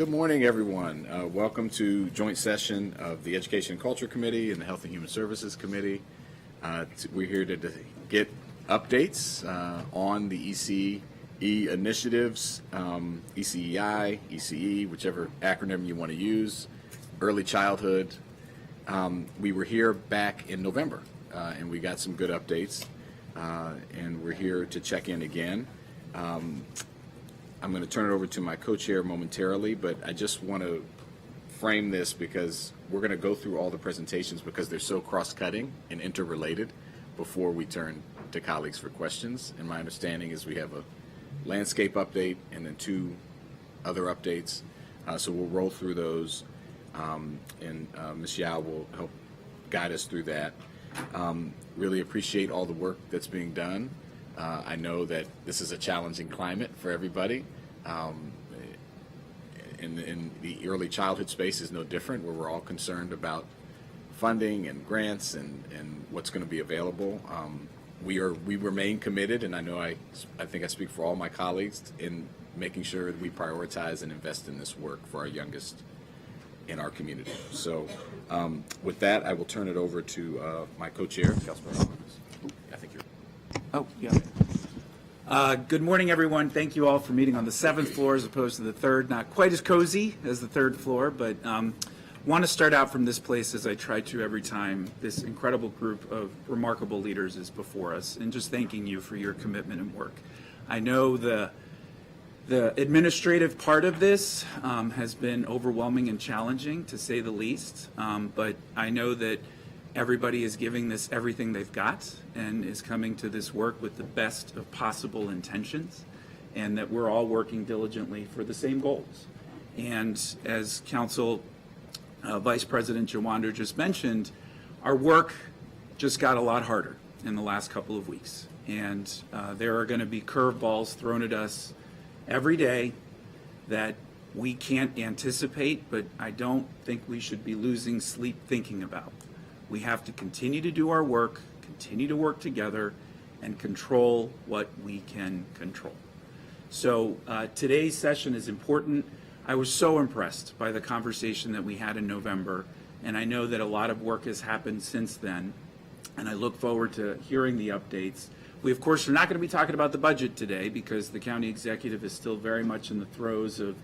Good morning, everyone. Welcome to joint session of the Education and Culture Committee and the Health and Human Services Committee. We're here to get updates on the ECE initiatives, ECEI, ECE, whichever acronym you want to use, early childhood. We were here back in November, and we got some good updates, and we're here to check in again. I'm going to turn it over to my co-chair momentarily, but I just want to frame this because we're going to go through all the presentations because they're so cross-cutting and interrelated before we turn to colleagues for questions. And my understanding is we have a landscape update and then two other updates. So we'll roll through those, and Ms. Yao will help guide us through that. Really appreciate all the work that's being done. I know that this is a challenging climate for everybody. In the early childhood space is no different, where we're all concerned about funding and grants and what's going to be available. We remain committed, and I know I think I speak for all my colleagues in making sure that we prioritize and invest in this work for our youngest in our community. So with that, I will turn it over to my co-chair, Councilman. I think you're. Oh, yeah. Good morning, everyone. Thank you all for meeting on the 7th floor as opposed to the 3rd. Not quite as cozy as the 3rd floor, but want to start out from this place as I try to every time. This incredible group of remarkable leaders is before us, and just thanking you for your commitment and work. I know the administrative part of this has been overwhelming and challenging, to say the least, but I know that everybody is giving this everything they've got and is coming to this work with the best of possible intentions, and that we're all working diligently for the same goals. And as Council Vice President Jawander just mentioned, our work just got a lot harder in the last couple of weeks. And there are going to be curveballs thrown at us every day that we can't anticipate, but I don't think we should be losing sleep thinking about. We have to continue to do our work, continue to work together, and control what we can control. So today's session is important. I was so impressed by the conversation that we had in November, and I know that a lot of work has happened since then, and I look forward to hearing the updates. We, of course, are not going to be talking about the budget today because the county executive is still very much in the throes of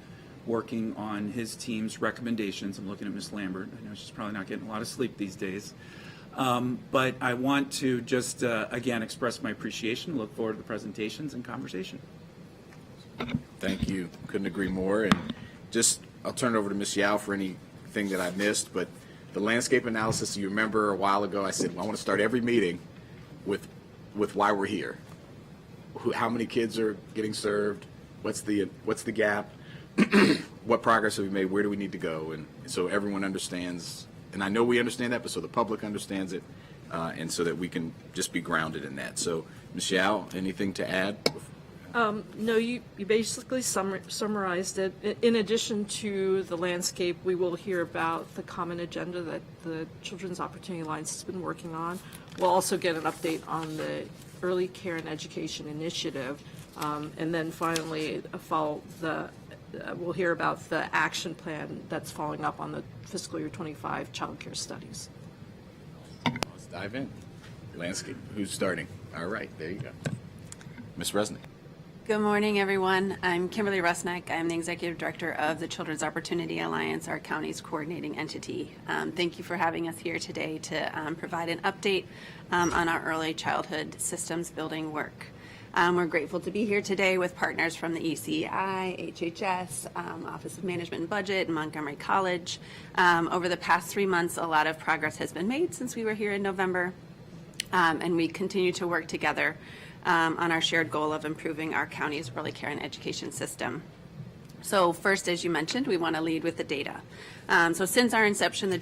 working on his team's recommendations. I'm looking at Ms. Lambert. I know she's probably not getting a lot of sleep these days. But I want to just, again, express my appreciation. Look forward to the presentations and conversation. Thank you. Couldn't agree more. And just, I'll turn it over to Ms. Yao for anything that I missed. But the landscape analysis, you remember a while ago, I said, well, I want to start every meeting with why we're here. How many kids are getting served? What's the gap? What progress have we made? Where do we need to go? And so everyone understands, and I know we understand that, but so the public understands it, and so that we can just be grounded in that. So, Ms. Yao, anything to add? No, you basically summarized it. In addition to the landscape, we will hear about the common agenda that the Children's Opportunity Alliance has been working on. We'll also get an update on the Early Care and Education Initiative, and then finally we'll hear about the action plan that's following up on the fiscal year 25 child care studies. Let's dive in. Landscape. Who's starting? All right, there you go. Ms. Resnick. Good morning, everyone. I'm Kimberly Resnick. I'm the Executive Director of the Children's Opportunity Alliance, our county's coordinating entity. Thank you for having us here today to provide an update on our early childhood systems building work. We're grateful to be here today with partners from the ECEI, HHS, Office of Management and Budget, and Montgomery College. Over the past 3 months, a lot of progress has been made since we were here in November, and we continue to work together on our shared goal of improving our county's early care and education system. So first, as you mentioned, we want to lead with the data. So since our inception, the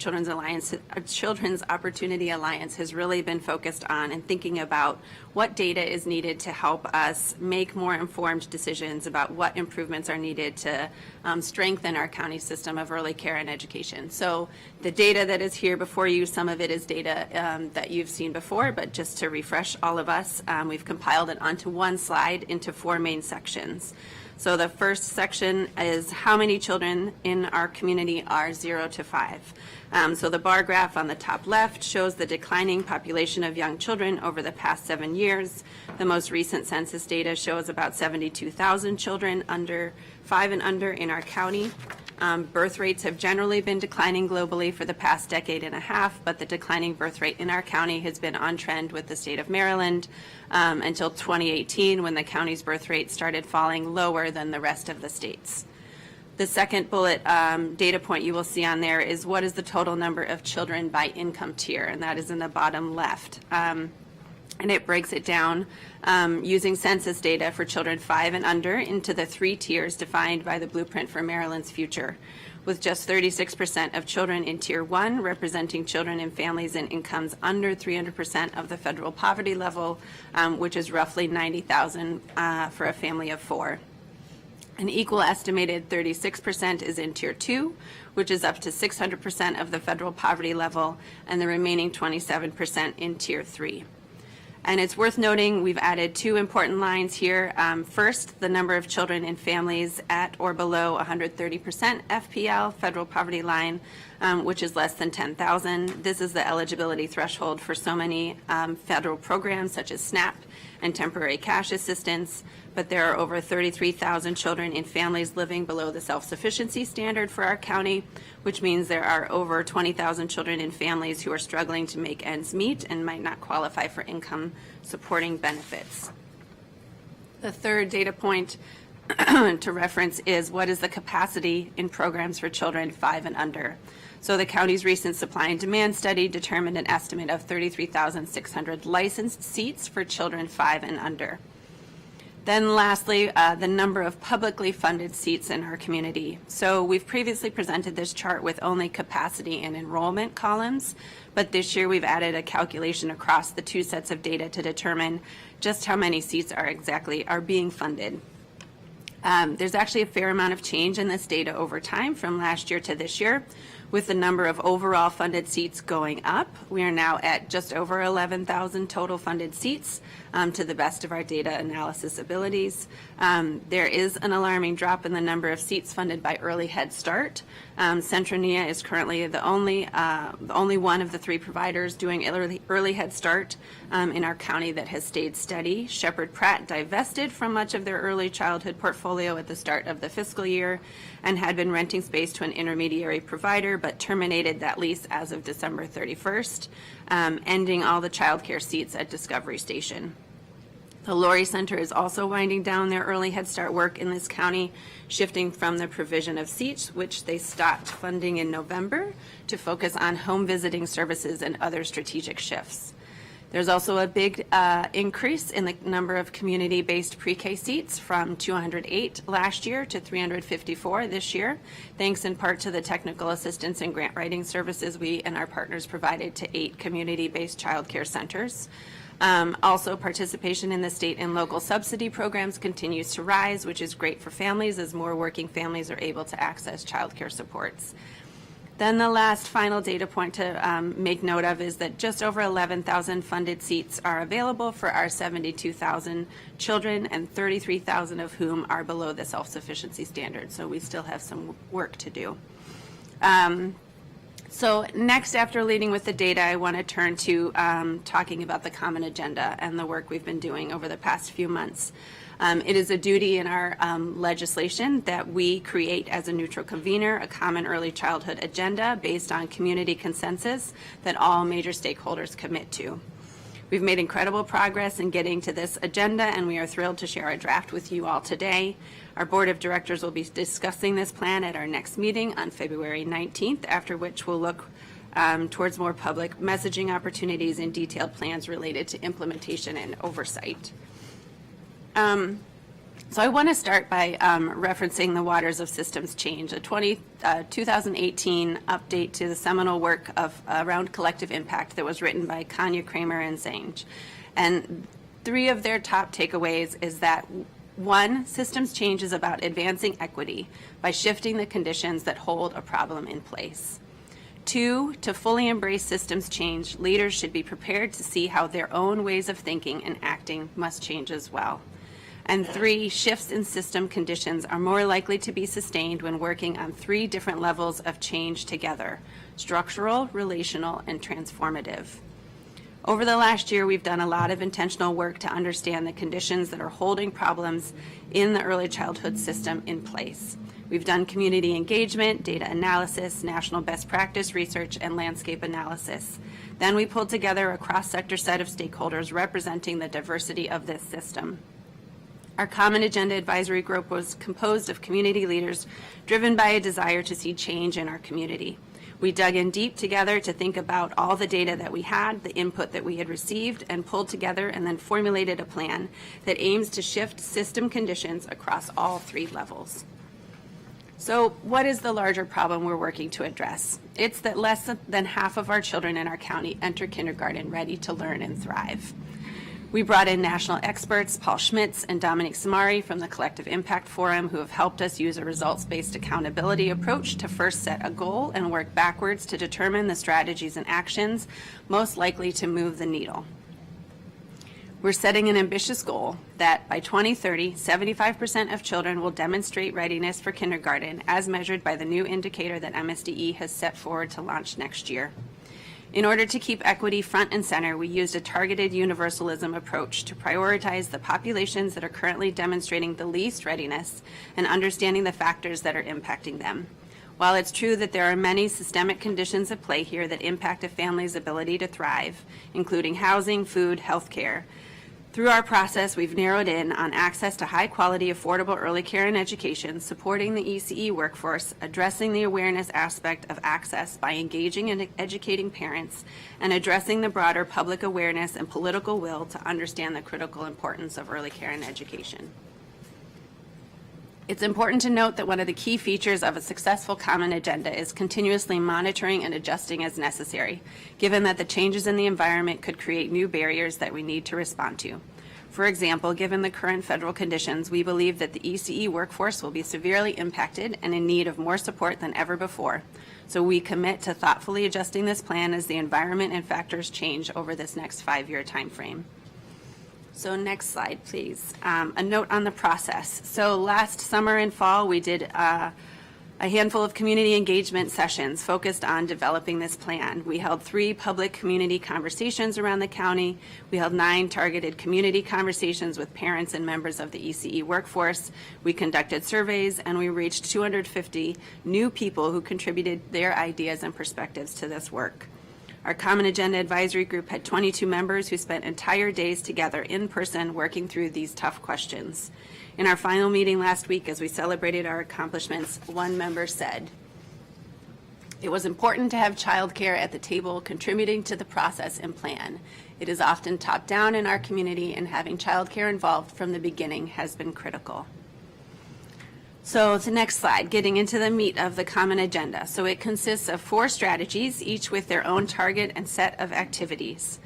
Children's Opportunity Alliance has really been focused on and thinking about what data is needed to help us make more informed decisions about what improvements are needed to strengthen our county system of early care and education. So the data that is here before you, some of it is data that you've seen before, but just to refresh all of us, we've compiled it onto one slide into 4 main sections. So the first section is how many children in our community are 0 to 5. So the bar graph on the top left shows the declining population of young children over the past 7 years. The most recent census data shows about 72,000 children under 5 and under in our county. Birth rates have generally been declining globally for the past decade and a half, but the declining birth rate in our county has been on trend with the state of Maryland until 2018, when the county's birth rate started falling lower than the rest of the states. The second bullet data point you will see on there is what is the total number of children by income tier, and that is in the bottom left. And it breaks it down using census data for children 5 and under into the 3 tiers defined by the Blueprint for Maryland's Future, with just 36% of children in Tier 1 representing children and families in incomes under 300% of the federal poverty level, which is roughly 90,000 for a family of 4. An equal estimated 36% is in Tier 2, which is up to 600% of the federal poverty level, and the remaining 27% in Tier 3. And it's worth noting we've added 2 important lines here. First, the number of children in families at or below 130% FPL, federal poverty line, which is less than 10,000. This is the eligibility threshold for so many federal programs such as SNAP and temporary cash assistance, but there are over 33,000 children in families living below the self-sufficiency standard for our county, which means there are over 20,000 children in families who are struggling to make ends meet and might not qualify for income supporting benefits. The third data point to reference is what is the capacity in programs for children 5 and under. So the county's recent supply and demand study determined an estimate of 33,600 licensed seats for children 5 and under. Then lastly, the number of publicly funded seats in our community. So we've previously presented this chart with only capacity and enrollment columns, but this year we've added a calculation across the 2 sets of data to determine just how many seats are being funded. There's actually a fair amount of change in this data over time from last year to this year, with the number of overall funded seats going up. We are now at just over 11,000 total funded seats to the best of our data analysis abilities. There is an alarming drop in the number of seats funded by Early Head Start. Centronia is currently the only one of the 3 providers doing early Head Start in our county that has stayed steady. Shepherd Pratt divested from much of their early childhood portfolio at the start of the fiscal year and had been renting space to an intermediary provider, but terminated that lease as of December 31st, ending all the childcare seats at Discovery Station. The Laurie Center is also winding down their early Head Start work in this county, shifting from the provision of seats, which they stopped funding in November, to focus on home visiting services and other strategic shifts. There's also a big increase in the number of community-based pre-K seats from 208 last year to 354 this year, thanks in part to the technical assistance and grant writing services we and our partners provided to 8 community-based child care centers. Also, participation in the state and local subsidy programs continues to rise, which is great for families as more working families are able to access child care supports. Then the last final data point to make note of is that just over 11,000 funded seats are available for our 72,000 children, and 33,000 of whom are below the self-sufficiency standard. So we still have some work to do. So next, after leading with the data, I want to turn to talking about the common agenda and the work we've been doing over the past few months. It is a duty in our legislation that we create as a neutral convener a common early childhood agenda based on community consensus that all major stakeholders commit to. We've made incredible progress in getting to this agenda, and we are thrilled to share our draft with you all today. Our board of directors will be discussing this plan at our next meeting on February 19th, after which we'll look towards more public messaging opportunities and detailed plans related to implementation and oversight. So I want to start by referencing the Waters of Systems Change, a 2018 update to the seminal work around collective impact that was written by Kanya Kramer and Zange. And 3 of their top takeaways is that 1, systems change is about advancing equity by shifting the conditions that hold a problem in place. 2, to fully embrace systems change, leaders should be prepared to see how their own ways of thinking and acting must change as well. And 3, shifts in system conditions are more likely to be sustained when working on 3 different levels of change together: structural, relational, and transformative. Over the last year, we've done a lot of intentional work to understand the conditions that are holding problems in the early childhood system in place. We've done community engagement, data analysis, national best practice research, and landscape analysis. Then we pulled together a cross-sector set of stakeholders representing the diversity of this system. Our Common Agenda Advisory Group was composed of community leaders driven by a desire to see change in our community. We dug in deep together to think about all the data that we had, the input that we had received, and pulled together and then formulated a plan that aims to shift system conditions across all 3 levels. So what is the larger problem we're working to address? It's that less than half of our children in our county enter kindergarten ready to learn and thrive. We brought in national experts, Paul Schmitz and Dominique Samari from the Collective Impact Forum, who have helped us use a results-based accountability approach to first set a goal and work backwards to determine the strategies and actions most likely to move the needle. We're setting an ambitious goal that by 2030, 75% of children will demonstrate readiness for kindergarten as measured by the new indicator that MSDE has set forward to launch next year. In order to keep equity front and center, we used a targeted universalism approach to prioritize the populations that are currently demonstrating the least readiness and understanding the factors that are impacting them. While it's true that there are many systemic conditions at play here that impact a family's ability to thrive, including housing, food, health care, through our process, we've narrowed in on access to high-quality, affordable early care and education, supporting the ECE workforce, addressing the awareness aspect of access by engaging and educating parents, and addressing the broader public awareness and political will to understand the critical importance of early care and education. It's important to note that one of the key features of a successful common agenda is continuously monitoring and adjusting as necessary, given that the changes in the environment could create new barriers that we need to respond to. For example, given the current federal conditions, we believe that the ECE workforce will be severely impacted and in need of more support than ever before. So we commit to thoughtfully adjusting this plan as the environment and factors change over this next 5-year time frame. So next slide, please. A note on the process. So last summer and fall, we did a handful of community engagement sessions focused on developing this plan. We held 3 public community conversations around the county. We held 9 targeted community conversations with parents and members of the ECE workforce. We conducted surveys, and we reached 250 new people who contributed their ideas and perspectives to this work. Our Common Agenda Advisory Group had 22 members who spent entire days together in person working through these tough questions. In our final meeting last week, as we celebrated our accomplishments, one member said, "It was important to have childcare at the table contributing to the process and plan. It is often top-down in our community, and having childcare involved from the beginning has been critical." So the next slide, getting into the meat of the common agenda. So it consists of 4 strategies, each with their own target and set of activities.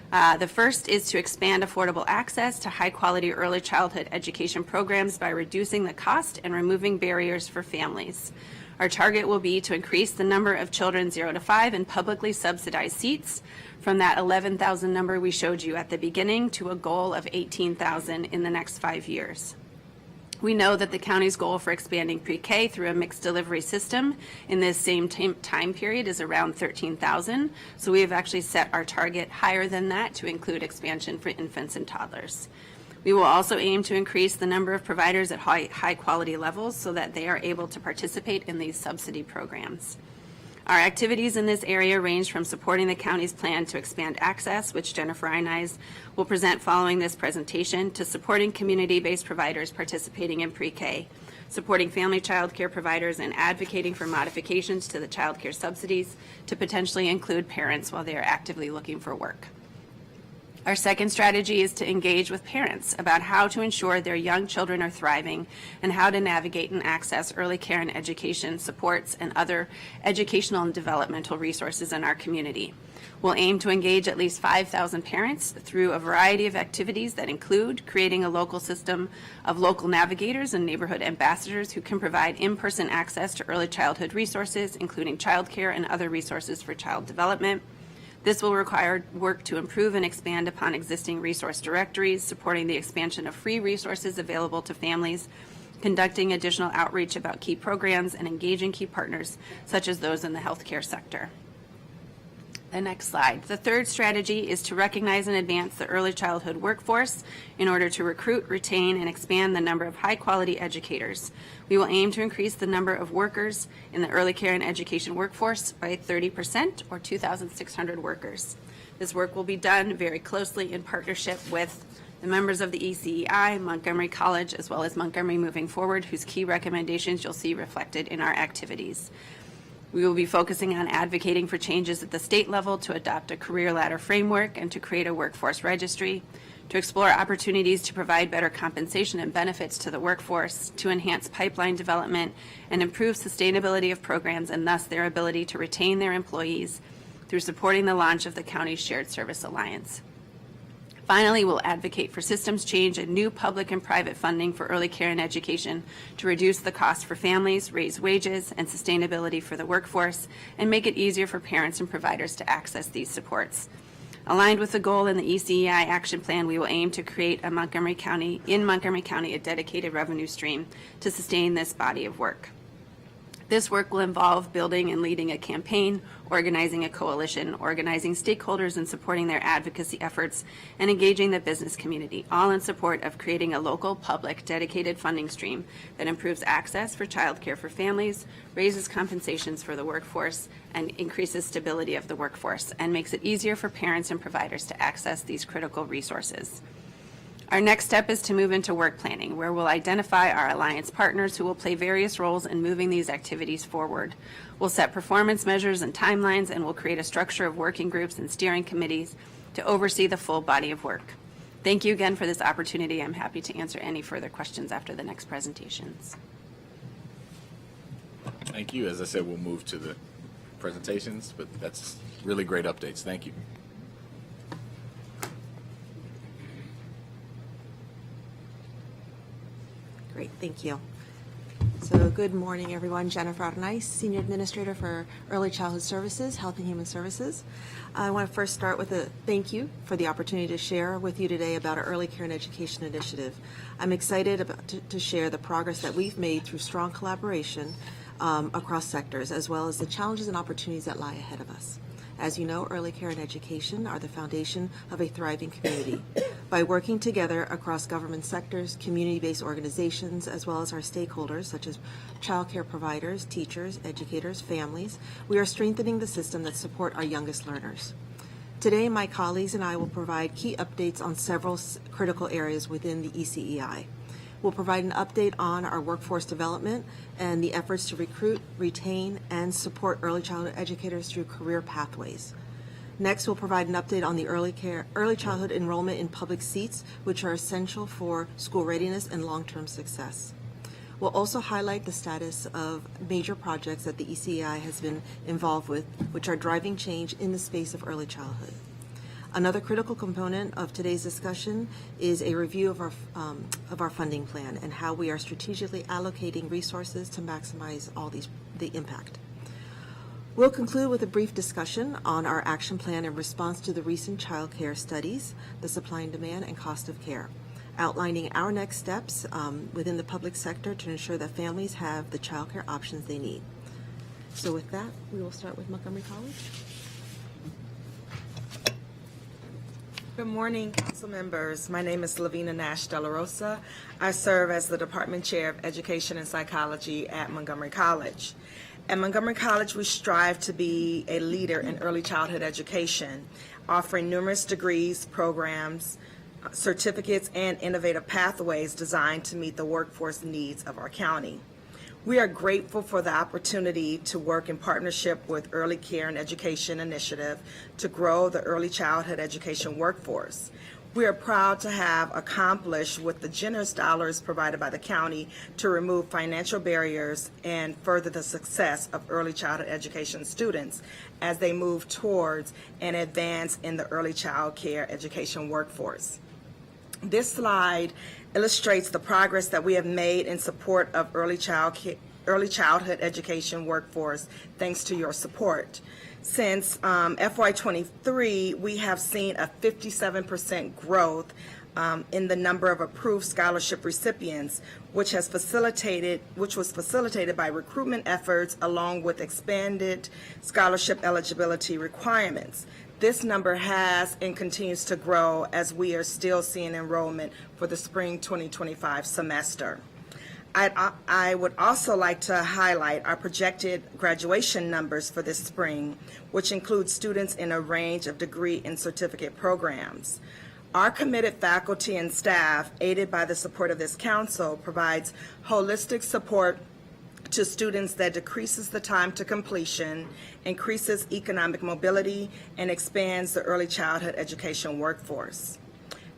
The first is to expand affordable access to high-quality early childhood education programs by reducing the cost and removing barriers for families. Our target will be to increase the number of children 0 to 5 in publicly subsidized seats from that 11,000 number we showed you at the beginning to a goal of 18,000 in the next 5 years. We know that the county's goal for expanding pre-K through a mixed delivery system in this same time period is around 13,000. So we have actually set our target higher than that to include expansion for infants and toddlers. We will also aim to increase the number of providers at high quality levels so that they are able to participate in these subsidy programs. Our activities in this area range from supporting the county's plan to expand access, which Jennifer Inez will present following this presentation, to supporting community-based providers participating in pre-K, supporting family child care providers, and advocating for modifications to the child care subsidies to potentially include parents while they are actively looking for work. Our second strategy is to engage with parents about how to ensure their young children are thriving and how to navigate and access early care and education supports and other educational and developmental resources in our community. We'll aim to engage at least 5,000 parents through a variety of activities that include creating a local system of local navigators and neighborhood ambassadors who can provide in-person access to early childhood resources, including childcare and other resources for child development. This will require work to improve and expand upon existing resource directories, supporting the expansion of free resources available to families, conducting additional outreach about key programs, and engaging key partners such as those in the healthcare sector. The next slide. The third strategy is to recognize and advance the early childhood workforce in order to recruit, retain, and expand the number of high-quality educators. We will aim to increase the number of workers in the early care and education workforce by 30%, or 2,600 workers. This work will be done very closely in partnership with the members of the ECEI, Montgomery College, as well as Montgomery Moving Forward, whose key recommendations you'll see reflected in our activities. We will be focusing on advocating for changes at the state level to adopt a career ladder framework and to create a workforce registry, to explore opportunities to provide better compensation and benefits to the workforce, to enhance pipeline development and improve sustainability of programs and thus their ability to retain their employees through supporting the launch of the County's Shared Service Alliance. Finally, we'll advocate for systems change and new public and private funding for early care and education to reduce the cost for families, raise wages and sustainability for the workforce, and make it easier for parents and providers to access these supports. Aligned with the goal in the ECEI action plan, we will aim to create in Montgomery County, a dedicated revenue stream to sustain this body of work. This work will involve building and leading a campaign, organizing a coalition, organizing stakeholders and supporting their advocacy efforts, and engaging the business community, all in support of creating a local, public, dedicated funding stream that improves access for childcare for families, raises compensations for the workforce, and increases stability of the workforce, and makes it easier for parents and providers to access these critical resources. Our next step is to move into work planning, where we'll identify our alliance partners who will play various roles in moving these activities forward. We'll set performance measures and timelines, and we'll create a structure of working groups and steering committees to oversee the full body of work. Thank you again for this opportunity. I'm happy to answer any further questions after the next presentations. Thank you. As I said, we'll move to the presentations, but that's really great updates. Thank you. Great, thank you. So good morning, everyone. Jennifer Arnaiz, Senior Administrator for Early Childhood Services, Health and Human Services. I want to first start with a thank you for the opportunity to share with you today about our Early Care and Education Initiative. I'm excited to share the progress that we've made through strong collaboration across sectors, as well as the challenges and opportunities that lie ahead of us. As you know, early care and education are the foundation of a thriving community. By working together across government sectors, community-based organizations, as well as our stakeholders, such as child care providers, teachers, educators, families, we are strengthening the system that support our youngest learners. Today, my colleagues and I will provide key updates on several critical areas within the ECEI. We'll provide an update on our workforce development and the efforts to recruit, retain, and support early childhood educators through career pathways. Next, we'll provide an update on the early childhood enrollment in public seats, which are essential for school readiness and long-term success. We'll also highlight the status of major projects that the ECEI has been involved with, which are driving change in the space of early childhood. Another critical component of today's discussion is a review of our funding plan and how we are strategically allocating resources to maximize the impact. We'll conclude with a brief discussion on our action plan in response to the recent child care studies, the supply and demand, and cost of care, outlining our next steps within the public sector to ensure that families have the child care options they need. So with that, we will start with Montgomery College. Good morning, council members. My name is Lavina Nash De La Rosa. I serve as the Department Chair of Education and Psychology at Montgomery College. At Montgomery College, we strive to be a leader in early childhood education, offering numerous degrees, programs, certificates, and innovative pathways designed to meet the workforce needs of our county. We are grateful for the opportunity to work in partnership with Early Care and Education Initiative to grow the early childhood education workforce. We are proud to have accomplished with the generous dollars provided by the county to remove financial barriers and further the success of early childhood education students as they move towards and advance in the early child care education workforce. This slide illustrates the progress that we have made in support of early child early childhood education workforce thanks to your support. Since FY23, we have seen a 57% growth in the number of approved scholarship recipients, which was facilitated by recruitment efforts along with expanded scholarship eligibility requirements. This number has and continues to grow as we are still seeing enrollment for the spring 2025 semester. I would also like to highlight our projected graduation numbers for this spring, which include students in a range of degree and certificate programs. Our committed faculty and staff, aided by the support of this council, provides holistic support to students that decreases the time to completion, increases economic mobility, and expands the early childhood education workforce.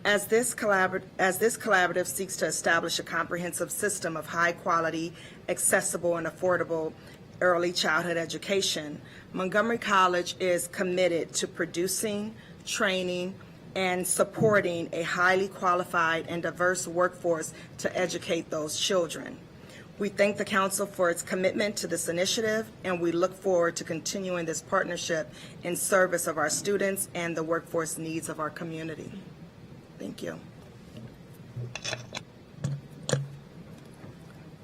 As this collaborative seeks to establish a comprehensive system of high-quality, accessible, and affordable early childhood education, Montgomery College is committed to producing, training, and supporting a highly qualified and diverse workforce to educate those children. We thank the Council for its commitment to this initiative, and we look forward to continuing this partnership in service of our students and the workforce needs of our community. Thank you.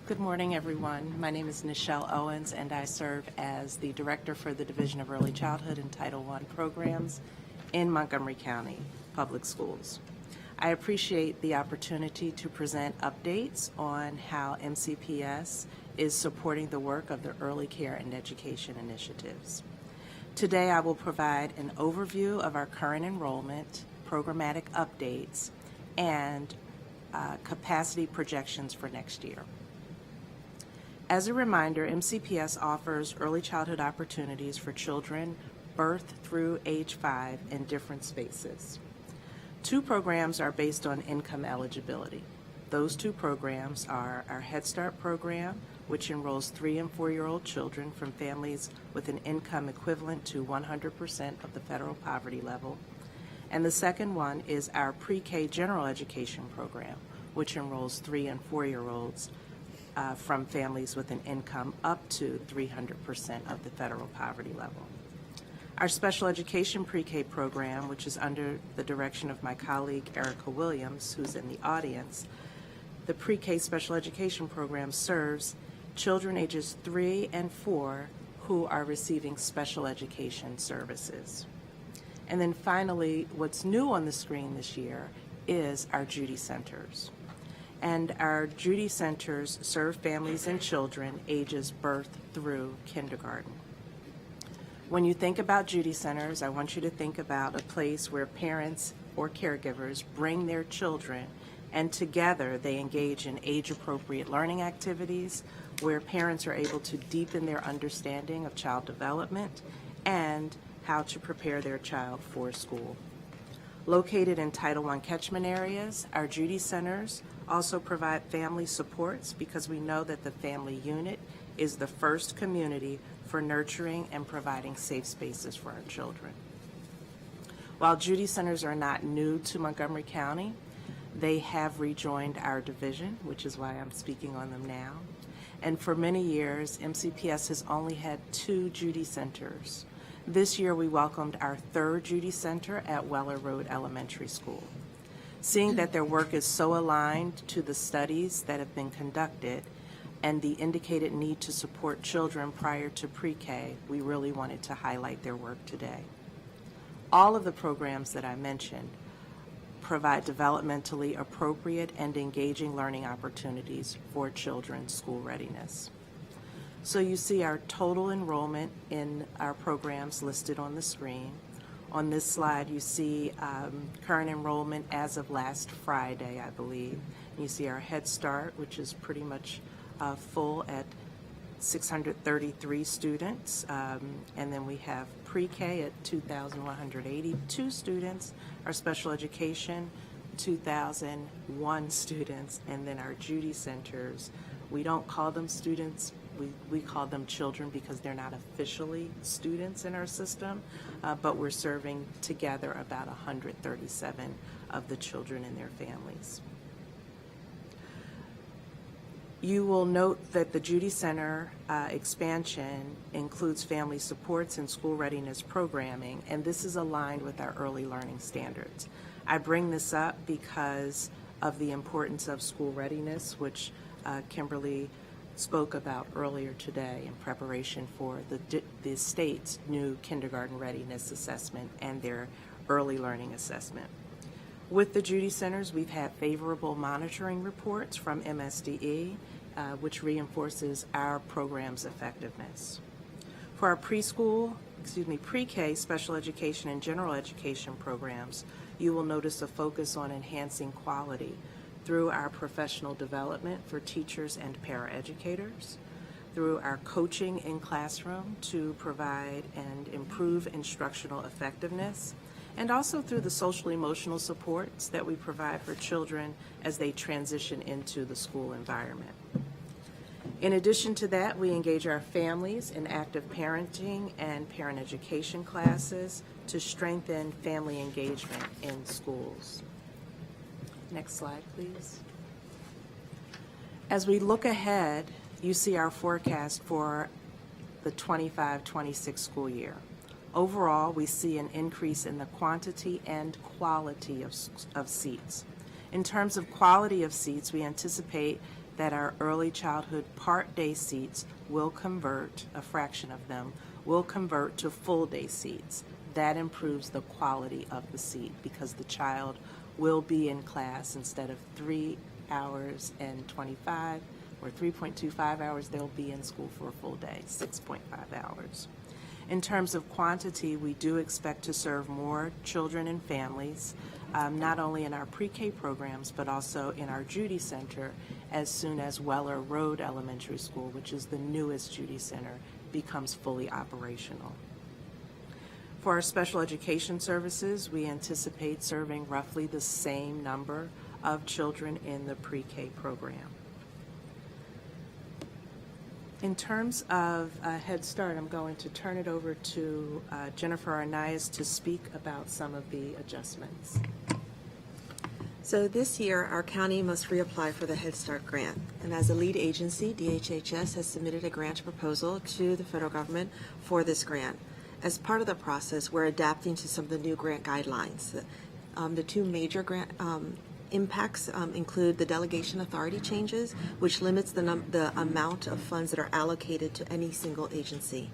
Good morning, everyone. My name is Nichelle Owens, and I serve as the Director for the Division of Early Childhood and Title I programs in Montgomery County Public Schools. I appreciate the opportunity to present updates on how MCPS is supporting the work of the early care and education initiatives. Today, I will provide an overview of our current enrollment, programmatic updates, and capacity projections for next year. As a reminder, MCPS offers early childhood opportunities for children birth through age 5 in different spaces. 2 programs are based on income eligibility. Those 2 programs are our Head Start program, which enrolls 3 and 4-year-old children from families with an income equivalent to 100% of the federal poverty level. And the second one is our Pre-K General Education program, which enrolls 3 and 4-year-olds from families with an income up to 300% of the federal poverty level. Our Special Education Pre-K program, which is under the direction of my colleague Erica Williams, who's in the audience, the Pre-K Special Education program serves children ages 3 and 4 who are receiving special education services. And then finally, what's new on the screen this year is our Judy Centers. And our Judy Centers serve families and children ages birth through kindergarten. When you think about Judy Centers, I want you to think about a place where parents or caregivers bring their children, and together they engage in age-appropriate learning activities where parents are able to deepen their understanding of child development and how to prepare their child for school. Located in Title I catchment areas, our Judy Centers also provide family supports because we know that the family unit is the first community for nurturing and providing safe spaces for our children. While Judy Centers are not new to Montgomery County, they have rejoined our division, which is why I'm speaking on them now. And for many years, MCPS has only had 2 Judy Centers. This year, we welcomed our 3rd Judy Center at Weller Road Elementary School. Seeing that their work is so aligned to the studies that have been conducted and the indicated need to support children prior to pre-K, we really wanted to highlight their work today. All of the programs that I mentioned provide developmentally appropriate and engaging learning opportunities for children's school readiness. So you see our total enrollment in our programs listed on the screen. On this slide, you see current enrollment as of last Friday, I believe. You see our Head Start, which is pretty much full at 633 students. And then we have Pre-K at 2,182 students. Our Special Education, 2,001 students. And then our Judy Centers, we don't call them students, we call them children because they're not officially students in our system, but we're serving together about 137 of the children and their families. You will note that the Judy Center expansion includes family supports and school readiness programming, and this is aligned with our early learning standards. I bring this up because of the importance of school readiness, which Kimberly spoke about earlier today in preparation for the state's new kindergarten readiness assessment and their early learning assessment. With the Judy Centers, we've had favorable monitoring reports from MSDE, which reinforces our program's effectiveness. For our pre-K, special education, and general education programs, you will notice a focus on enhancing quality through our professional development for teachers and paraeducators, through our coaching in classroom to provide and improve instructional effectiveness, and also through the social emotional supports that we provide for children as they transition into the school environment. In addition to that, we engage our families in active parenting and parent education classes to strengthen family engagement in schools. Next slide, please. As we look ahead, you see our forecast for the 25-26 school year. Overall, we see an increase in the quantity and quality of seats. In terms of quality of seats, we anticipate that our early childhood part-day seats will convert, a fraction of them, will convert to full-day seats. That improves the quality of the seat because the child will be in class instead of 3 hours and 25 or 3.25 hours, they'll be in school for a full day, 6.5 hours. In terms of quantity, we do expect to serve more children and families, not only in our pre-K programs, but also in our Judy Center as soon as Weller Road Elementary School, which is the newest Judy Center, becomes fully operational. For our special education services, we anticipate serving roughly the same number of children in the pre-K program. In terms of Head Start, I'm going to turn it over to Jennifer Arnaiz to speak about some of the adjustments. So this year, our county must reapply for the Head Start grant. And as a lead agency, HHS has submitted a grant proposal to the federal government for this grant. As part of the process, we're adapting to some of the new grant guidelines. The two major grant impacts include the delegation authority changes, which limits the amount of funds that are allocated to any single agency.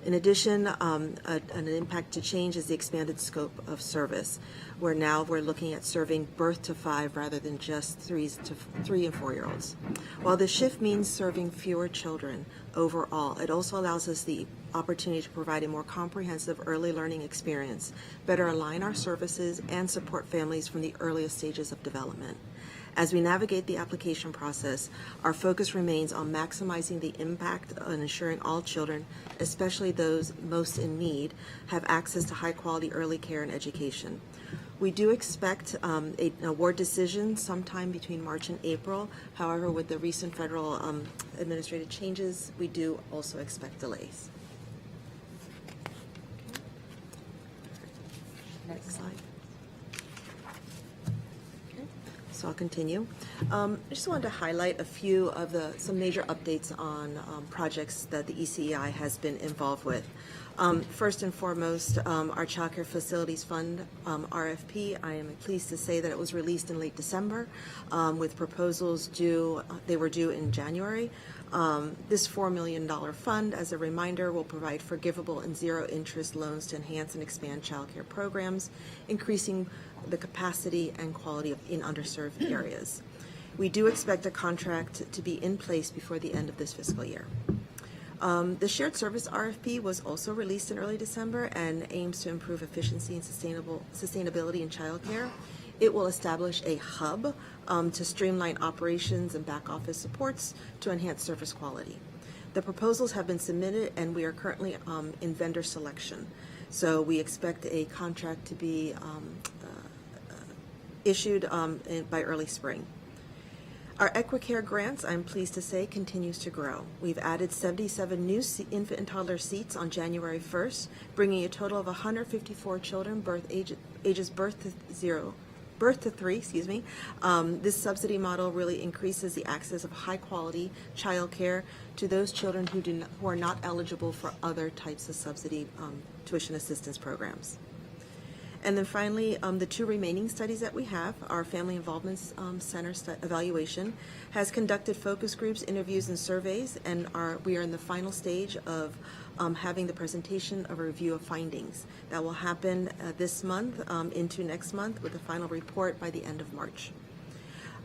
In addition, an impact to change is the expanded scope of service, where now we're looking at serving birth to 5 rather than just 3 and 4-year-olds. While the shift means serving fewer children overall, it also allows us the opportunity to provide a more comprehensive early learning experience, better align our services, and support families from the earliest stages of development. As we navigate the application process, our focus remains on maximizing the impact on ensuring all children, especially those most in need, have access to high-quality early care and education. We do expect an award decision sometime between March and April. However, with the recent federal administrative changes, we do also expect delays. Next slide. So I'll continue. I just wanted to highlight a few of some major updates on projects that the ECEI has been involved with. First and foremost, our Child Care Facilities Fund RFP. I am pleased to say that it was released in late December with proposals due. They were due in January. This $4 million fund, as a reminder, will provide forgivable and zero-interest loans to enhance and expand child care programs, increasing the capacity and quality in underserved areas. We do expect a contract to be in place before the end of this fiscal year. The shared service RFP was also released in early December and aims to improve efficiency and sustainability in childcare. It will establish a hub to streamline operations and back office supports to enhance service quality. The proposals have been submitted and we are currently in vendor selection. So we expect a contract to be issued by early spring. Our EquiCare grants, I'm pleased to say, continues to grow. We've added 77 new infant and toddler seats on January 1st, bringing a total of 154 children ages birth to 0 birth to three, this subsidy model really increases the access of high-quality childcare to those children who are not eligible for other types of subsidy tuition assistance programs. And then finally, the two remaining studies that we have, our Family Involvement Center evaluation has conducted focus groups, interviews, and surveys, and we are in the final stage of having the presentation of a review of findings. That will happen this month into next month with a final report by the end of March.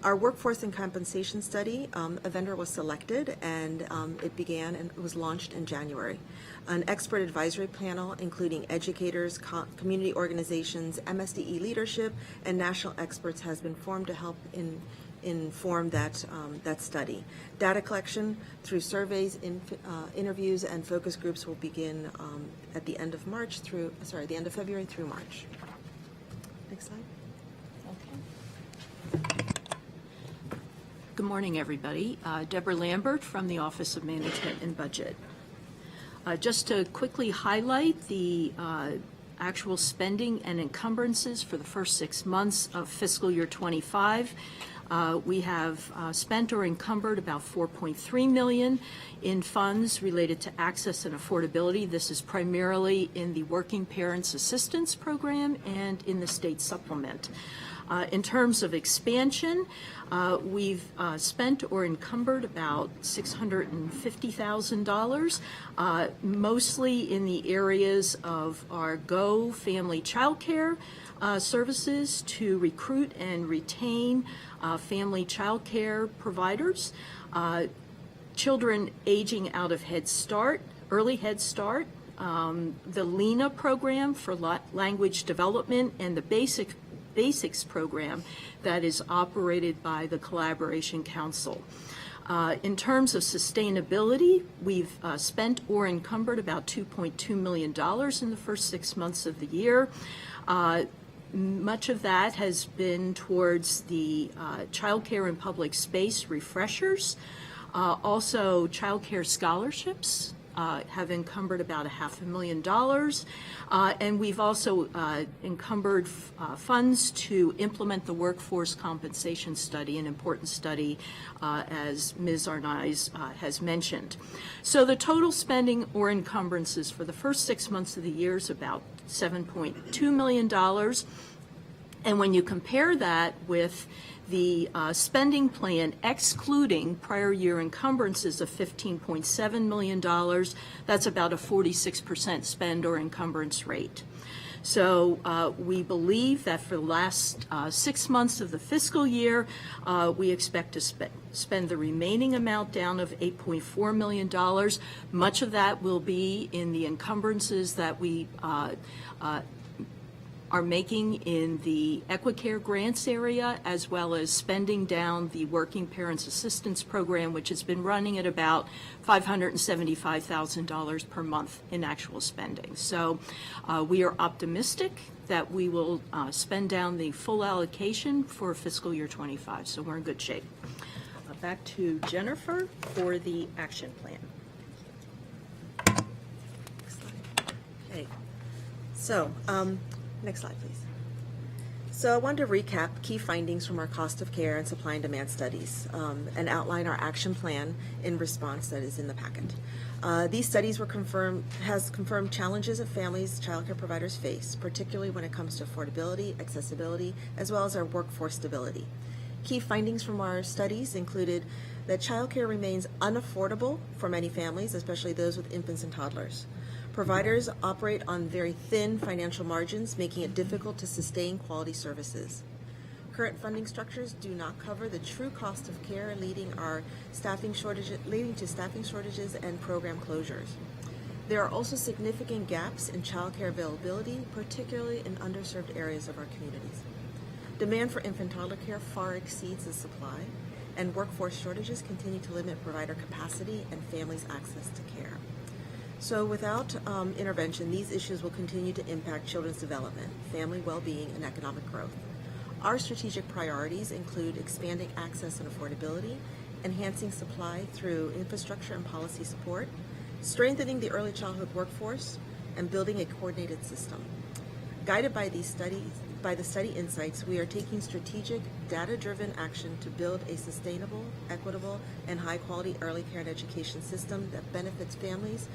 Our workforce and compensation study, a vendor was selected, and it began and was launched in January. An expert advisory panel, including educators, community organizations, MSDE leadership, and national experts, has been formed to help inform that study. Data collection through surveys, interviews, and focus groups will begin at the end of the end of February through March. Next slide. Good morning, everybody. Deborah Lambert from the Office of Management and Budget. Just to quickly highlight the actual spending and encumbrances for the first 6 months of fiscal year 25. We have spent or encumbered about $4.3 million in funds related to access and affordability. This is primarily in the Working Parents Assistance Program and in the state supplement. In terms of expansion, we've spent or encumbered about $650,000, mostly in the areas of our Go family childcare services to recruit and retain family childcare providers, children aging out of Head Start, early Head Start, the LENA program for language development, and the Basics program that is operated by the Collaboration Council. In terms of sustainability, we've spent or encumbered about $2.2 million in the first 6 months of the year. Much of that has been towards the childcare and public space refreshers. Also, childcare scholarships have encumbered about $500,000, and we've also encumbered funds to implement the workforce compensation study, an important study, as Ms. Arnaiz has mentioned. So the total spending or encumbrances for the first 6 months of the year is about $7.2 million, and when you compare that with the spending plan excluding prior year encumbrances of $15.7 million, that's about a 46% spend or encumbrance rate. So we believe that for the last 6 months of the fiscal year, we expect to spend the remaining amount down of $8.4 million. Much of that will be in the encumbrances that we are making in the EquiCare grants area, as well as spending down the Working Parents Assistance Program, which has been running at about $575,000 per month in actual spending. So we are optimistic that we will spend down the full allocation for fiscal year 25. So we're in good shape. Back to Jennifer for the action plan. Okay. So, next slide, please. So I wanted to recap key findings from our cost of care and supply and demand studies and outline our action plan in response that is in the packet. These studies has confirmed challenges that families, childcare providers face, particularly when it comes to affordability, accessibility, as well as our workforce stability. Key findings from our studies included that childcare remains unaffordable for many families, especially those with infants and toddlers. Providers operate on very thin financial margins, making it difficult to sustain quality services. Current funding structures do not cover the true cost of care, leading to staffing shortages and program closures. There are also significant gaps in childcare availability, particularly in underserved areas of our communities. Demand for infant toddler care far exceeds the supply, and workforce shortages continue to limit provider capacity and families' access to care. So without intervention, these issues will continue to impact children's development, family well-being, and economic growth. Our strategic priorities include expanding access and affordability, enhancing supply through infrastructure and policy support, strengthening the early childhood workforce, and building a coordinated system. Guided by these studies, by the study insights, we are taking strategic, data-driven action to build a sustainable, equitable, and high-quality early care and education system that benefits families,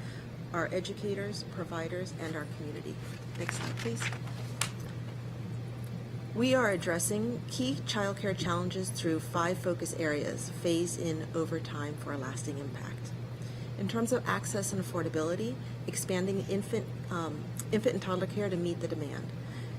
our educators, providers, and our community. Next slide, please. We are addressing key childcare challenges through 5 focus areas, phased in over time for a lasting impact. In terms of access and affordability, expanding infant and toddler care to meet the demand,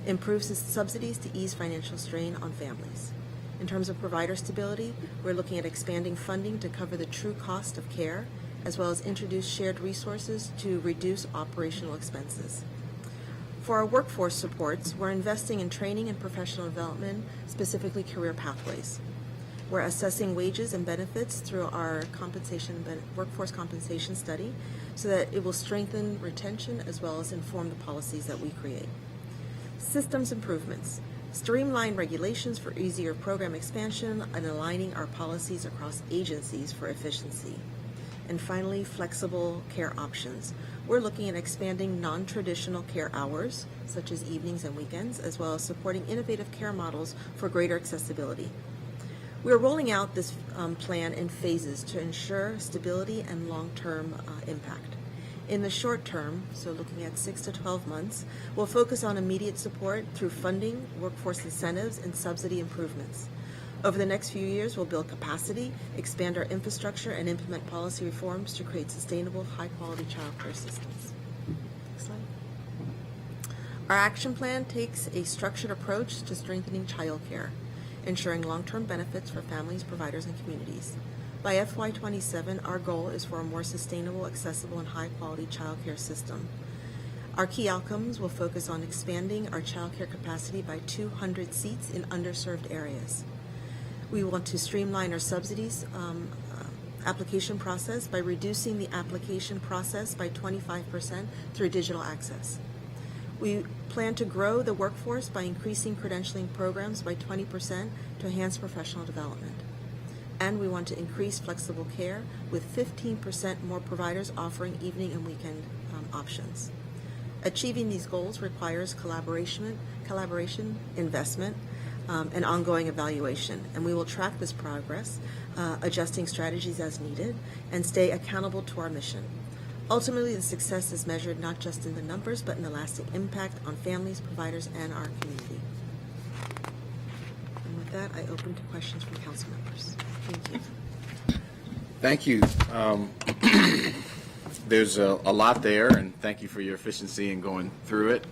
improves subsidies to ease financial strain on families. In terms of provider stability, we're looking at expanding funding to cover the true cost of care, as well as introduce shared resources to reduce operational expenses. For our workforce supports, we're investing in training and professional development, specifically career pathways. We're assessing wages and benefits through our workforce compensation study so that it will strengthen retention as well as inform the policies that we create. Systems improvements, streamline regulations for easier program expansion and aligning our policies across agencies for efficiency. And finally, flexible care options. We're looking at expanding non-traditional care hours, such as evenings and weekends, as well as supporting innovative care models for greater accessibility. We are rolling out this plan in phases to ensure stability and long-term impact. In the short term, so looking at 6 to 12 months, we'll focus on immediate support through funding, workforce incentives, and subsidy improvements. Over the next few years, we'll build capacity, expand our infrastructure, and implement policy reforms to create sustainable, high-quality child care systems. Next slide. Our action plan takes a structured approach to strengthening child care, ensuring long-term benefits for families, providers, and communities. By FY27, our goal is for a more sustainable, accessible, and high-quality child care system. Our key outcomes will focus on expanding our child care capacity by 200 seats in underserved areas. We want to streamline our subsidies application process by reducing the application process by 25% through digital access. We plan to grow the workforce by increasing credentialing programs by 20% to enhance professional development. And we want to increase flexible care with 15% more providers offering evening and weekend options. Achieving these goals requires collaboration, investment, and ongoing evaluation, and we will track this progress, adjusting strategies as needed, and stay accountable to our mission. Ultimately, the success is measured not just in the numbers, but in the lasting impact on families, providers, and our community. And with that, I open to questions from council members. Thank you. Thank you. There's a lot there, and thank you for your efficiency in going through it.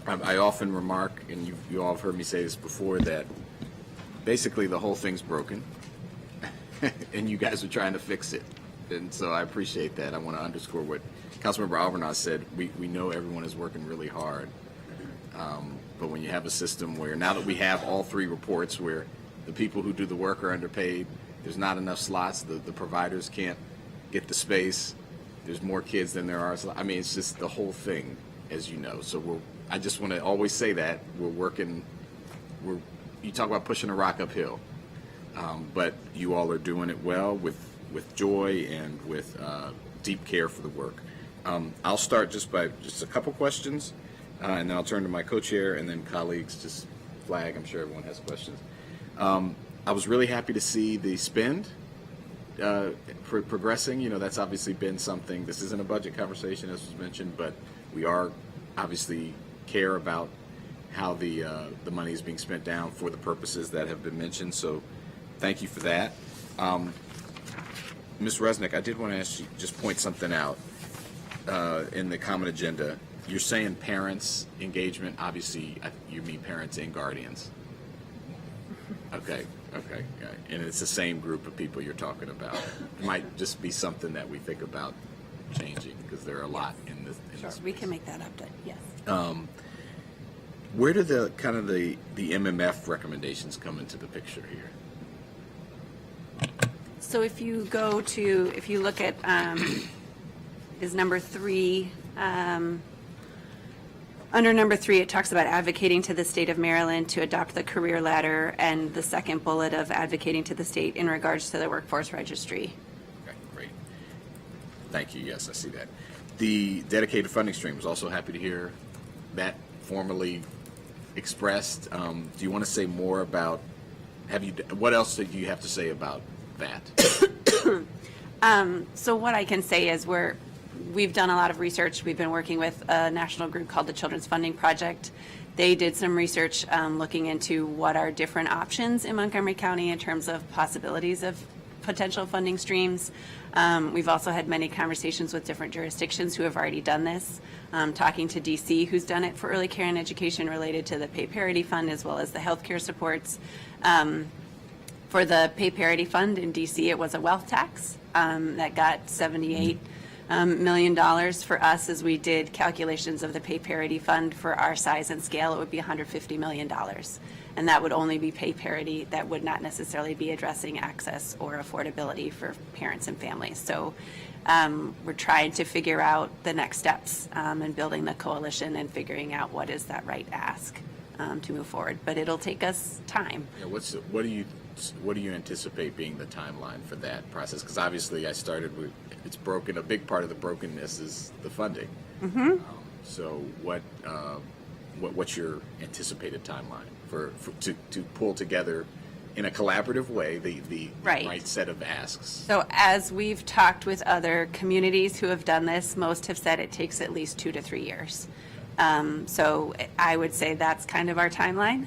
I often remark, and you all have heard me say this before, that basically the whole thing's broken, and you guys are trying to fix it. And so I appreciate that. I want to underscore what Councilmember Alvernoz said. We know everyone is working really hard, but when you have a system where, now that we have all 3 reports where the people who do the work are underpaid, there's not enough slots, the providers can't get the space, there's more kids than there are. I mean, it's just the whole thing, as you know. So I just want to always say that you talk about pushing a rock uphill, but you all are doing it well with joy and with deep care for the work. I'll start just a couple questions, and then I'll turn to my co-chair, and then colleagues just flag. I'm sure everyone has questions. I was really happy to see the spend progressing. You know, that's obviously been something. This isn't a budget conversation, as was mentioned, but we are obviously care about how the money is being spent down for the purposes that have been mentioned. So thank you for that. Ms. Resnick, I did want to ask you, just point something out in the common agenda. You're saying parents engagement, obviously you mean parents and guardians. Okay. And it's the same group of people you're talking about. It might just be something that we think about changing, because there are a lot in this. Sure, we can make that update, yes. Where do the MMF recommendations come into the picture here? So if you look at, is number 3, under number 3, it talks about advocating to the state of Maryland to adopt the career ladder, and the second bullet of advocating to the state in regards to the workforce registry. Okay, great. Thank you. Yes, I see that. The dedicated funding stream, was also happy to hear that formally expressed. Do you want to say more about, what else do you have to say about that? So what I can say is we've done a lot of research. We've been working with a national group called the Children's Funding Project. They did some research looking into what are different options in Montgomery County in terms of possibilities of potential funding streams. We've also had many conversations with different jurisdictions who have already done this, talking to DC, who's done it for early care and education related to the Pay Parity Fund as well as the healthcare supports. For the Pay Parity Fund in DC, it was a wealth tax that got $78 million. For us, as we did calculations of the Pay Parity Fund for our size and scale, it would be $150 million. And that would only be pay parity. That would not necessarily be addressing access or affordability for parents and families. So we're trying to figure out the next steps and building the coalition and figuring out what is that right ask to move forward. But it'll take us time. Yeah, what do you anticipate being the timeline for that process? Because obviously I started with, it's broken. A big part of the brokenness is the funding. Mm-hmm. So what's your anticipated timeline to pull together in a collaborative way the right set of asks? So as we've talked with other communities who have done this, most have said it takes at least 2 to 3 years. So I would say that's kind of our timeline,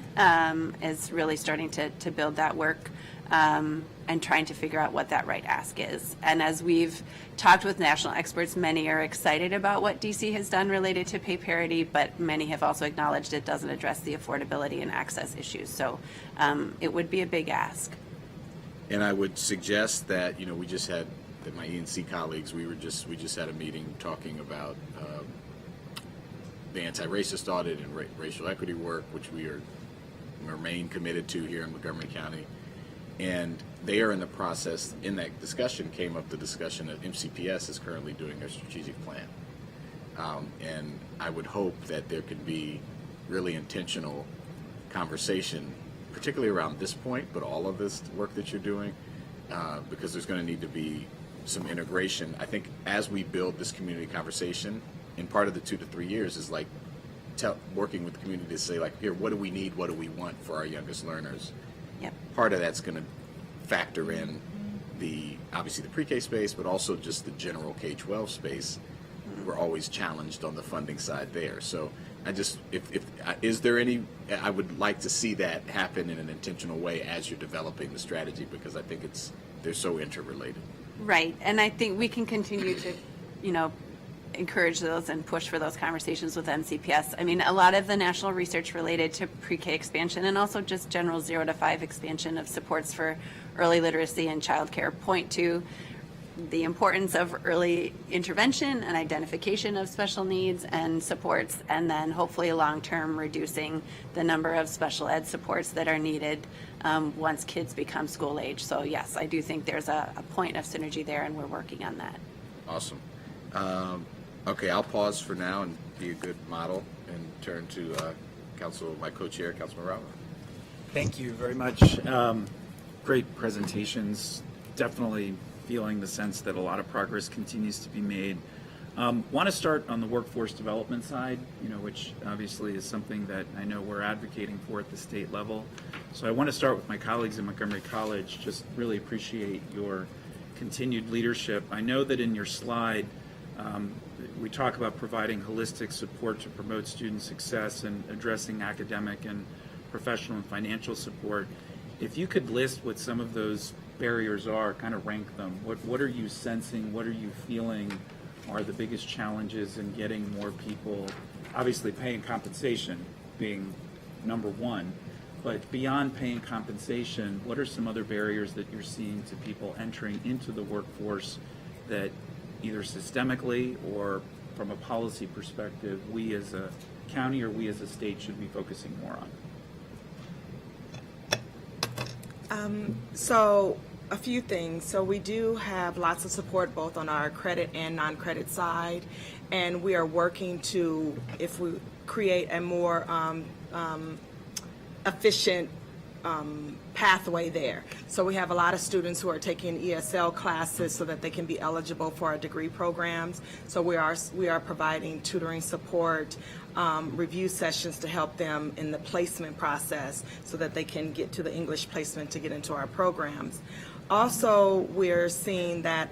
is really starting to build that work and trying to figure out what that right ask is. And as we've talked with national experts, many are excited about what DC has done related to pay parity, but many have also acknowledged it doesn't address the affordability and access issues. So it would be a big ask. And I would suggest that, we just had, that my ENC colleagues, we just had a meeting talking about the anti-racist audit and racial equity work, which we remain committed to here in Montgomery County. And they are in the process, in that discussion came up the discussion that MCPS is currently doing their strategic plan. And I would hope that there could be really intentional conversation, particularly around this point, but all of this work that you're doing, because there's going to need to be some integration. I think as we build this community conversation, and part of the 2 to 3 years is like working with the community to say, like, here, what do we need, what do we want for our youngest learners? Yep. Part of that's going to factor in obviously the pre-K space, but also just the general K-12 space. We're always challenged on the funding side there. So is there any, I would like to see that happen in an intentional way as you're developing the strategy, because I think they're so interrelated. Right. And I think we can continue to, encourage those and push for those conversations with MCPS. I mean, a lot of the national research related to pre-K expansion and also just general 0 to 5 expansion of supports for early literacy and childcare point to the importance of early intervention and identification of special needs and supports, and then hopefully long-term reducing the number of special ed supports that are needed once kids become school age. So yes, I do think there's a point of synergy there, and we're working on that. Awesome. Okay, I'll pause for now and be a good model and turn to my co-chair, Councilman Rama. Thank you very much. Great presentations. Definitely feeling the sense that a lot of progress continues to be made. Want to start on the workforce development side, which obviously is something that I know we're advocating for at the state level. So I want to start with my colleagues in Montgomery College. Just really appreciate your continued leadership. I know that in your slide, we talk about providing holistic support to promote student success and addressing academic and professional and financial support. If you could list what some of those barriers are, kind of rank them. What are you sensing? What are you feeling are the biggest challenges in getting more people, obviously paying compensation being number one, but beyond paying compensation, what are some other barriers that you're seeing to people entering into the workforce that either systemically or from a policy perspective, we as a county or we as a state should be focusing more on? So a few things. So we do have lots of support both on our credit and non-credit side, and we are working to, if we create a more efficient pathway there. So we have a lot of students who are taking ESL classes so that they can be eligible for our degree programs. So we are providing tutoring support, review sessions to help them in the placement process so that they can get to the English placement to get into our programs. Also, we're seeing that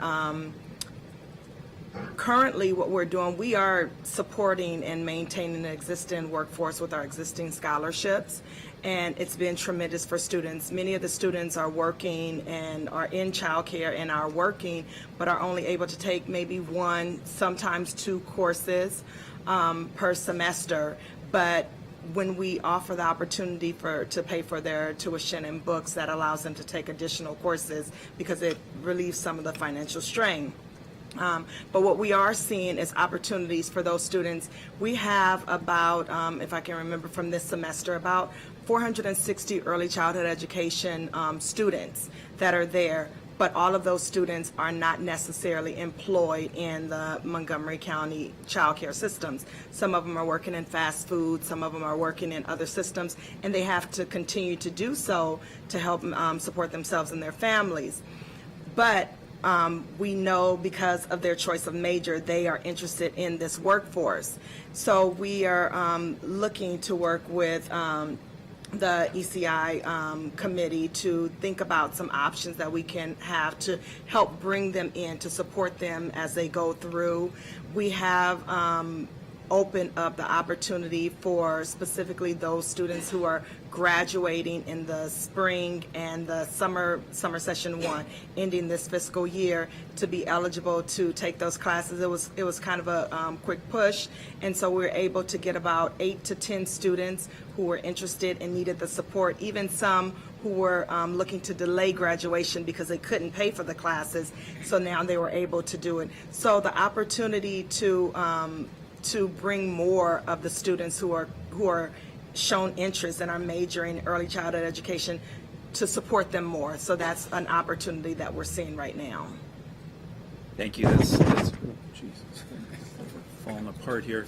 currently what we're doing, we are supporting and maintaining the existing workforce with our existing scholarships, and it's been tremendous for students. Many of the students are working and are in childcare and are working, but are only able to take maybe one, sometimes two courses per semester. But when we offer the opportunity to pay for their tuition and books, that allows them to take additional courses because it relieves some of the financial strain. But what we are seeing is opportunities for those students. We have about, if I can remember from this semester, about 460 early childhood education students that are there, but all of those students are not necessarily employed in the Montgomery County child care systems. Some of them are working in fast food, some of them are working in other systems, and they have to continue to do so to help support themselves and their families. But we know because of their choice of major, they are interested in this workforce. So we are looking to work with the ECI committee to think about some options that we can have to help bring them in, to support them as they go through. We have opened up the opportunity for specifically those students who are graduating in the spring and the summer session 1, ending this fiscal year, to be eligible to take those classes. It was kind of a quick push, and so we were able to get about 8 to 10 students who were interested and needed the support, even some who were looking to delay graduation because they couldn't pay for the classes, so now they were able to do it. So the opportunity to bring more of the students who are shown interest and are majoring in early childhood education, to support them more. So that's an opportunity that we're seeing right now. Thank you. That's oh, Jesus, falling apart here.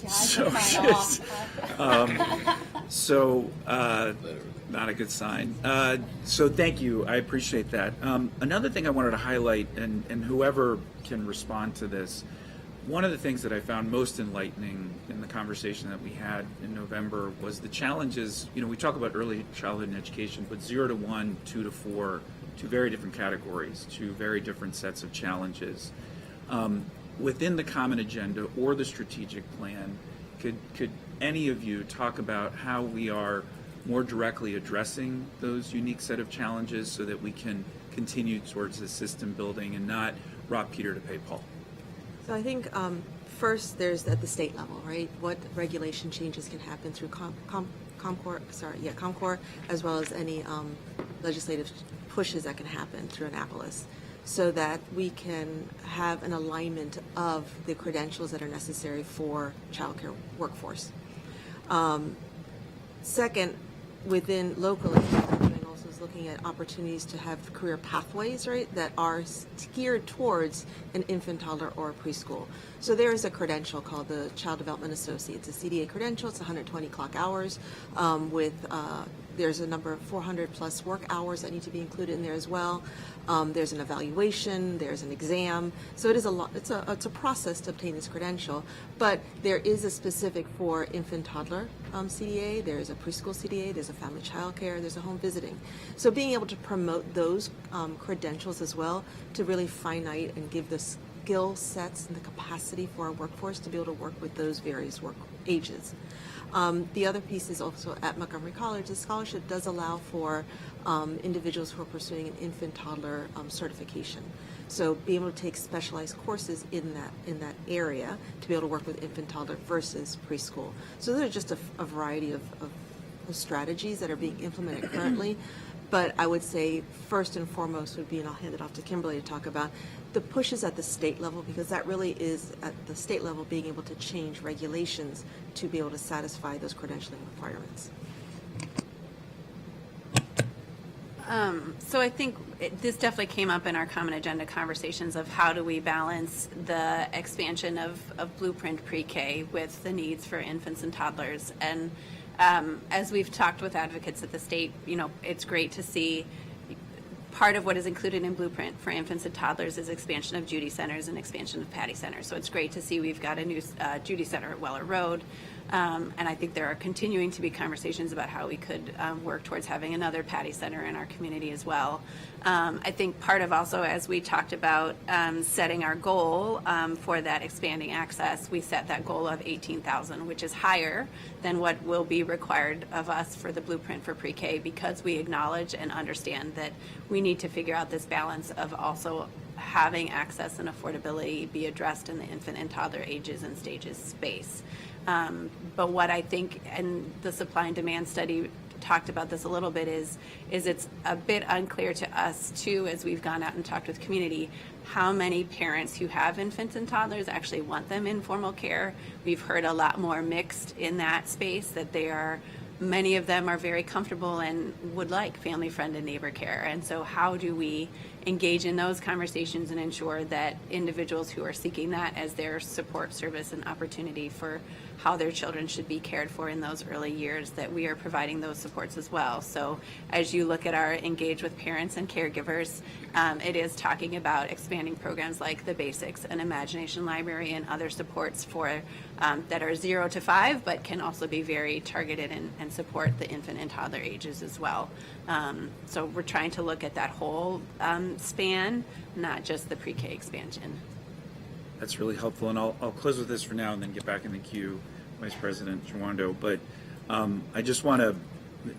Not a good sign. So thank you. I appreciate that. Another thing I wanted to highlight, and whoever can respond to this, one of the things that I found most enlightening in the conversation that we had in November was the challenges. You know, we talk about early childhood and education, but 0 to 1, 2 to 4, two very different categories, two very different sets of challenges. Within the common agenda or the strategic plan, could any of you talk about how we are more directly addressing those unique set of challenges so that we can continue towards the system building and not rob Peter to pay Paul? So I think first there's at the state level, right? What regulation changes can happen through ComCore, as well as any legislative pushes that can happen through Annapolis, so that we can have an alignment of the credentials that are necessary for childcare workforce. Second, within locally, also is looking at opportunities to have career pathways, right, that are geared towards an infant, toddler, or preschool. So there is a credential called the Child Development Associate. It's a CDA credential. It's 120 clock hours there's a number of 400 plus work hours that need to be included in there as well. There's an evaluation, there's an exam. So it is it's a process to obtain this credential, but there is a specific for infant toddler CDA, there's a preschool CDA, there's a family child care, there's a home visiting. So being able to promote those credentials as well to really finite and give the skill sets and the capacity for our workforce to be able to work with those various work ages. The other piece is also at Montgomery College, the scholarship does allow for individuals who are pursuing an infant toddler certification. So being able to take specialized courses in that area to be able to work with infant toddler versus preschool. So there are just a variety of strategies that are being implemented currently. But I would say first and foremost would be, and I'll hand it off to Kimberly to talk about, the pushes at the state level, because that really is at the state level being able to change regulations to be able to satisfy those credentialing requirements. So I think this definitely came up in our common agenda conversations of how do we balance the expansion of Blueprint Pre-K with the needs for infants and toddlers. And as we've talked with advocates at the state, it's great to see part of what is included in Blueprint for infants and toddlers is expansion of Judy Centers and expansion of Patty Centers. So it's great to see we've got a new Judy Center at Weller Road. And I think there are continuing to be conversations about how we could work towards having another Patty Center in our community as well. I think part of also, as we talked about setting our goal for that expanding access, we set that goal of 18,000, which is higher than what will be required of us for the Blueprint for pre-K, because we acknowledge and understand that we need to figure out this balance of also having access and affordability be addressed in the infant and toddler ages and stages space. But what I think, and the supply and demand study talked about this a little bit, is it's a bit unclear to us too, as we've gone out and talked with community, how many parents who have infants and toddlers actually want them in formal care. We've heard a lot more mixed in that space, that many of them are very comfortable and would like family, friend, and neighbor care. And so how do we engage in those conversations and ensure that individuals who are seeking that as their support service and opportunity for how their children should be cared for in those early years, that we are providing those supports as well. So as you look at our engage with parents and caregivers, it is talking about expanding programs like the Basics and Imagination Library and other supports for that are 0 to 5, but can also be very targeted and support the infant and toddler ages as well. So we're trying to look at that whole span, not just the pre-K expansion. That's really helpful, and I'll close with this for now and then get back in the queue, Vice President Chawando. But I just want to,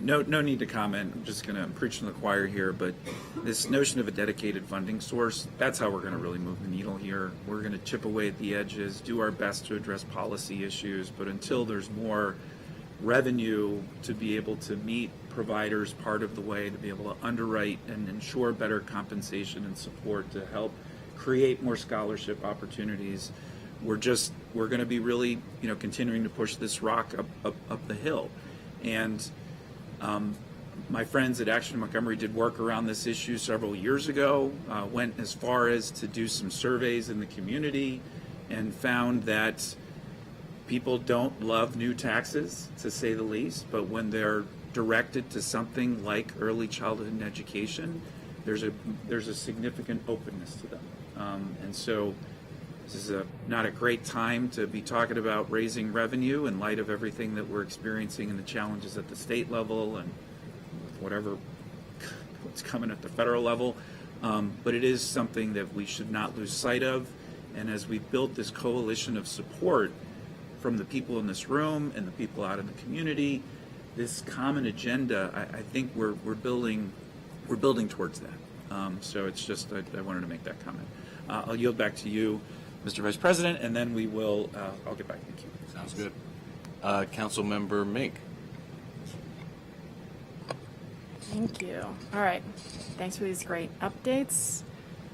no need to comment, I'm just going to preach to the choir here, but this notion of a dedicated funding source, that's how we're going to really move the needle here. We're going to chip away at the edges, do our best to address policy issues, but until there's more revenue to be able to meet providers part of the way, to be able to underwrite and ensure better compensation and support to help create more scholarship opportunities, we're going to be really, continuing to push this rock up the hill. And my friends at Action Montgomery did work around this issue several years ago, went as far as to do some surveys in the community, and found that people don't love new taxes, to say the least, but when they're directed to something like early childhood and education, there's a significant openness to them. And so this is not a great time to be talking about raising revenue in light of everything that we're experiencing and the challenges at the state level and what's coming at the federal level. But it is something that we should not lose sight of. And as we build this coalition of support from the people in this room and the people out in the community, this common agenda, I think we're building towards that. So it's just, I wanted to make that comment. I'll yield back to you, Mr. Vice President, and then I'll get back in the queue. Sounds good. Councilmember Mink. Thank you. All right. Thanks for these great updates.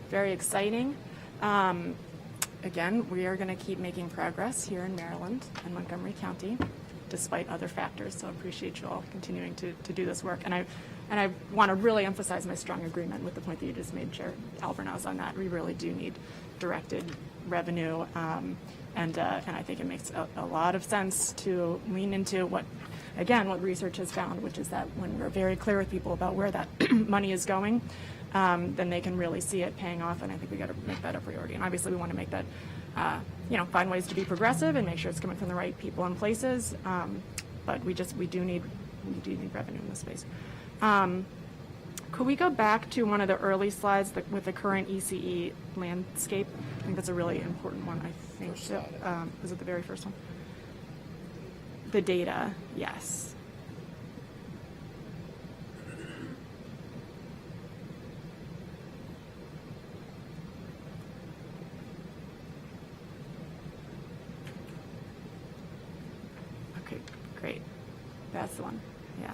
Very exciting. Again, we are going to keep making progress here in Maryland and Montgomery County, despite other factors. So I appreciate you all continuing to do this work. And I want to really emphasize my strong agreement with the point that you just made, Chair Albornoz, on that. We really do need directed revenue. And I think it makes a lot of sense to lean into what research has found, which is that when we're very clear with people about where that money is going, then they can really see it paying off. And I think we got to make that a priority. And obviously we want to make that, find ways to be progressive and make sure it's coming from the right people and places. But we do need revenue in this space. Could we go back to one of the early slides with the current ECE landscape? I think that's a really important one, I think. Was it the very first one? The data, yes. Okay, great. That's the one, yeah.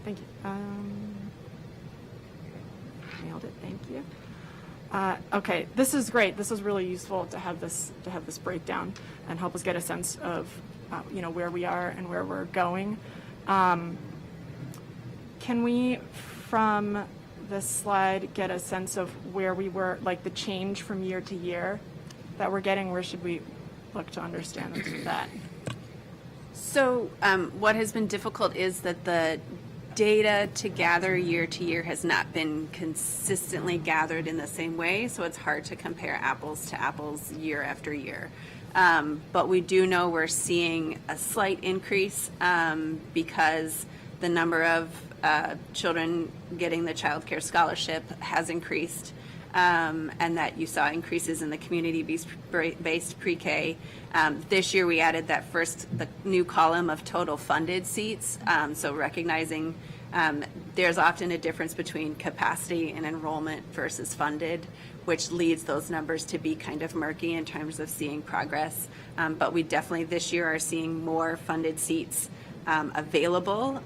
Thank you. Nailed it. Thank you. Okay, this is great. This is really useful to have this breakdown and help us get a sense of where we are and where we're going. Can we, from this slide, get a sense of where we were, like the change from year to year that we're getting? Where should we look to understand that? So what has been difficult is that the data to gather year to year has not been consistently gathered in the same way, so it's hard to compare apples to apples year after year. But we do know we're seeing a slight increase because the number of children getting the child care scholarship has increased, and that you saw increases in the community-based pre-K. This year we added the new column of total funded seats, so recognizing there's often a difference between capacity and enrollment versus funded, which leads those numbers to be kind of murky in terms of seeing progress. But we definitely this year are seeing more funded seats available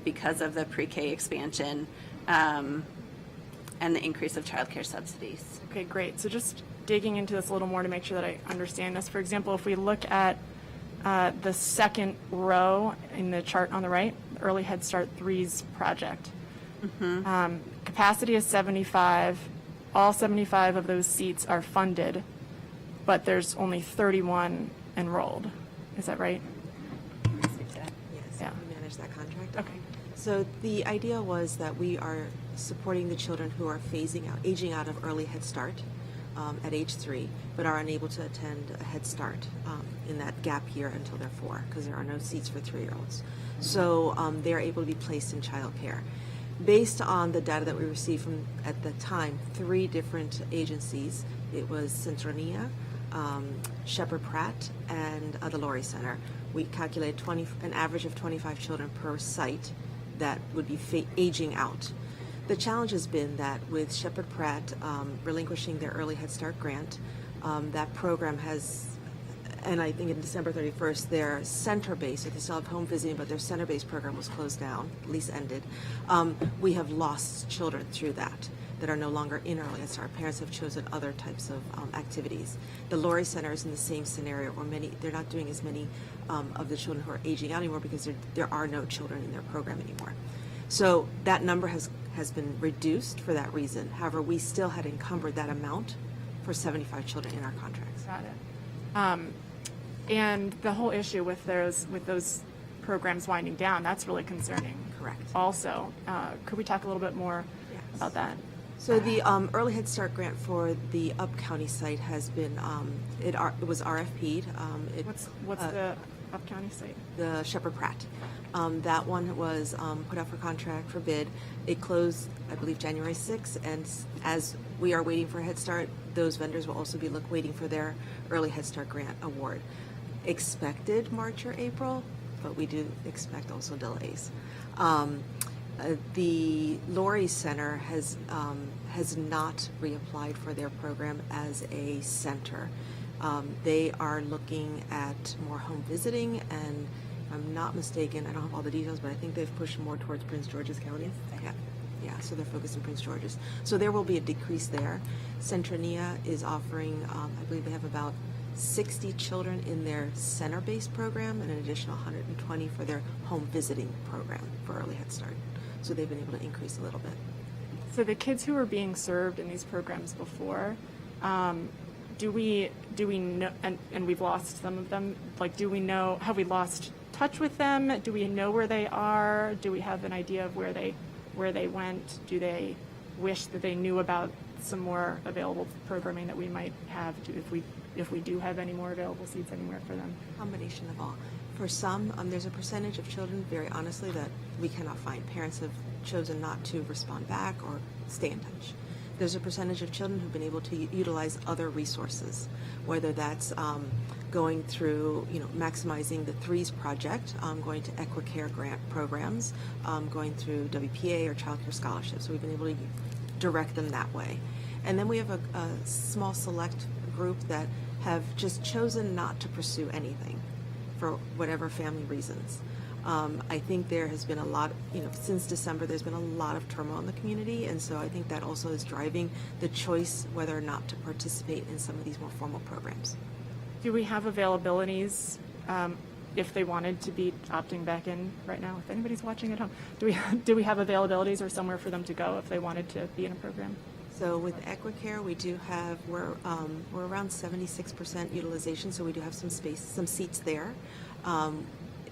because of the pre-K expansion and the increase of childcare subsidies. Okay, great. So just digging into this a little more to make sure that I understand this. For example, if we look at the second row in the chart on the right, the Early Head Start 3's project, capacity is 75. All 75 of those seats are funded, but there's only 31 enrolled. Is that right? Yes, Yeah. we manage that contract. Okay. So the idea was that we are supporting the children who are aging out of early Head Start at age 3, but are unable to attend a Head Start in that gap year until they're 4, because there are no seats for 3-year-olds. So they are able to be placed in childcare. Based on the data that we received from, at the time, 3 different agencies, it was Centronia, Shepherd Pratt, and the Laurie Center. We calculated an average of 25 children per site that would be aging out. The challenge has been that with Shepherd Pratt relinquishing their Early Head Start grant, that program has, and I think in December 31st, their center-based, so they still have home visiting, but their center-based program was closed down, at least ended. We have lost children through that are no longer in Early Head Start. Parents have chosen other types of activities. The Laurie Center is in the same scenario, or they're not doing as many of the children who are aging out anymore because there are no children in their program anymore. So that number has been reduced for that reason. However, we still had encumbered that amount for 75 children in our contracts. Got it. And the whole issue with those programs winding down, that's really concerning. Correct. Also, could we talk a little bit more about that? So the Early Head Start grant for the Up County site has been, it was RFP'd. What's the Up County site? The Shepherd Pratt. That one was put out for contract for bid. It closed, I believe, January 6th, and as we are waiting for Head Start, those vendors will also be waiting for their Early Head Start grant award. Expected March or April, but we do expect also delays. The Laurie Center has not reapplied for their program as a center. They are looking at more home visiting, and if I'm not mistaken, I don't have all the details, but I think they've pushed more towards Prince George's County. Yeah, so they're focused in Prince George's. So there will be a decrease there. Centronia is offering, I believe they have about 60 children in their center-based program and an additional 120 for their home visiting program for Early Head Start. So they've been able to increase a little bit. So the kids who were being served in these programs before, do we know, and we've lost some of them, like, do we know, have we lost touch with them? Do we know where they are? Do we have an idea of where they went? Do they wish that they knew about some more available programming that we might have if we do have any more available seats anywhere for them? Combination of all. For some, there's a percentage of children, very honestly, that we cannot find. Parents have chosen not to respond back or stay in touch. There's a percentage of children who've been able to utilize other resources, whether that's going through, maximizing the 3's project, going to EquiCare grant programs, going through WPA or Child Care Scholarships. So we've been able to direct them that way. And then we have a small select group that have just chosen not to pursue anything for whatever family reasons. I think there has been a lot, since December, there's been a lot of turmoil in the community, and so I think that also is driving the choice whether or not to participate in some of these more formal programs. Do we have availabilities if they wanted to be opting back in right now? If anybody's watching at home, do we have availabilities or somewhere for them to go if they wanted to be in a program? So with Equicare, we do have, we're around 76% utilization, so we do have some space, some seats there.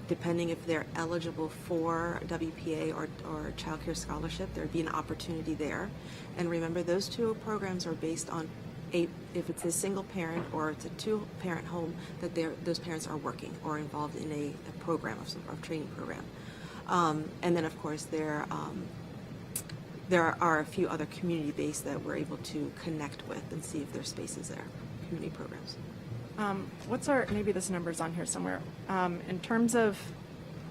Depending if they're eligible for WPA or Child Care Scholarship, there'd be an opportunity there. And remember, those two programs are based on if it's a single parent or it's a two-parent home, that those parents are working or involved in a program of training program. And then, of course, there are a few other community-based that we're able to connect with and see if there's spaces there, community programs. What's our, maybe this number's on here somewhere, in terms of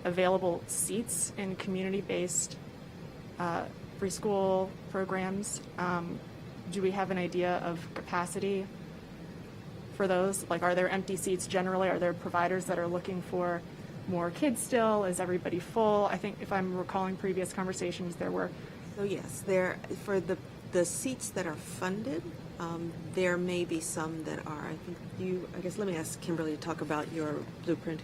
available seats in community-based preschool programs, do we have an idea of capacity for those? Like, are there empty seats generally? Are there providers that are looking for more kids still? Is everybody full? I think if I'm recalling previous conversations, there were. So yes, there for the seats that are funded, there may be some that are. I guess let me ask Kimberly to talk about your blueprint.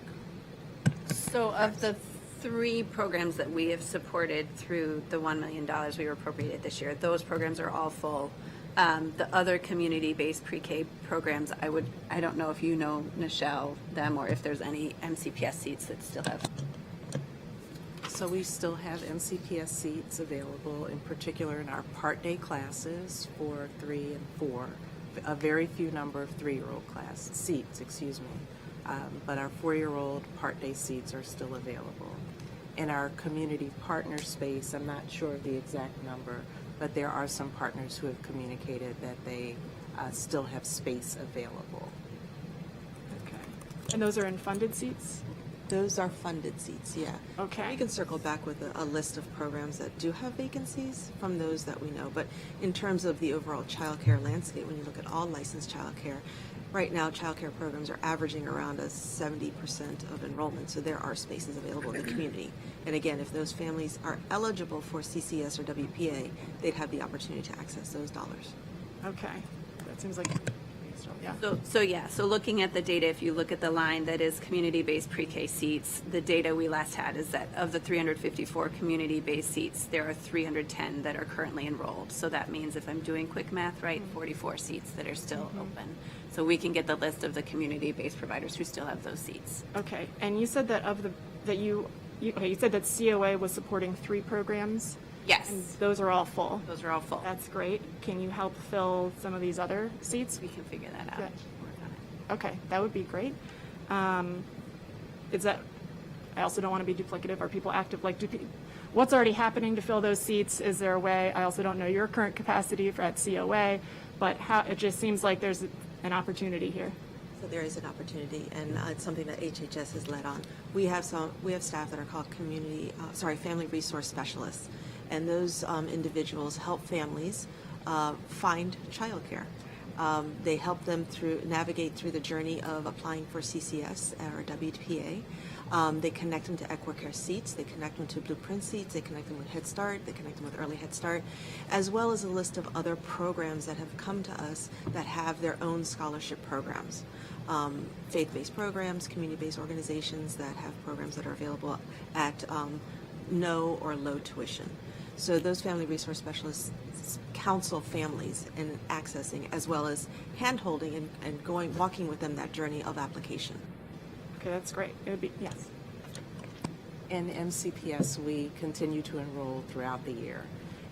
So of the 3 programs that we have supported through the $1 million we were appropriated this year, those programs are all full. The other community-based pre-K programs, I don't know if you know, Nichelle, them, or if there's any MCPS seats that still have. So we still have MCPS seats available, in particular in our part-day classes for 3 and 4. A very few number of 3-year-old class seats, but our 4-year-old part-day seats are still available. In our community partner space, I'm not sure of the exact number, but there are some partners who have communicated that they still have space available. Okay. And those are in funded seats? Those are funded seats, yeah. Okay. We can circle back with a list of programs that do have vacancies from those that we know. But in terms of the overall childcare landscape, when you look at all licensed childcare, right now childcare programs are averaging around a 70% of enrollment. So there are spaces available in the community. And again, if those families are eligible for CCS or WPA, they'd have the opportunity to access those dollars. Okay. That seems like, yeah. So looking at the data, if you look at the line that is community-based pre-K seats, the data we last had is that of the 354 community-based seats, there are 310 that are currently enrolled. So that means, if I'm doing quick math right, 44 seats that are still open. So we can get the list of the community-based providers who still have those seats. Okay. And you said that you said that COA was supporting 3 programs? Yes. And those are all full? Those are all full. That's great. Can you help fill some of these other seats? We can figure that out. Good. Work on it. Okay, that would be great. I also don't want to be duplicative. Are people active? What's already happening to fill those seats? Is there a way? I also don't know your current capacity at COA, but it just seems like there's an opportunity here. So there is an opportunity, and it's something that HHS has led on. We have staff that are called family resource specialists, and those individuals help families find childcare. They help them navigate through the journey of applying for CCS or WPA. They connect them to Equicare seats, they connect them to Blueprint seats, they connect them with Head Start, they connect them with Early Head Start, as well as a list of other programs that have come to us that have their own scholarship programs. Faith-based programs, community-based organizations that have programs that are available at no or low tuition. So those family resource specialists counsel families in accessing, as well as hand-holding and walking with them that journey of application. Okay, that's great. It would be, yes. In MCPS, we continue to enroll throughout the year,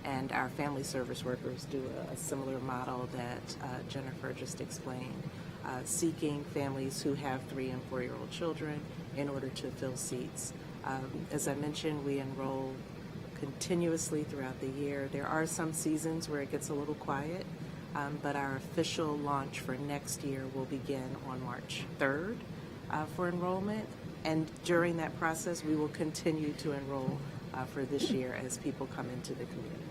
and our family service workers do a similar model that Jennifer just explained, seeking families who have 3- and 4-year-old children in order to fill seats. As I mentioned, we enroll continuously throughout the year. There are some seasons where it gets a little quiet, but our official launch for next year will begin on March 3rd for enrollment, and during that process we will continue to enroll for this year as people come into the community.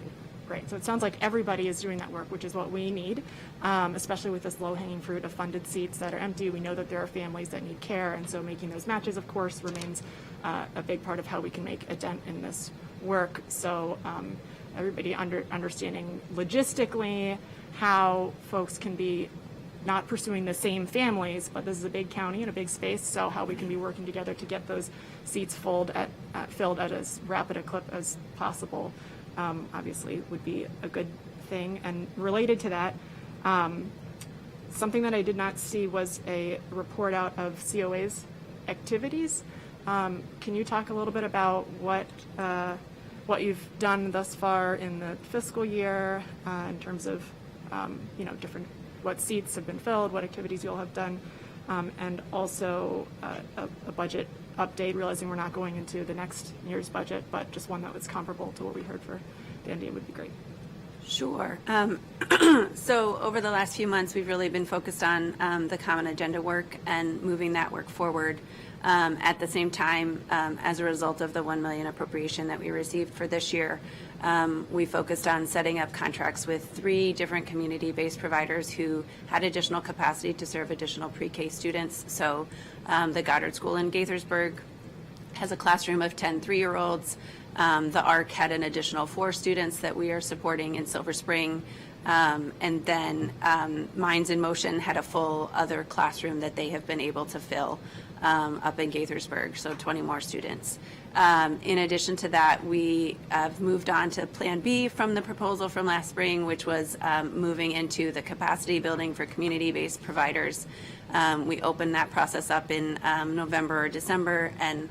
Great. So it sounds like everybody is doing that work, which is what we need, especially with this low-hanging fruit of funded seats that are empty. We know that there are families that need care, and so making those matches, of course, remains a big part of how we can make a dent in this work. So everybody understanding logistically how folks can be not pursuing the same families, but this is a big county and a big space, so how we can be working together to get those seats filled at as rapid a clip as possible, obviously would be a good thing. And related to that, something that I did not see was a report out of COA's activities. Can you talk a little bit about what you've done thus far in the fiscal year in terms of different, what seats have been filled, what activities you all have done, and also a budget update, realizing we're not going into the next year's budget, but just one that was comparable to what we heard for Dandy would be great. Sure. So over the last few months, we've really been focused on the common agenda work and moving that work forward. At the same time, as a result of the $1 million appropriation that we received for this year, we focused on setting up contracts with 3 different community-based providers who had additional capacity to serve additional pre-K students. So the Goddard School in Gaithersburg has a classroom of 10 3-year-olds. The ARC had an additional 4 students that we are supporting in Silver Spring. And then Minds in Motion had a full other classroom that they have been able to fill up in Gaithersburg, so 20 more students. In addition to that, we have moved on to Plan B from the proposal from last spring, which was moving into the capacity building for community-based providers. We opened that process up in November or December, and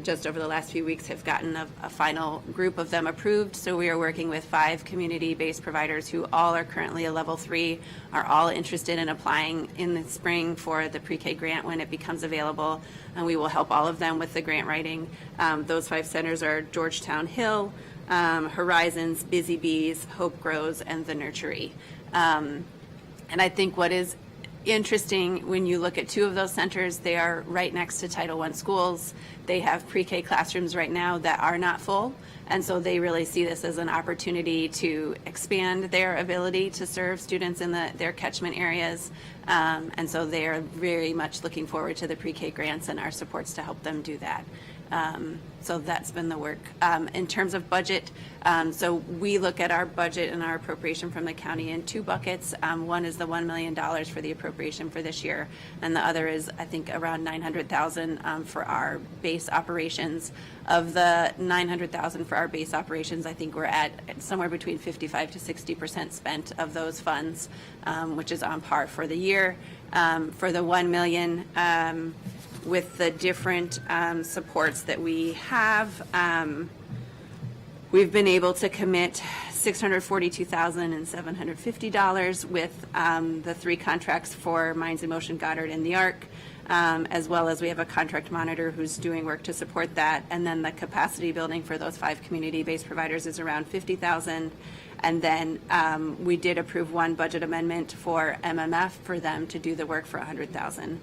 just over the last few weeks have gotten a final group of them approved. So we are working with 5 community-based providers who all are currently a level 3, are all interested in applying in the spring for the pre-K grant when it becomes available. And we will help all of them with the grant writing. Those 5 centers are Georgetown Hill, Horizons, Busy Bees, Hope Grows, and the Nursery. And I think what is interesting, when you look at 2 of those centers, they are right next to Title I schools. They have pre-K classrooms right now that are not full, and so they really see this as an opportunity to expand their ability to serve students in their catchment areas. And so they are very much looking forward to the pre-K grants and our supports to help them do that. So that's been the work. In terms of budget, so we look at our budget and our appropriation from the county in 2 buckets. One is the $1 million for the appropriation for this year, and the other is, I think, around $900,000 for our base operations. Of the $900,000 for our base operations, I think we're at somewhere between 55 to 60% spent of those funds, which is on par for the year. For the $1 million, with the different supports that we have, we've been able to commit $642,750 with the 3 contracts for Minds in Motion, Goddard, and the ARC, as well as we have a contract monitor who's doing work to support that. And then the capacity building for those 5 community-based providers is around $50,000. And then we did approve 1 budget amendment for MMF for them to do the work for $100,000.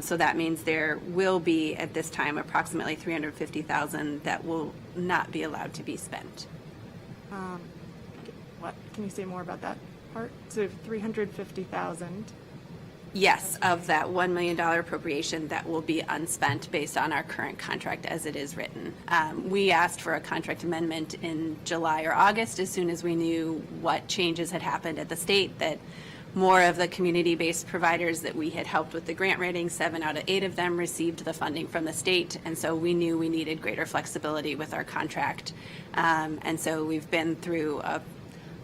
So that means there will be, at this time, approximately $350,000 that will not be allowed to be spent. What can you say more about that part? So $350,000. Yes, of that $1 million appropriation that will be unspent based on our current contract as it is written. We asked for a contract amendment in July or August as soon as we knew what changes had happened at the state, that more of the community-based providers that we had helped with the grant writing, 7 out of 8 of them received the funding from the state, and so we knew we needed greater flexibility with our contract. And so we've been through a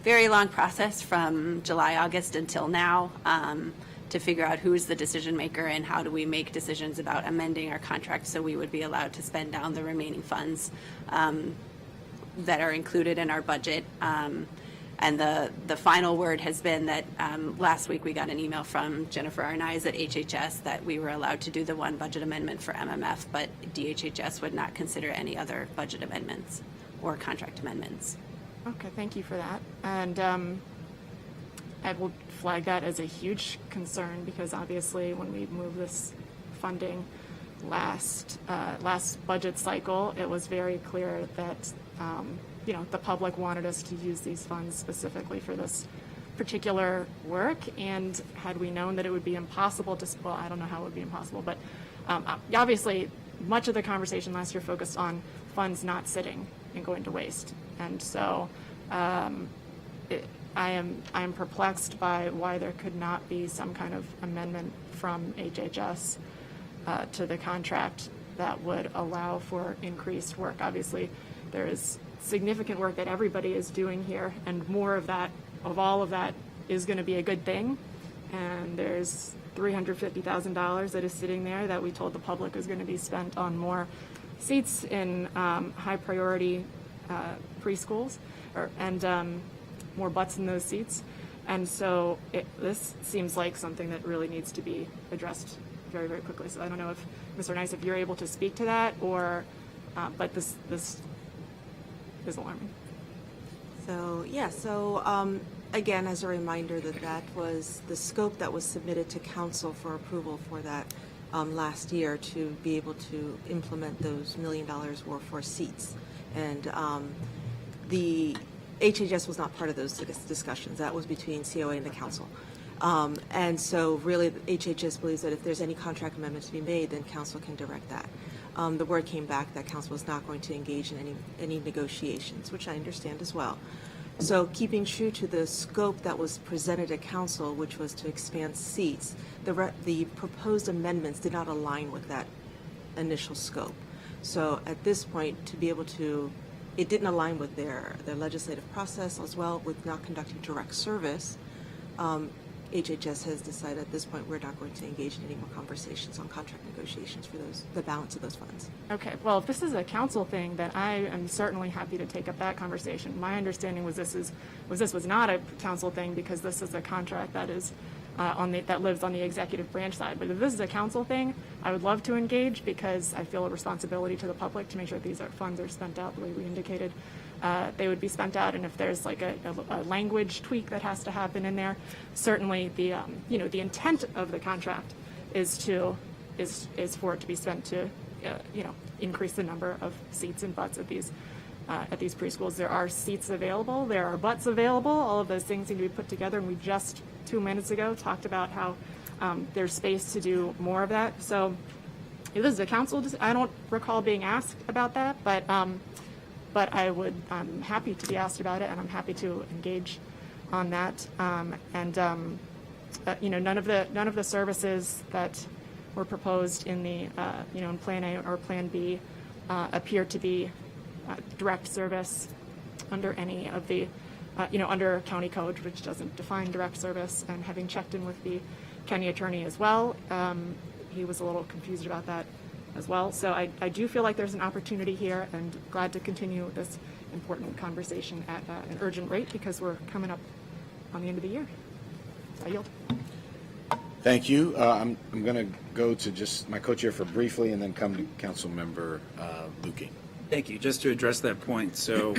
very long process from July, August until now to figure out who is the decision maker and how do we make decisions about amending our contract so we would be allowed to spend down the remaining funds that are included in our budget. And the final word has been that last week we got an email from Jennifer Arnaiz at HHS that we were allowed to do the 1 budget amendment for MMF, but DHHS would not consider any other budget amendments or contract amendments. Okay, thank you for that. And I will flag that as a huge concern because obviously when we moved this funding last budget cycle, it was very clear that the public wanted us to use these funds specifically for this particular work. And had we known that it would be impossible to, well, I don't know how it would be impossible, but obviously much of the conversation last year focused on funds not sitting and going to waste. And so I am perplexed by why there could not be some kind of amendment from HHS to the contract that would allow for increased work. Obviously, there is significant work that everybody is doing here, and more of that of all of that is going to be a good thing. And there's $350,000 that is sitting there that we told the public is going to be spent on more seats in high priority preschools and more butts in those seats. And so this seems like something that really needs to be addressed very, very quickly. So I don't know if, Mr. Nice, if you're able to speak to that, or, but this is alarming. So, yeah, again, as a reminder that was the scope that was submitted to council for approval for that last year to be able to implement those $1 million worth for seats. And the HHS was not part of those discussions. That was between COA and the council. And so really, the HHS believes that if there's any contract amendment to be made, then council can direct that. The word came back that council was not going to engage in any negotiations, which I understand as well. So keeping true to the scope that was presented at council, which was to expand seats, the proposed amendments did not align with that initial scope. So at this point, to be able to, it didn't align with their legislative process as well with not conducting direct service. HHS has decided at this point we're not going to engage in any more conversations on contract negotiations for the balance of those funds. Okay, well, if this is a council thing, then I am certainly happy to take up that conversation. My understanding was this was not a council thing because this is a contract that is that lives on the executive branch side. But if this is a council thing, I would love to engage because I feel a responsibility to the public to make sure that these funds are spent out the way we indicated they would be spent out. And if there's like a language tweak that has to happen in there, certainly the the intent of the contract is for it to be spent to increase the number of seats and butts at these preschools. There are seats available, there are butts available. All of those things need to be put together, and we just 2 minutes ago talked about how there's space to do more of that. So if this is a council, I don't recall being asked about that, but I'm happy to be asked about it, and I'm happy to engage on that. None of the services that were proposed in the in Plan A or Plan B appear to be direct service under any of the under county code, which doesn't define direct service. And having checked in with the county attorney as well, he was a little confused about that as well. So I do feel like there's an opportunity here, and glad to continue this important conversation at an urgent rate because we're coming up on the end of the year. I yield. Thank you. I'm going to go to just my co-chair for briefly and then come to Council Member Lukey. Thank you. Just to address that point, so,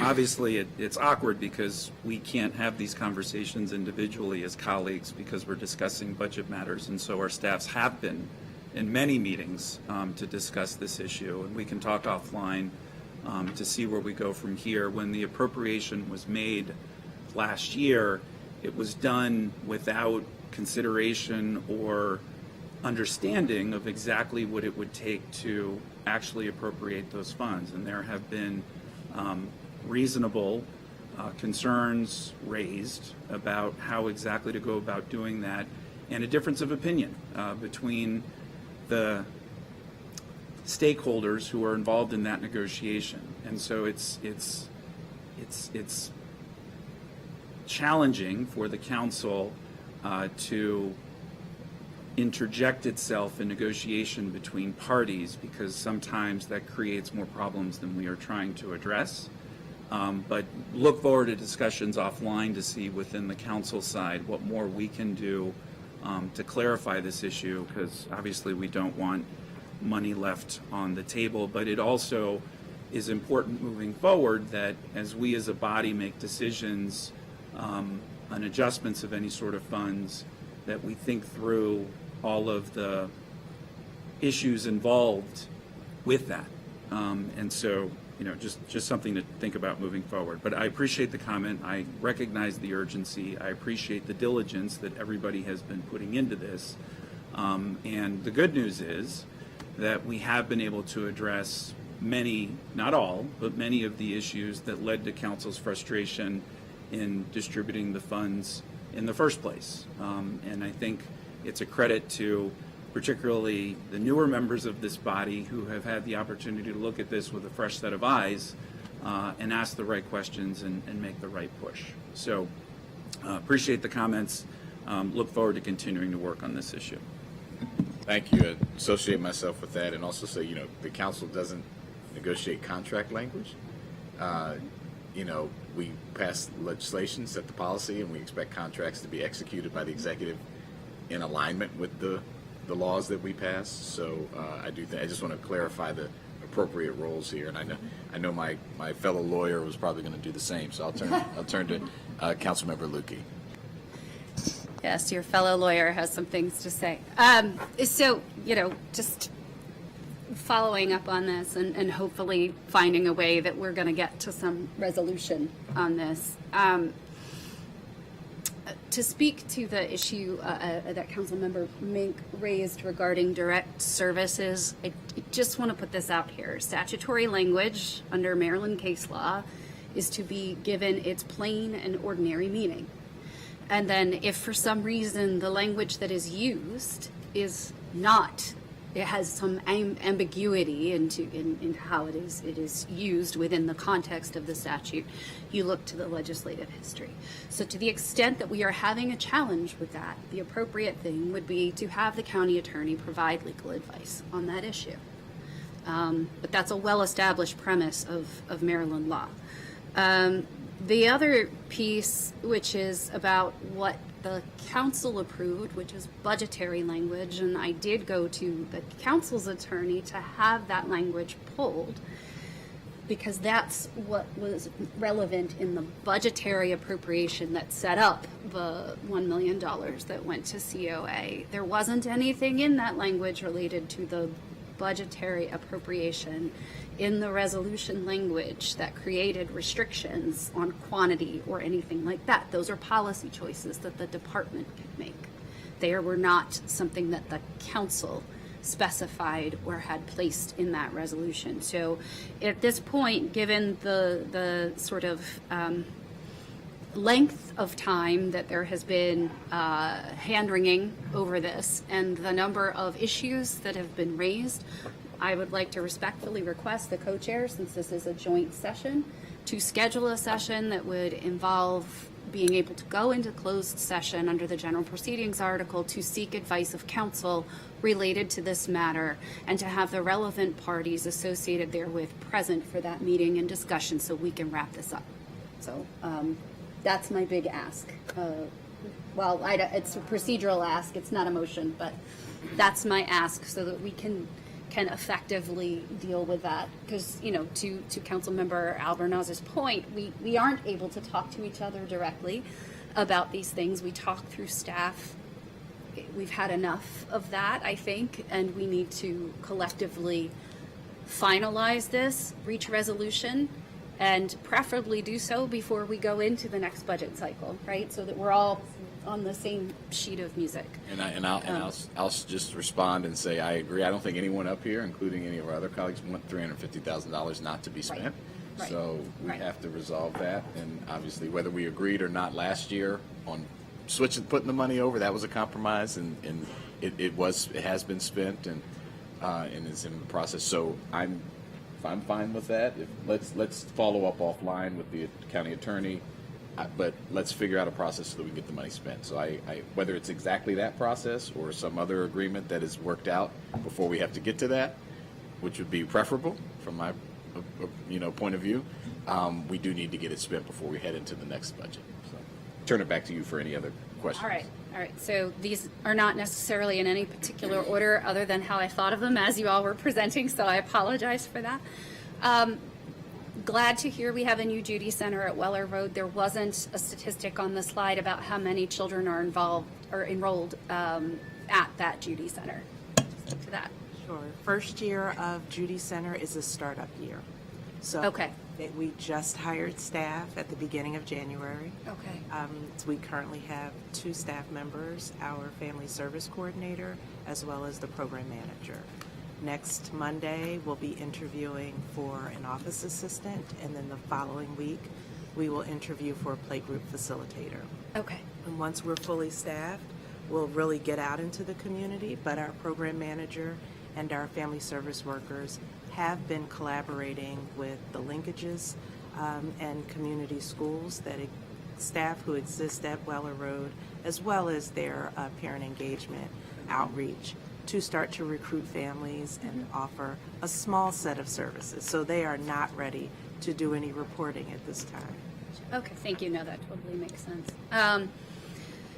obviously it's awkward because we can't have these conversations individually as colleagues because we're discussing budget matters, and so our staffs have been in many meetings to discuss this issue, and we can talk offline to see where we go from here. When the appropriation was made last year, it was done without consideration or understanding of exactly what it would take to actually appropriate those funds. And there have been reasonable concerns raised about how exactly to go about doing that, and a difference of opinion between the stakeholders who are involved in that negotiation. And so it's challenging for the council to interject itself in negotiation between parties because sometimes that creates more problems than we are trying to address. But look forward to discussions offline to see within the council side what more we can do to clarify this issue, because obviously we don't want money left on the table, but it also is important moving forward that as we as a body make decisions on adjustments of any sort of funds, that we think through all of the issues involved with that. And so, just something to think about moving forward. But I appreciate the comment. I recognize the urgency. I appreciate the diligence that everybody has been putting into this. And the good news is that we have been able to address many, not all, but many of the issues that led to council's frustration in distributing the funds in the first place. And I think it's a credit to particularly the newer members of this body who have had the opportunity to look at this with a fresh set of eyes and ask the right questions and make the right push. So Appreciate the comments. Look forward to continuing to work on this issue. Thank you. I associate myself with that, and also say, the council doesn't negotiate contract language. We pass legislation, set the policy, and we expect contracts to be executed by the executive in alignment with the laws that we pass. So I just want to clarify the appropriate roles here, and I know my fellow lawyer was probably going to do the same. So I'll turn to Councilmember Lukey. Yes, your fellow lawyer has some things to say. So, just following up on this and hopefully finding a way that we're going to get to some resolution on this. To speak to the issue that Councilmember Mink raised regarding direct services, I just want to put this out here. Statutory language under Maryland case law is to be given its plain and ordinary meaning. And then if for some reason the language that is used is not, it has some ambiguity in how it is used within the context of the statute, you look to the legislative history. So to the extent that we are having a challenge with that, the appropriate thing would be to have the county attorney provide legal advice on that issue. But that's a well-established premise of Maryland law. The other piece, which is about what the council approved, which is budgetary language, and I did go to the council's attorney to have that language pulled because that's what was relevant in the budgetary appropriation that set up the $1 million that went to COA. There wasn't anything in that language related to the budgetary appropriation in the resolution language that created restrictions on quantity or anything like that. Those are policy choices that the department could make. They were not something that the council specified or had placed in that resolution. So at this point, given the sort of length of time that there has been hand-wringing over this and the number of issues that have been raised, I would like to respectfully request the co-chair, since this is a joint session, to schedule a session that would involve being able to go into closed session under the general proceedings article to seek advice of counsel related to this matter and to have the relevant parties associated therewith present for that meeting and discussion so we can wrap this up. So that's my big ask. It's a procedural ask, it's not a motion, but that's my ask so that we can effectively deal with that. Because, to Councilmember Albernaz's point, we aren't able to talk to each other directly about these things. We talk through staff. We've had enough of that, I think, and we need to collectively finalize this, reach resolution, and preferably do so before we go into the next budget cycle, right? So that we're all on the same sheet of music. I'll just respond and say I agree. I don't think anyone up here, including any of our other colleagues, want $350,000 not to be spent. Right. So we Right. have to resolve that. And obviously, whether we agreed or not last year on putting the money over, that was a compromise, and it has been spent and is in the process. So I'm fine with that. Let's follow up offline with the county attorney. But let's figure out a process so that we can get the money spent. So whether it's exactly that process or some other agreement that is worked out before we have to get to that, which would be preferable from my point of view, we do need to get it spent before we head into the next budget. So turn it back to you for any other questions. All right. So these are not necessarily in any particular order other than how I thought of them as you all were presenting, so I apologize for that. Glad to hear we have a new Judy Center at Weller Road. There wasn't a statistic on the slide about how many children are enrolled at that Judy Center. Just to that. Sure. First year of Judy Center is a startup year. So Okay. We just hired staff at the beginning of January. Okay. So we currently have 2 staff members, our family service coordinator, as well as the program manager. Next Monday, we'll be interviewing for an office assistant, and then the following week, we will interview for a playgroup facilitator. Okay. And once we're fully staffed, we'll really get out into the community, but our program manager and our family service workers have been collaborating with the linkages and community schools that staff who exist at Weller Road, as well as their parent engagement outreach, to start to recruit families and offer a small set of services. So they are not ready to do any reporting at this time. Okay, thank you. No, that totally makes sense.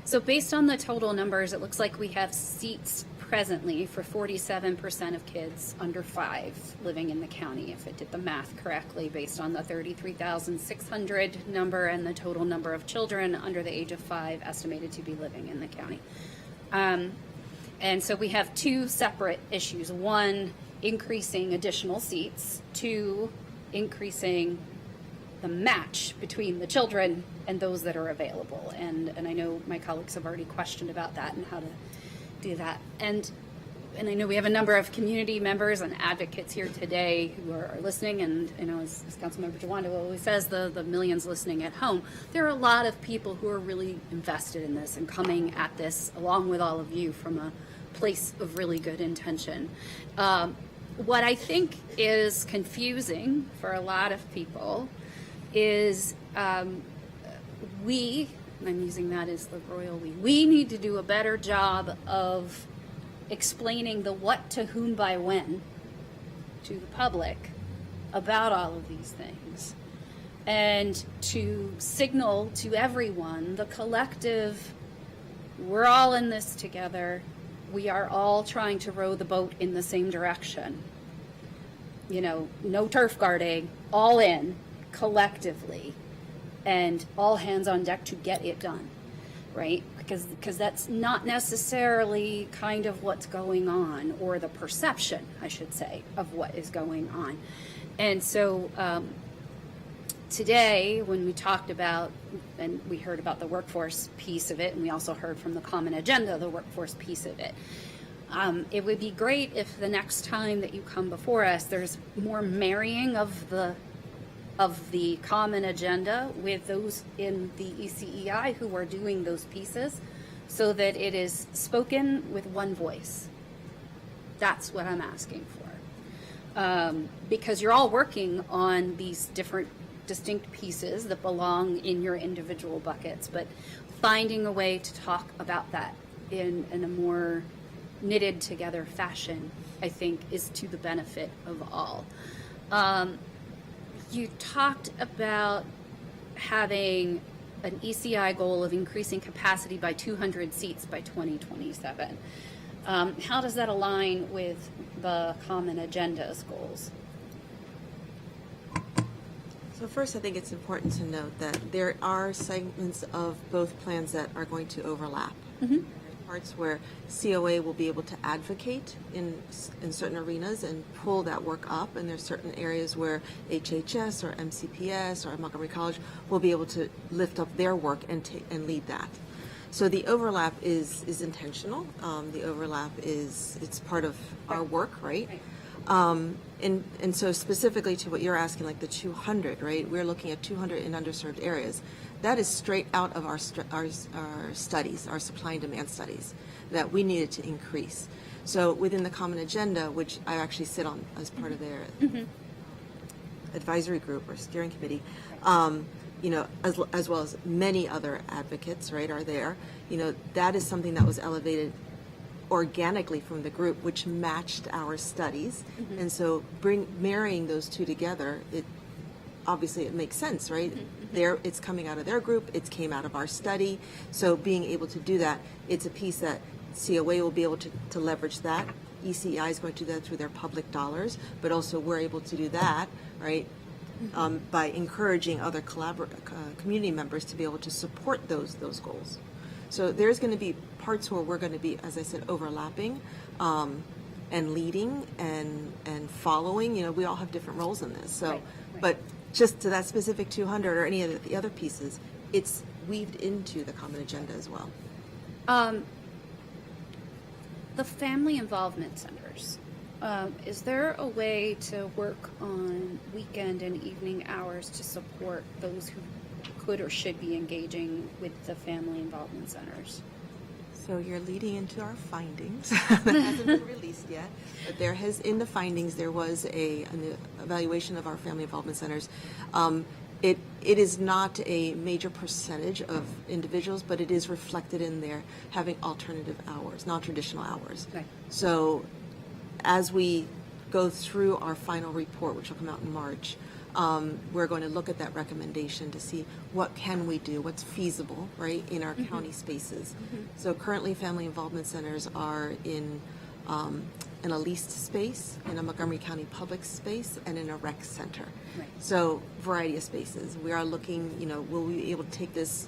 So based on the total numbers, it looks like we have seats presently for 47% of kids under 5 living in the county, if I did the math correctly, based on the 33,600 number and the total number of children under the age of 5 estimated to be living in the county. And so we have two separate issues. One, increasing additional seats. Two, increasing the match between the children and those that are available. And I know my colleagues have already questioned about that and how to do that. And I know we have a number of community members and advocates here today who are listening, and you know, as Councilmember Jawanda always says, the millions listening at home. There are a lot of people who are really invested in this and coming at this along with all of you from a place of really good intention. What I think is confusing for a lot of people is we, and I'm using that as the royal we need to do a better job of explaining the what to whom by when to the public about all of these things, and to signal to everyone the collective, we're all in this together, we are all trying to row the boat in the same direction. You know, no turf guarding, all in collectively, and all hands on deck to get it done, right? Because that's not necessarily kind of what's going on, or the perception, I should say, of what is going on. And so today, when we talked about, and we heard about the workforce piece of it, and we also heard from the common agenda, the workforce piece of it, it would be great if the next time that you come before us, there's more marrying of the common agenda with those in the ECEI who are doing those pieces, so that it is spoken with one voice. That's what I'm asking for. Because you're all working on these different distinct pieces that belong in your individual buckets, but finding a way to talk about that in a more knitted together fashion, I think, is to the benefit of all. You talked about having an ECI goal of increasing capacity by 200 seats by 2027. How does that align with the common agenda's goals? So first, I think it's important to note that there are segments of both plans that are going to overlap. Mm-hmm. Parts where COA will be able to advocate in certain arenas and pull that work up, and there's certain areas where HHS or MCPS or Montgomery College will be able to lift up their work and lead that. So the overlap is intentional. The overlap it's part of our work, right? And so specifically to what you're asking, like the 200, right? We're looking at 200 in underserved areas. That is straight out of our studies, our supply and demand studies, that we needed to increase. So within the common agenda, which I actually sit on as part of their advisory group or steering committee, you know, as well as many other advocates, right, are there. You know, that is something that was elevated organically from the group, which matched our studies. And so marrying those two together, obviously it makes sense, right? It's coming out of their group, it came out of our study. So being able to do that, it's a piece that COA will be able to leverage that. ECEI is going to do that through their public dollars, but also we're able to do that, right? By encouraging other community members to be able to support those goals. So there's going to be parts where we're going to be, as I said, overlapping and leading and following. You know, we all have different roles in this. So, right. But just to that specific 200 or any of the other pieces, it's weaved into the common agenda as well. The family involvement centers, is there a way to work on weekend and evening hours to support those who could or should be engaging with the family involvement centers? So you're leading into our findings. That hasn't been released yet, but in the findings there was an evaluation of our family involvement centers. it is not a major percentage of individuals, but it is reflected in their having alternative hours, non-traditional hours. Right. So as we go through our final report, which will come out in March, we're going to look at that recommendation to see what can we do, what's feasible, right, in our county spaces. So currently, family involvement centers are in a leased space, in a Montgomery County public space, and in a rec center. Right. So variety of spaces. We are looking, will we be able to take this,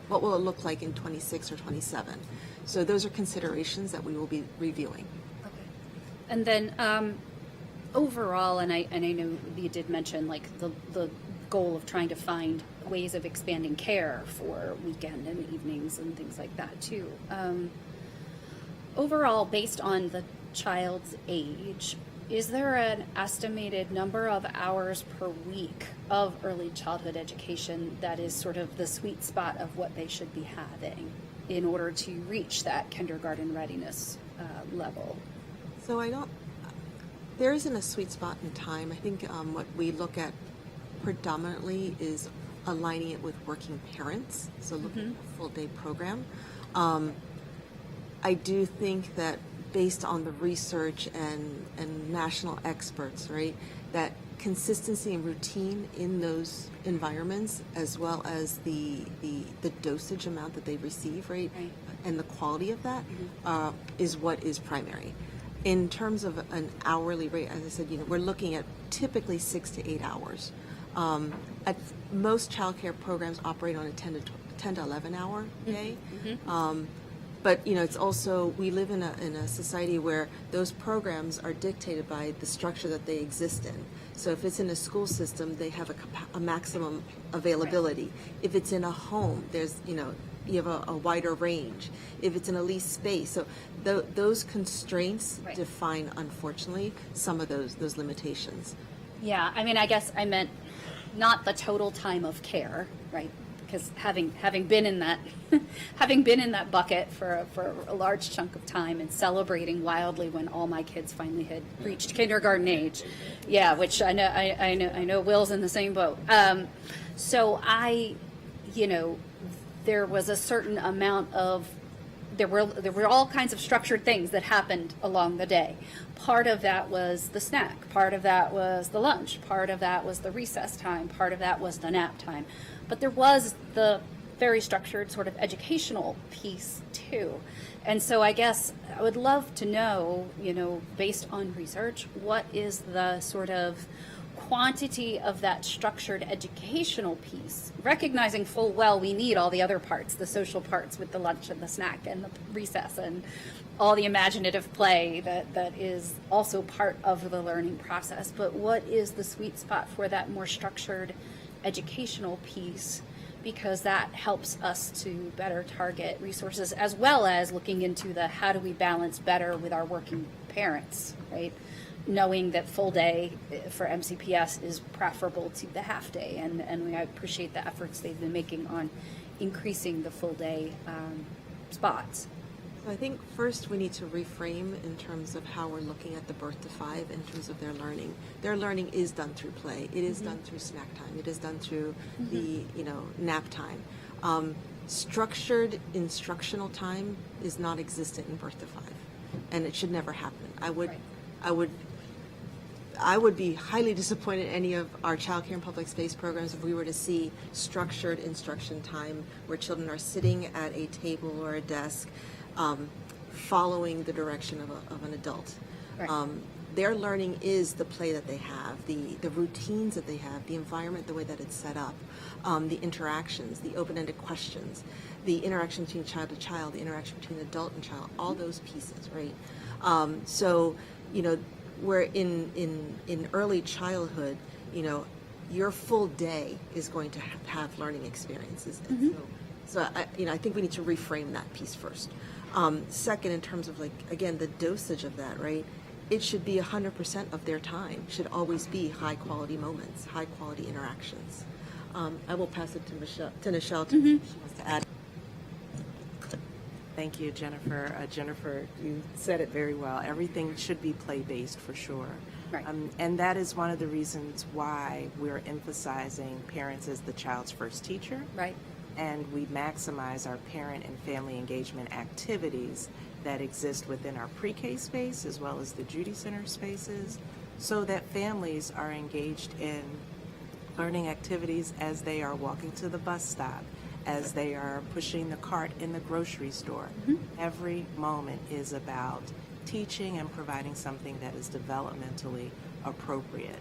what will it look like in 26 or 27? So those are considerations that we will be reviewing. Okay. And then overall, and I know you did mention like the goal of trying to find ways of expanding care for weekend and evenings and things like that too. Overall, based on the child's age, is there an estimated number of hours per week of early childhood education that is sort of the sweet spot of what they should be having in order to reach that kindergarten readiness level? So there isn't a sweet spot in time. I think what we look at predominantly is aligning it with working parents, so looking at a full day program. I do think that based on the research and national experts, right, that consistency and routine in those environments, as well as the dosage amount that they receive, right, and the quality of that is what is primary. In terms of an hourly rate, as I said, we're looking at typically 6 to 8 hours. At most childcare programs operate on a 10 to 11 hour day. But it's also, we live in a society where those programs are dictated by the structure that they exist in. So if it's in a school system, they have a maximum availability. If it's in a home, there's you have a wider range. If it's in a leased space, so those constraints define, unfortunately, some of those limitations. Yeah, I mean, I guess I meant not the total time of care, right? Because having been in that having been in that bucket for a large chunk of time and celebrating wildly when all my kids finally had reached kindergarten age, yeah, which I know Will's in the same boat. So there was a certain amount of there were all kinds of structured things that happened along the day. Part of that was the snack, part of that was the lunch, part of that was the recess time, part of that was the nap time. But there was the very structured sort of educational piece too. And so I guess I would love to know, based on research, what is the sort of quantity of that structured educational piece, recognizing full well we need all the other parts, the social parts with the lunch and the snack and the recess and all the imaginative play that is also part of the learning process. But what is the sweet spot for that more structured educational piece? Because that helps us to better target resources, as well as looking into the how do we balance better with our working parents, right? Knowing that full day for MCPS is preferable to the half day, and I appreciate the efforts they've been making on increasing the full day spots. So I think first we need to reframe in terms of how we're looking at the birth to 5 in terms of their learning. Their learning is done through play. It is done through snack time. It is done through the nap time. Structured instructional time is not existent in birth to 5, and it should never happen. I would be highly disappointed in any of our child care and public space programs if we were to see structured instruction time where children are sitting at a table or a desk following the direction of an adult. Right. Their learning is the play that they have, the routines that they have, the environment, the way that it's set up, the interactions, the open-ended questions, the interaction between child to child, the interaction between adult and child, all those pieces, right? So, we're in early childhood, your full day is going to have learning experiences. And so I think we need to reframe that piece first. Second, in terms of again, the dosage of that, right? It should be 100% of their time, should always be high quality moments, high quality interactions. I will pass it to Nichelle if she wants to add. Thank you, Jennifer. Jennifer, you said it very well. Everything should be play-based for sure. Right. And that is one of the reasons why we're emphasizing parents as the child's first teacher. Right. And we maximize our parent and family engagement activities that exist within our pre-K space as well as the Judy Center spaces, so that families are engaged in learning activities as they are walking to the bus stop, as they are pushing the cart in the grocery store. Every moment is about teaching and providing something that is developmentally appropriate.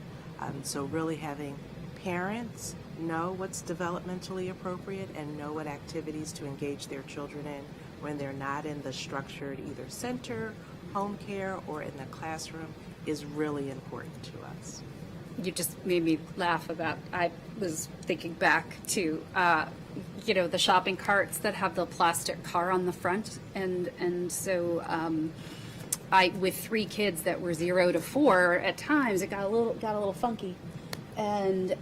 So really having parents know what's developmentally appropriate and know what activities to engage their children in when they're not in the structured either center, home care, or in the classroom is really important to us. You just made me laugh about, I was thinking back to, the shopping carts that have the plastic car on the front. And so with 3 kids that were 0 to 4, at times it got a little funky. And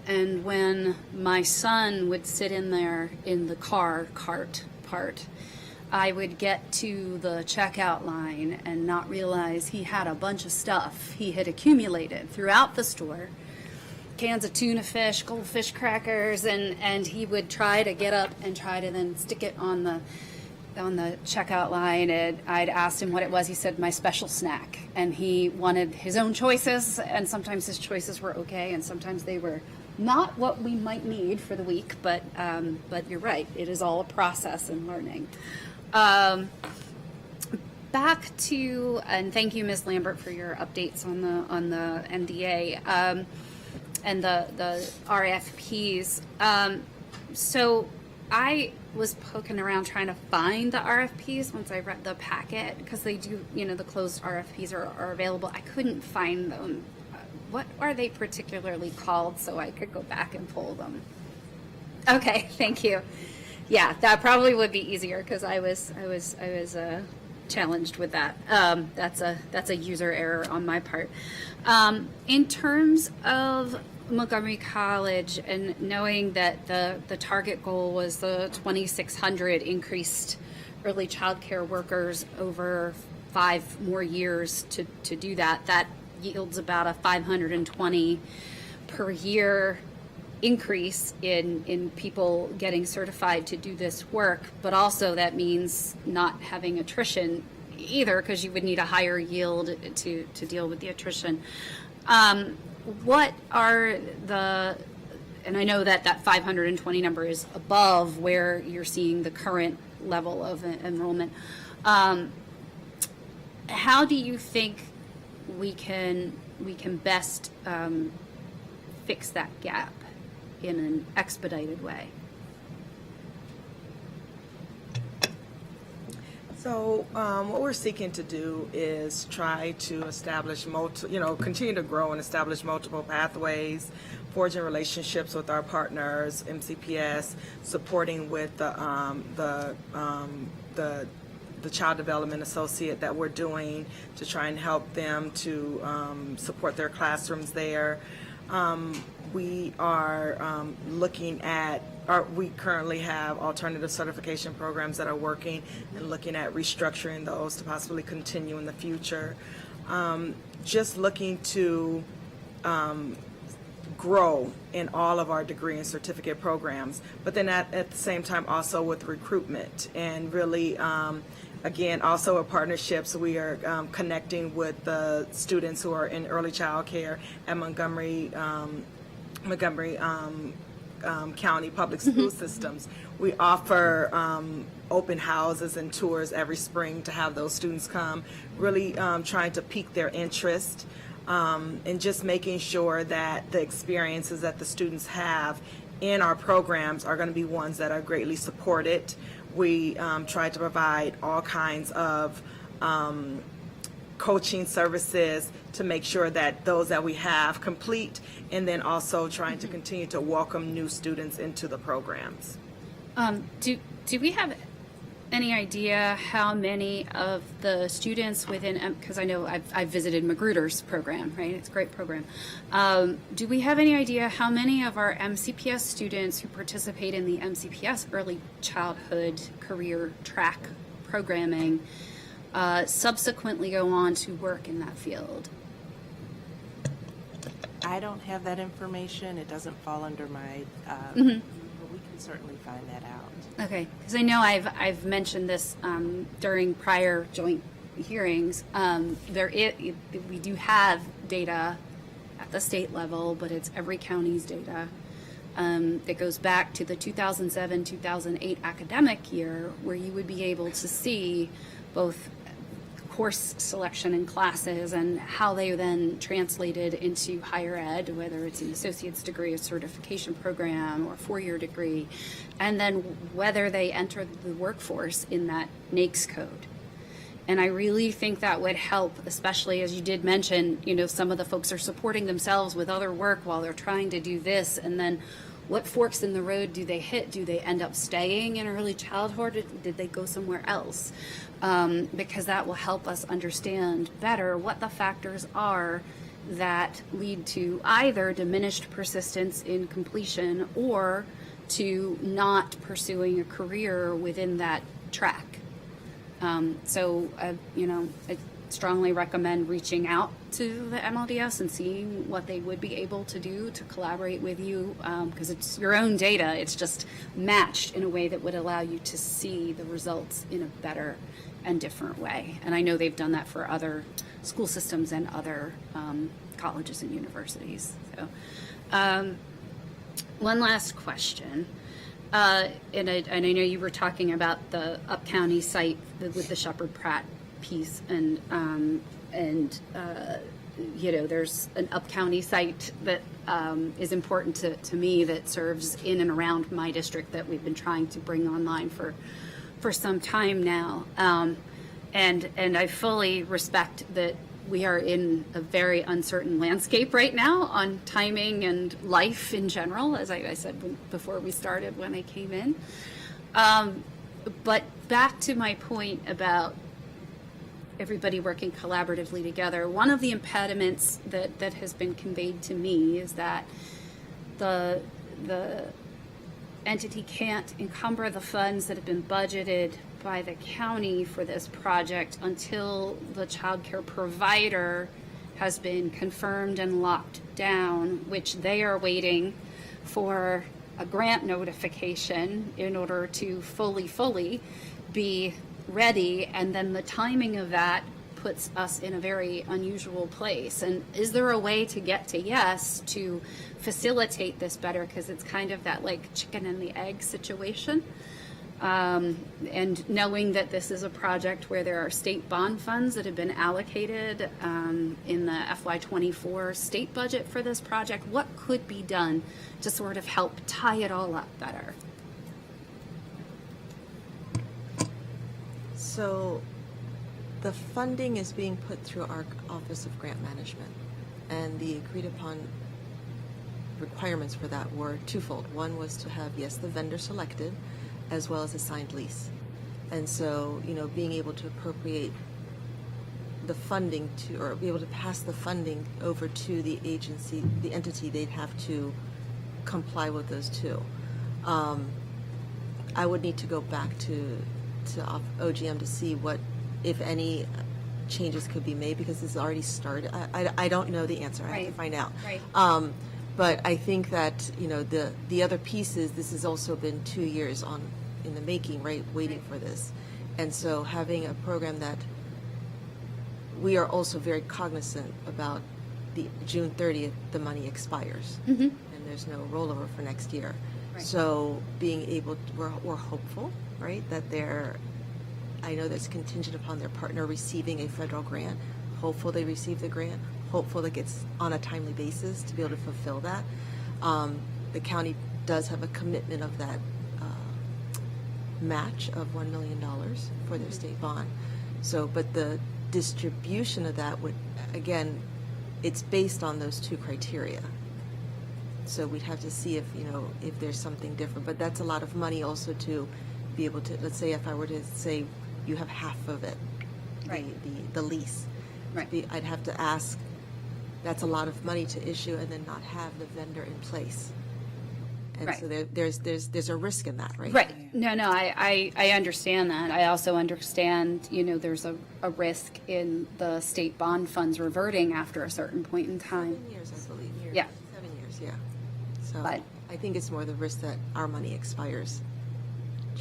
when my son would sit in there in the cart part, I would get to the checkout line and not realize he had a bunch of stuff he had accumulated throughout the store. Cans of tuna fish, goldfish crackers, and he would try to get up and try to then stick it on the checkout line. And I'd asked him what it was. He said, my special snack. And he wanted his own choices, and sometimes his choices were okay, and sometimes they were not what we might need for the week. But you're right. It is all a process in learning. Back to, and thank you, Ms. Lambert, for your updates on the NDA and the RFPs. So I was poking around trying to find the RFPs once I read the packet, because they do, the closed RFPs are available. I couldn't find them. What are they particularly called, so I could go back and pull them? Okay, thank you. Yeah, that probably would be easier, because I was challenged with that. That's a user error on my part. In terms of Montgomery College, and knowing that the target goal was the 2,600 increased early child care workers over 5 more years to do that yields about a 520 per year increase in people getting certified to do this work, but also that means not having attrition either, because you would need a higher yield to deal with the attrition. What are and I know that 520 number is above where you're seeing the current level of enrollment. How do you think we can best fix that gap in an expedited way? So what we're seeking to do is try to establish continue to grow and establish multiple pathways, forging relationships with our partners, MCPS, supporting with the child development associate that we're doing to try and help them to support their classrooms there. We are looking at, we currently have alternative certification programs that are working and looking at restructuring those to possibly continue in the future. Just looking to grow in all of our degree and certificate programs, but then at the same time also with recruitment and really again, also a partnership. So we are connecting with the students who are in early child care at Montgomery County Public School Systems. We offer open houses and tours every spring to have those students come, really trying to pique their interest and just making sure that the experiences that the students have in our programs are going to be ones that are greatly supported. We try to provide all kinds of coaching services to make sure that those that we have complete, and then also trying to continue to welcome new students into the programs. Do we have any idea how many of the students within, because I know I've visited Magruder's program, right? It's a great program. Do we have any idea how many of our MCPS students who participate in the MCPS early childhood career track programming subsequently go on to work in that field? I don't have that information. It doesn't fall under my, but we can certainly find that out. Okay, because I know I've mentioned this during prior joint hearings. We do have data at the state level, but it's every county's data. That goes back to the 2007-2008 academic year, where you would be able to see both course selection in classes and how they then translated into higher ed, whether it's an associate's degree, a certification program, or a four-year degree, and then whether they enter the workforce in that NAICS code. And I really think that would help, especially as you did mention, some of the folks are supporting themselves with other work while they're trying to do this. And then what forks in the road do they hit? Do they end up staying in early childhood? Or did they go somewhere else? Because that will help us understand better what the factors are that lead to either diminished persistence in completion or to not pursuing a career within that track. I strongly recommend reaching out to the MLDS and seeing what they would be able to do to collaborate with you, because it's your own data. It's just matched in a way that would allow you to see the results in a better and different way. And I know they've done that for other school systems and other colleges and universities. So, one last question. And I know you were talking about the up-county site with the Shepherd Pratt piece, and there's an up-county site that is important to me that serves in and around my district that we've been trying to bring online for some time now. And I fully respect that we are in a very uncertain landscape right now on timing and life in general, as I said before we started when I came in. But back to my point about everybody working collaboratively together, one of the impediments that has been conveyed to me is that the entity can't encumber the funds that have been budgeted by the county for this project until the child care provider has been confirmed and locked down, which they are waiting for a grant notification in order to fully be ready. And then the timing of that puts us in a very unusual place. And is there a way to get to yes to facilitate this better? Because it's kind of that like chicken and the egg situation. And knowing that this is a project where there are state bond funds that have been allocated in the FY24 state budget for this project, what could be done to sort of help tie it all up better? So the funding is being put through our Office of Grant Management, and the agreed upon requirements for that were twofold. One was to have, yes, the vendor selected, as well as a signed lease. And so, being able to appropriate the funding to, or be able to pass the funding over to the agency, the entity, they'd have to comply with those two. I would need to go back to OGM to see what, if any, changes could be made, because this has already started. I don't know the answer. I have to find out. Right. But I think that, the other piece is this has also been 2 years in the making, right, waiting for this. And so having a program that we are also very cognizant about, the June 30th, the money expires. Mm-hmm. And there's no rollover for next year. Right. So being able, we're hopeful, right, that I know that's contingent upon their partner receiving a federal grant. Hopeful they receive the grant. Hopeful that gets on a timely basis to be able to fulfill that. The county does have a commitment of that match of $1 million for their state bond. So, but the distribution of that would, again, it's based on those two criteria. So we'd have to see if there's something different. But that's a lot of money also to be able to, let's say if I were to say you have half of it, right, the lease. Right. I'd have to ask, that's a lot of money to issue and then not have the vendor in place. And right. So there's a risk in that, right? Right. No, I understand that. I also understand, there's a risk in the state bond funds reverting after a certain point in time. 7 years, I believe. Yeah. 7 years, yeah. So But- I think it's more the risk that our money expires.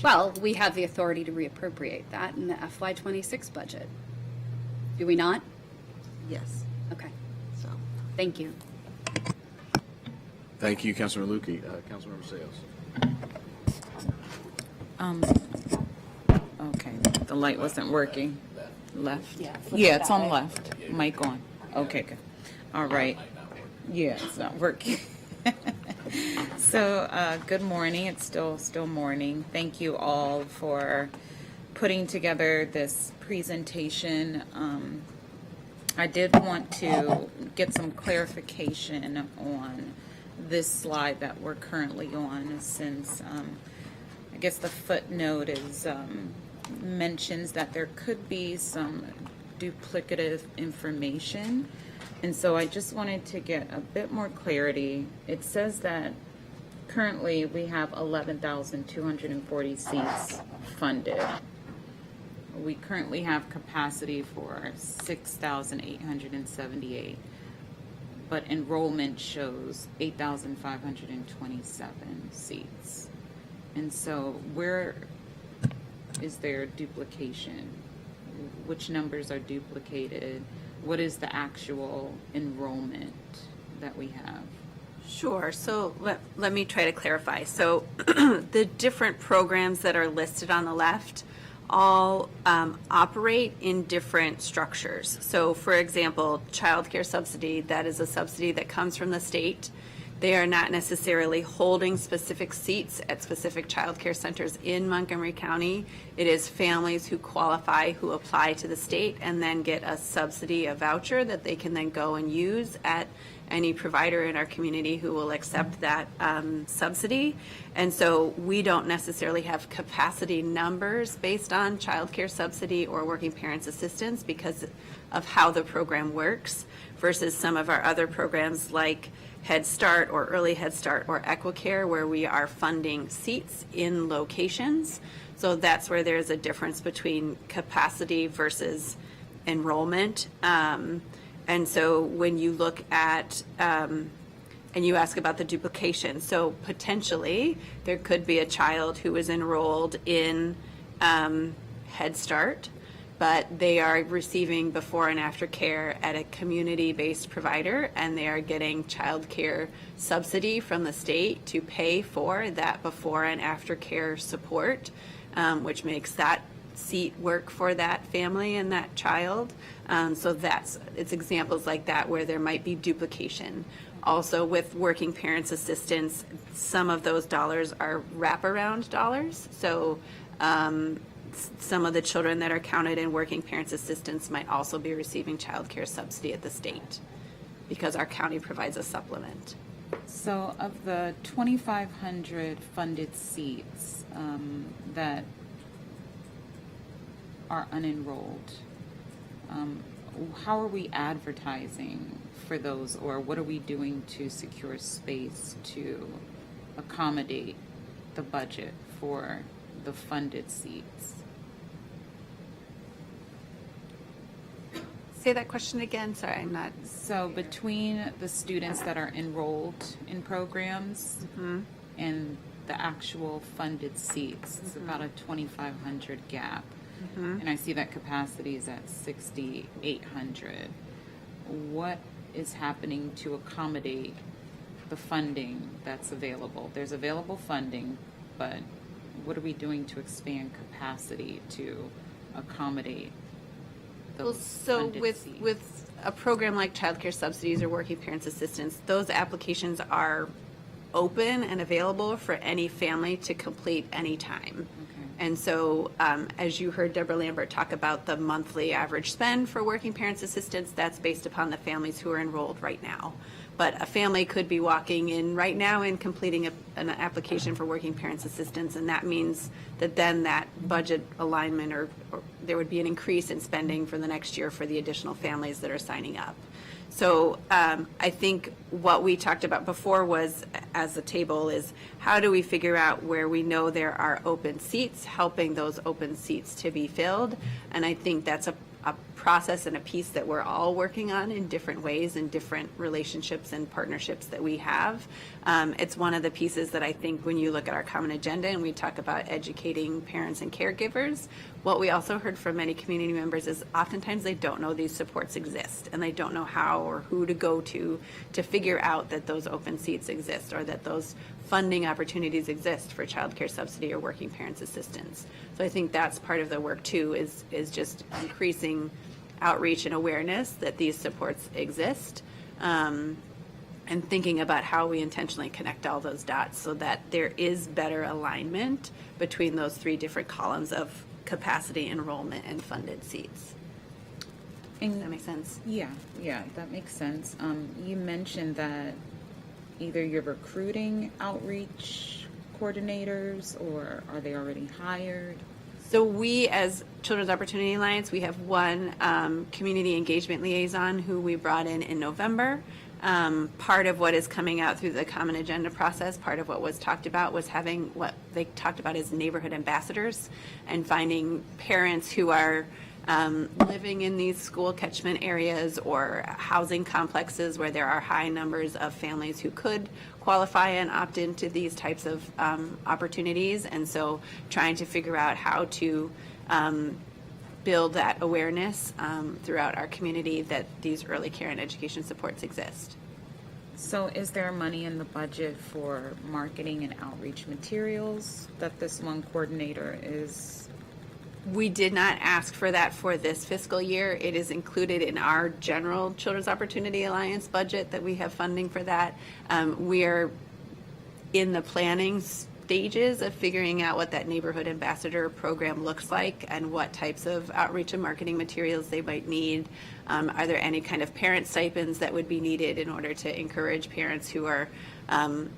Well, we have the authority to reappropriate that in the FY26 budget. Do we not? Yes, Okay, so. thank you. Thank you, Councilmember Lukey. Councilmember Sales. Okay, the light wasn't working. Left? Yeah, flip Yeah, it it's that on way. left. Mic on. Okay, good. All right. Yeah, it's not working. So, good morning. It's still morning. Thank you all for putting together this presentation. I did want to get some clarification on this slide that we're currently on, since I guess the footnote is mentions that there could be some duplicative information. And so I just wanted to get a bit more clarity. It says that currently we have 11,240 seats funded. We currently have capacity for 6,878, but enrollment shows 8,527 seats. And so where is there duplication? Which numbers are duplicated? What is the actual enrollment that we have? Sure. So let me try to clarify. So the different programs that are listed on the left all operate in different structures. So for example, childcare subsidy, that is a subsidy that comes from the state. They are not necessarily holding specific seats at specific childcare centers in Montgomery County. It is families who qualify, who apply to the state and then get a subsidy, a voucher that they can then go and use at any provider in our community who will accept that subsidy. And so we don't necessarily have capacity numbers based on childcare subsidy or working parents assistance because of how the program works versus some of our other programs like Head Start or Early Head Start or EquiCare, where we are funding seats in locations. So that's where there's a difference between capacity versus enrollment. And so when you look at, and you ask about the duplication, so potentially there could be a child who is enrolled in Head Start, but they are receiving before and after care at a community-based provider, and they are getting child care subsidy from the state to pay for that before and after care support, which makes that seat work for that family and that child. So it's examples like that where there might be duplication. Also with working parents assistance, some of those dollars are wraparound dollars. So some of the children that are counted in working parents assistance might also be receiving child care subsidy at the state because our county provides a supplement. So of the 2,500 funded seats that are unenrolled, how are we advertising for those, or what are we doing to secure space to accommodate the budget for the funded seats? Say that question again. Sorry, I'm not. So between the students that are enrolled in programs and the actual funded seats, it's about a 2,500 gap. And I see that capacity is at 6,800. What is happening to accommodate the funding that's available? There's available funding, but what are we doing to expand capacity to accommodate Well, those so funded seats? with a program like child care subsidies or working parents assistance, those applications are open and available for any family to complete anytime. And so as you heard Deborah Lambert talk about the monthly average spend for working parents assistance, that's based upon the families who are enrolled right now. But a family could be walking in right now and completing an application for working parents assistance, and that means that then that budget alignment or there would be an increase in spending for the next year for the additional families that are signing up. So I think what we talked about before was, as a table, is how do we figure out where we know there are open seats, helping those open seats to be filled. And I think that's a process and a piece that we're all working on in different ways and different relationships and partnerships that we have. It's one of the pieces that I think when you look at our common agenda and we talk about educating parents and caregivers, what we also heard from many community members is oftentimes they don't know these supports exist and they don't know how or who to go to figure out that those open seats exist or that those funding opportunities exist for child care subsidy or working parents assistance. So I think that's part of the work too, is just increasing outreach and awareness that these supports exist, and thinking about how we intentionally connect all those dots so that there is better alignment between those three different columns of capacity, enrollment, and funded seats. Does that make sense? Yeah, that makes sense. You mentioned that either you're recruiting outreach coordinators or are they already hired? So we, as Children's Opportunity Alliance, we have one community engagement liaison who we brought in November. Part of what is coming out through the common agenda process, part of what was talked about was having what they talked about as neighborhood ambassadors and finding parents who are living in these school catchment areas or housing complexes where there are high numbers of families who could qualify and opt into these types of opportunities. And so trying to figure out how to build that awareness throughout our community that these early care and education supports exist. So is there money in the budget for marketing and outreach materials that this one coordinator is? We did not ask for that for this fiscal year. It is included in our general Children's Opportunity Alliance budget that we have funding for that. We are in the planning stages of figuring out what that neighborhood ambassador program looks like and what types of outreach and marketing materials they might need. Are there any kind of parent stipends that would be needed in order to encourage parents who are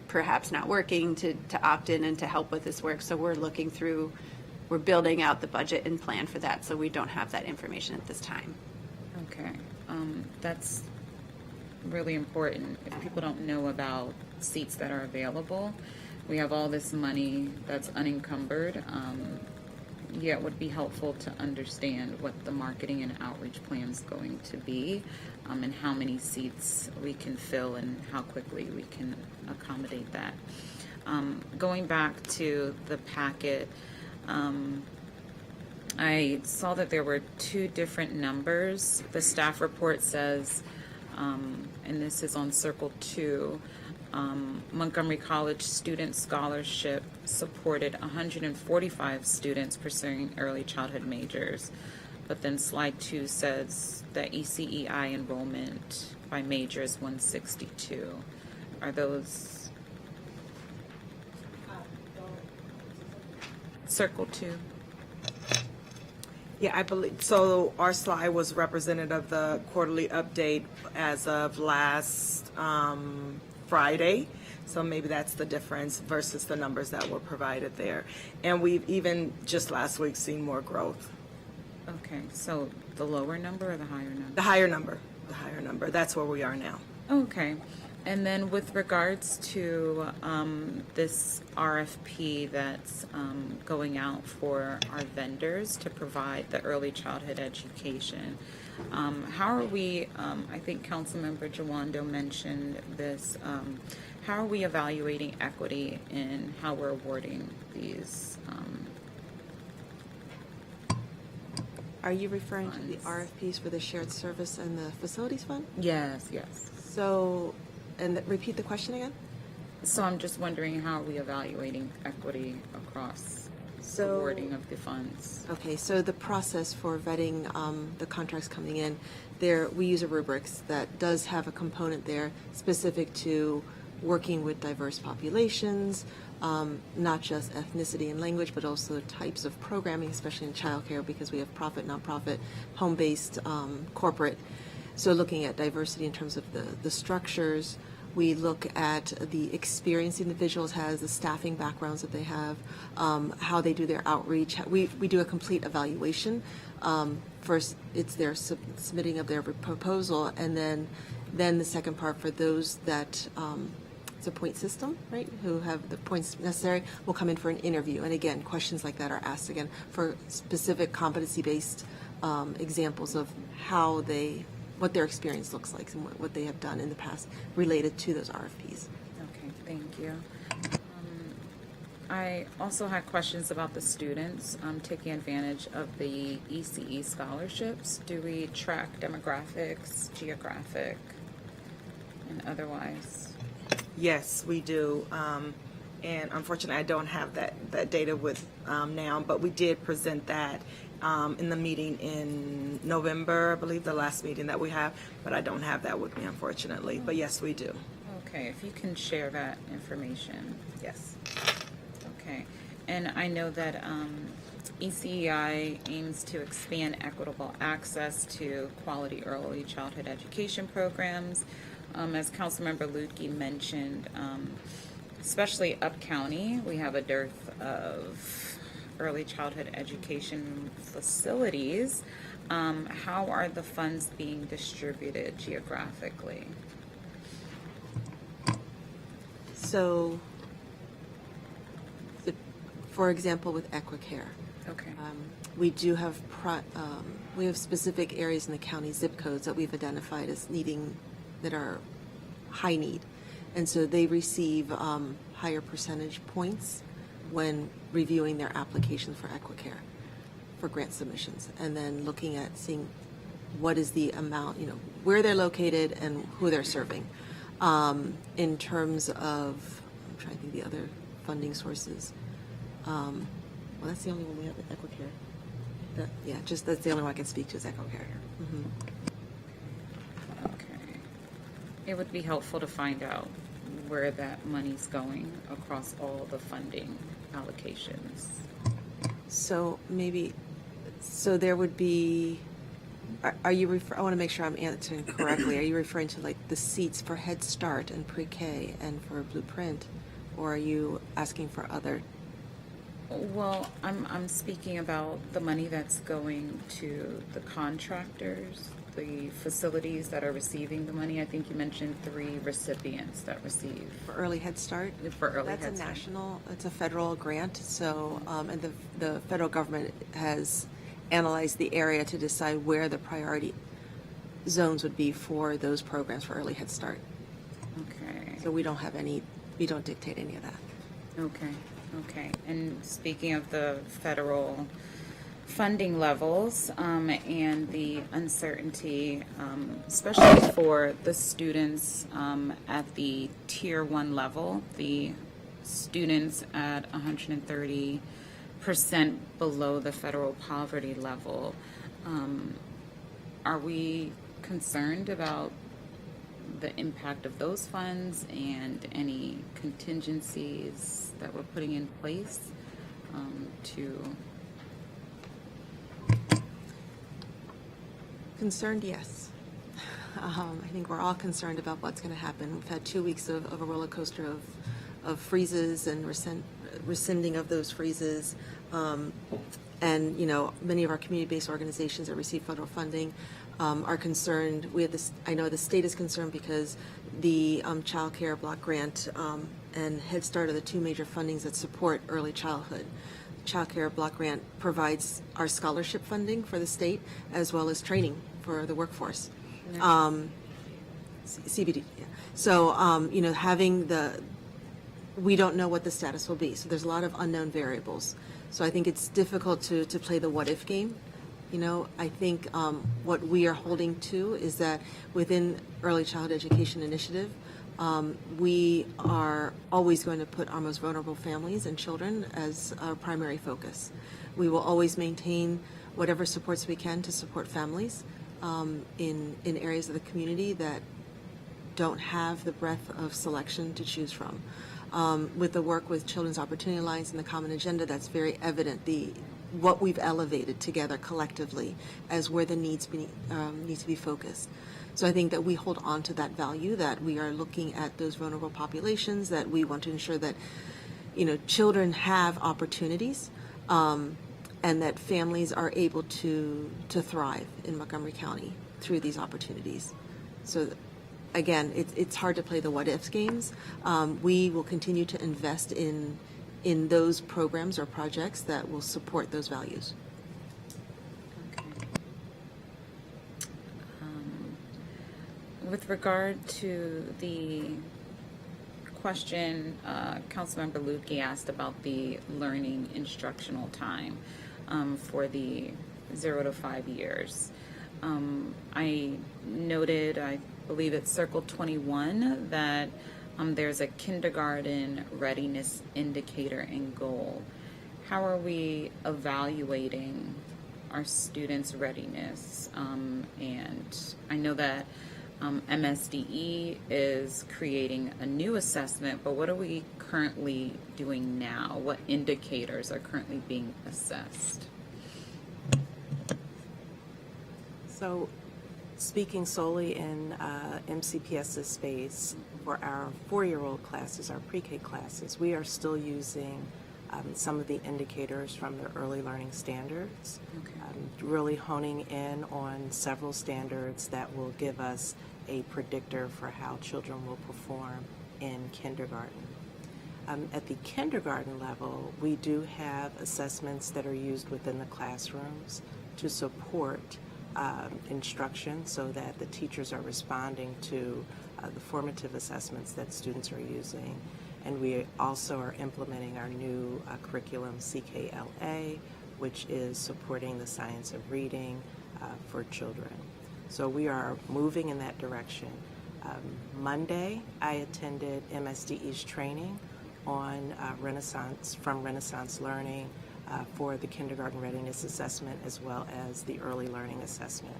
perhaps not working to opt in and to help with this work? So we're building out the budget and plan for that, so we don't have that information at this time. Okay, that's really important. If people don't know about seats that are available, we have all this money that's unencumbered. It would be helpful to understand what the marketing and outreach plan is going to be, and how many seats we can fill and how quickly we can accommodate that. Going back to the packet, I saw that there were two different numbers. The staff report says, and this is on Circle 2, Montgomery College Student Scholarship supported 145 students pursuing early childhood majors. But then slide 2 says that ECEI enrollment by major is 162. Are those... Circle 2. Yeah, I believe, so our slide was representative of the quarterly update as of last Friday. So maybe that's the difference versus the numbers that were provided there. And we've even just last week seen more growth. Okay, so the lower number or the higher number? The higher number, that's where we are now. Okay. And then with regards to this RFP that's going out for our vendors to provide the early childhood education, how are we, I think Councilmember Jawando mentioned this, how are we evaluating equity in how we're awarding these? Are you referring to the RFPs for the shared service and the facilities fund? Yes. So, and repeat the question again? So I'm just wondering, how are we evaluating equity across awarding of the funds? Okay, so the process for vetting the contracts coming in, we use a rubrics that does have a component there specific to working with diverse populations, not just ethnicity and language, but also types of programming, especially in childcare, because we have profit, nonprofit, home-based, corporate. So looking at diversity in terms of the structures, we look at the experience individuals has, the staffing backgrounds that they have, how they do their outreach. We do a complete evaluation. First, it's their submitting of their proposal, and then the second part for those that it's a point system, right? Who have the points necessary will come in for an interview. And again, questions like that are asked again for specific competency-based examples of what their experience looks like and what they have done in the past related to those RFPs. Okay, thank you. I also had questions about the students taking advantage of the ECE scholarships. Do we track demographics, geographic, and otherwise? Yes, we do. And unfortunately, I don't have that data with now, but we did present that in the meeting in November, I believe, the last meeting that we have, but I don't have that with me, unfortunately. But yes, we do. Okay, if you can share that information. Yes. Okay, and I know that ECEI aims to expand equitable access to quality early childhood education programs. As Councilmember Lutke mentioned, especially up county, we have a dearth of early childhood education facilities. How are the funds being distributed geographically? So, for example, with EquiCare, Okay. we do have we have specific areas in the county zip codes that we've identified as that are high need, and so they receive higher percentage points when reviewing their applications for EquiCare for grant submissions, and then looking at seeing what is the amount, where they're located and who they're serving. In terms of, I'm trying to think the other funding sources. Well, that's the only one we have with EquiCare. That's the only one I can speak to is EquiCare. Mm-hmm. Okay. It would be helpful to find out where that money's going across all the funding allocations. So there would be, are you I want to make sure I'm answering correctly. Are you referring to like the seats for Head Start and Pre-K and for Blueprint, or are you asking for other? Well, I'm speaking about the money that's going to the contractors, the facilities that are receiving the money. I think you mentioned 3 recipients that receive. For Early Head Start? For Early Head Start. It's a federal grant, so, and the federal government has analyzed the area to decide where the priority zones would be for those programs for Early Head Start. Okay. So we don't dictate any of that. Okay. And speaking of the federal funding levels and the uncertainty, especially for the students at the Tier 1 level, the students at 130% below the federal poverty level, are we concerned about the impact of those funds and any contingencies that we're putting in place to... Concerned, yes. I think we're all concerned about what's going to happen. We've had 2 weeks of a roller coaster of freezes and rescinding of those freezes. And, many of our community-based organizations that receive federal funding are concerned. I know the state is concerned because the Child Care Block Grant and Head Start are the 2 major fundings that support early childhood. Child Care Block Grant provides our scholarship funding for the state as well as training for the workforce. CBD. Yeah. So, we don't know what the status will be. So there's a lot of unknown variables. So I think it's difficult to play the what if game. I think what we are holding to is that within Early Childhood Education Initiative, we are always going to put our most vulnerable families and children as our primary focus. We will always maintain whatever supports we can to support families in areas of the community that don't have the breadth of selection to choose from. With the work with Children's Opportunity Alliance and the Common Agenda, that's very evident, what we've elevated together collectively as where the needs to be focused. So I think that we hold on to that value, that we are looking at those vulnerable populations, that we want to ensure that, children have opportunities, and that families are able to thrive in Montgomery County through these opportunities. So again, it's hard to play the what ifs games. We will continue to invest in those programs or projects that will support those values. Okay. With regard to the question Councilmember Lukey asked about the learning instructional time for the 0 to 5 years, I noted, I believe it's Circle 21, that there's a kindergarten readiness indicator and goal. How are we evaluating our students' readiness? And I know that MSDE is creating a new assessment, but what are we currently doing now? What indicators are currently being assessed? So, speaking solely in MCPS's space, for our 4-year-old classes, our pre-K classes, we are still using some of the indicators from the early learning standards, really honing in on several standards that will give us a predictor for how children will perform in kindergarten. At the kindergarten level, we do have assessments that are used within the classrooms to support instruction so that the teachers are responding to the formative assessments that students are using. And we also are implementing our new curriculum, CKLA, which is supporting the science of reading for children. So we are moving in that direction. Monday, I attended MSDE's training on Renaissance Learning for the kindergarten readiness assessment as well as the early learning assessment.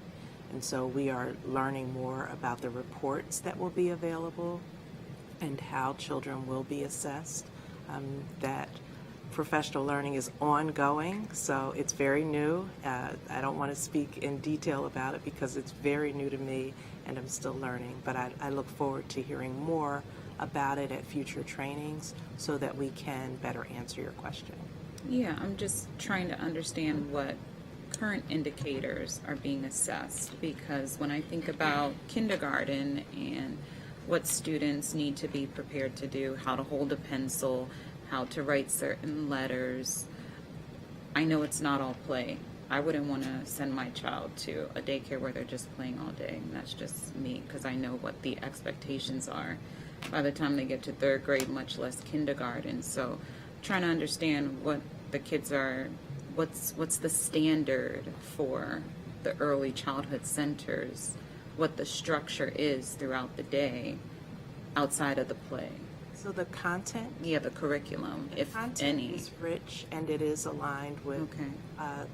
And so we are learning more about the reports that will be available and how children will be assessed. That professional learning is ongoing, so it's very new. I don't want to speak in detail about it because it's very new to me and I'm still learning, but I look forward to hearing more about it at future trainings so that we can better answer your question. Yeah, I'm just trying to understand what current indicators are being assessed, because when I think about kindergarten and what students need to be prepared to do, how to hold a pencil, how to write certain letters, I know it's not all play. I wouldn't want to send my child to a daycare where they're just playing all day. And that's just me, because I know what the expectations are by the time they get to 3rd grade, much less kindergarten. So trying to understand what the kids are, what's the standard for the early childhood centers, what the structure is throughout the day outside of the play. So the content? Yeah, the curriculum, if Content any. is rich and it is aligned with Okay.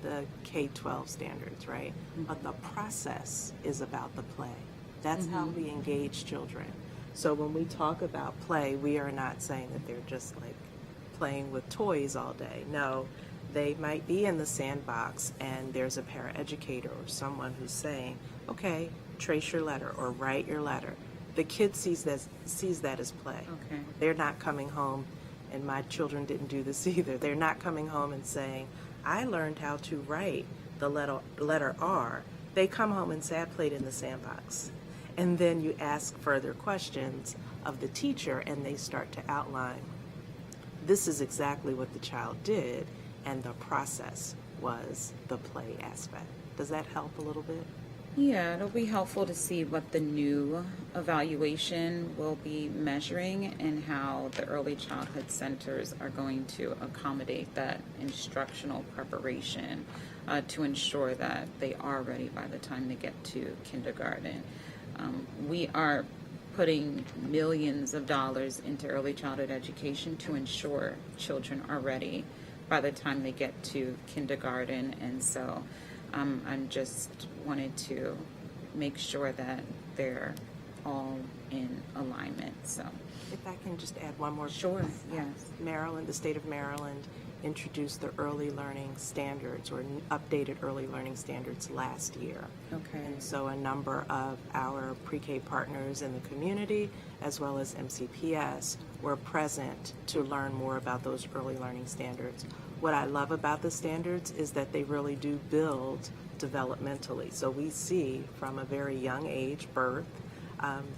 the K-12 standards, right? But the process is about the play. That's how we engage children. So when we talk about play, we are not saying that they're just like playing with toys all day. No, they might be in the sandbox and there's a paraeducator or someone who's saying, okay, trace your letter or write your letter. The kid sees that as play. Okay. They're not coming home, and my children didn't do this either. They're not coming home and saying, I learned how to write the letter R. They come home and say, I played in the sandbox. And then you ask further questions of the teacher, and they start to outline, this is exactly what the child did, and the process was the play aspect. Does that help a little bit? Yeah, it'll be helpful to see what the new evaluation will be measuring and how the early childhood centers are going to accommodate that instructional preparation to ensure that they are ready by the time they get to kindergarten. We are putting millions of dollars into early childhood education to ensure children are ready by the time they get to kindergarten, and so I'm just wanted to make sure that they're all in alignment. So, If I can just add one more. Sure, piece. yes. Maryland, the state of Maryland, introduced the early learning standards or updated early learning standards last year. Okay. And so a number of our pre-K partners in the community, as well as MCPS, were present to learn more about those early learning standards. What I love about the standards is that they really do build developmentally. So we see from a very young age, birth,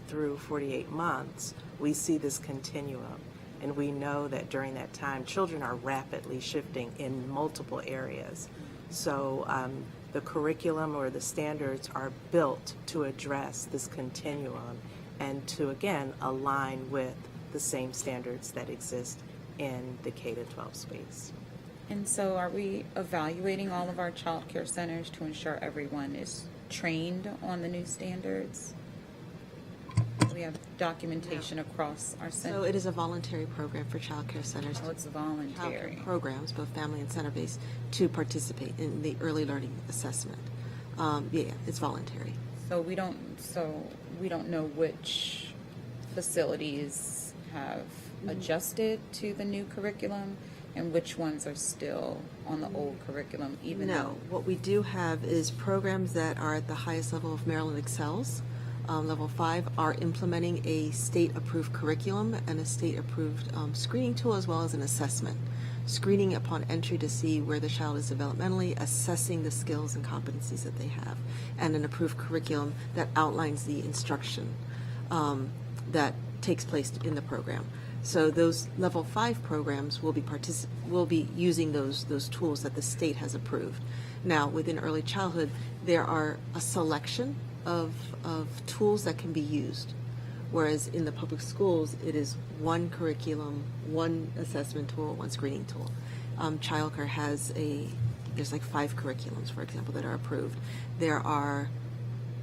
through 48 months, we see this continuum. And we know that during that time, children are rapidly shifting in multiple areas. So the curriculum or the standards are built to address this continuum and to, again, align with the same standards that exist in the K-12 space. And so are we evaluating all of our child care centers to ensure everyone is trained on the new standards? We have documentation across our So centers. it is a voluntary program for child care centers. Oh, it's Childcare voluntary. programs, both family and center-based, to participate in the early learning assessment. Yeah, it's voluntary. So we don't know which facilities have adjusted to the new curriculum and which ones are still on the old curriculum, even No, though. what we do have is programs that are at the highest level of Maryland Excels. Level 5 are implementing a state-approved curriculum and a state-approved screening tool, as well as an assessment. Screening upon entry to see where the child is developmentally, assessing the skills and competencies that they have, and an approved curriculum that outlines the instruction that takes place in the program. So those level 5 programs will be using those tools that the state has approved. Now, within early childhood, there are a selection of tools that can be used, whereas in the public schools, it is one curriculum, one assessment tool, one screening tool. Childcare has there's like 5 curriculums, for example, that are approved. There are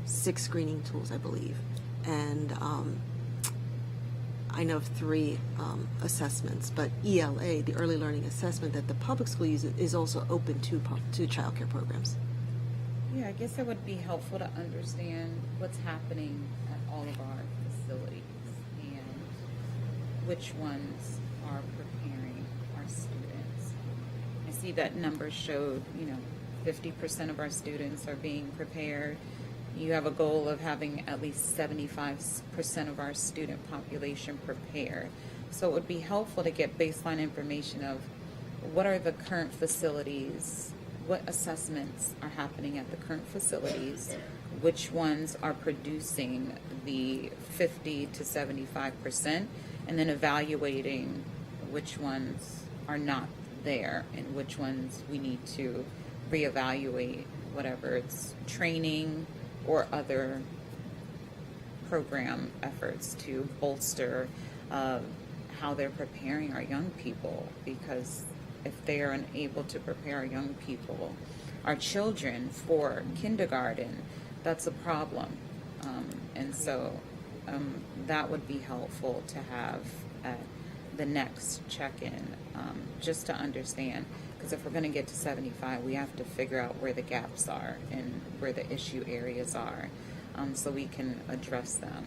6 screening tools, I believe, and I know of 3 assessments, but ELA, the early learning assessment that the public school uses, is also open to childcare programs. Yeah, I guess it would be helpful to understand what's happening at all of our facilities and which ones are preparing our students. I see that numbers showed, 50% of our students are being prepared. You have a goal of having at least 75% of our student population prepared. So it would be helpful to get baseline information of what are the current facilities, what assessments are happening at the current facilities, which ones are producing the 50 to 75%, and then evaluating which ones are not there and which ones we need to reevaluate, whatever it's training or other program efforts to bolster how they're preparing our young people, because if they are unable to prepare our young people, our children, for kindergarten, that's a problem. And so that would be helpful to have at the next check-in, just to understand, because if we're going to get to 75, we have to figure out where the gaps are and where the issue areas are, so we can address them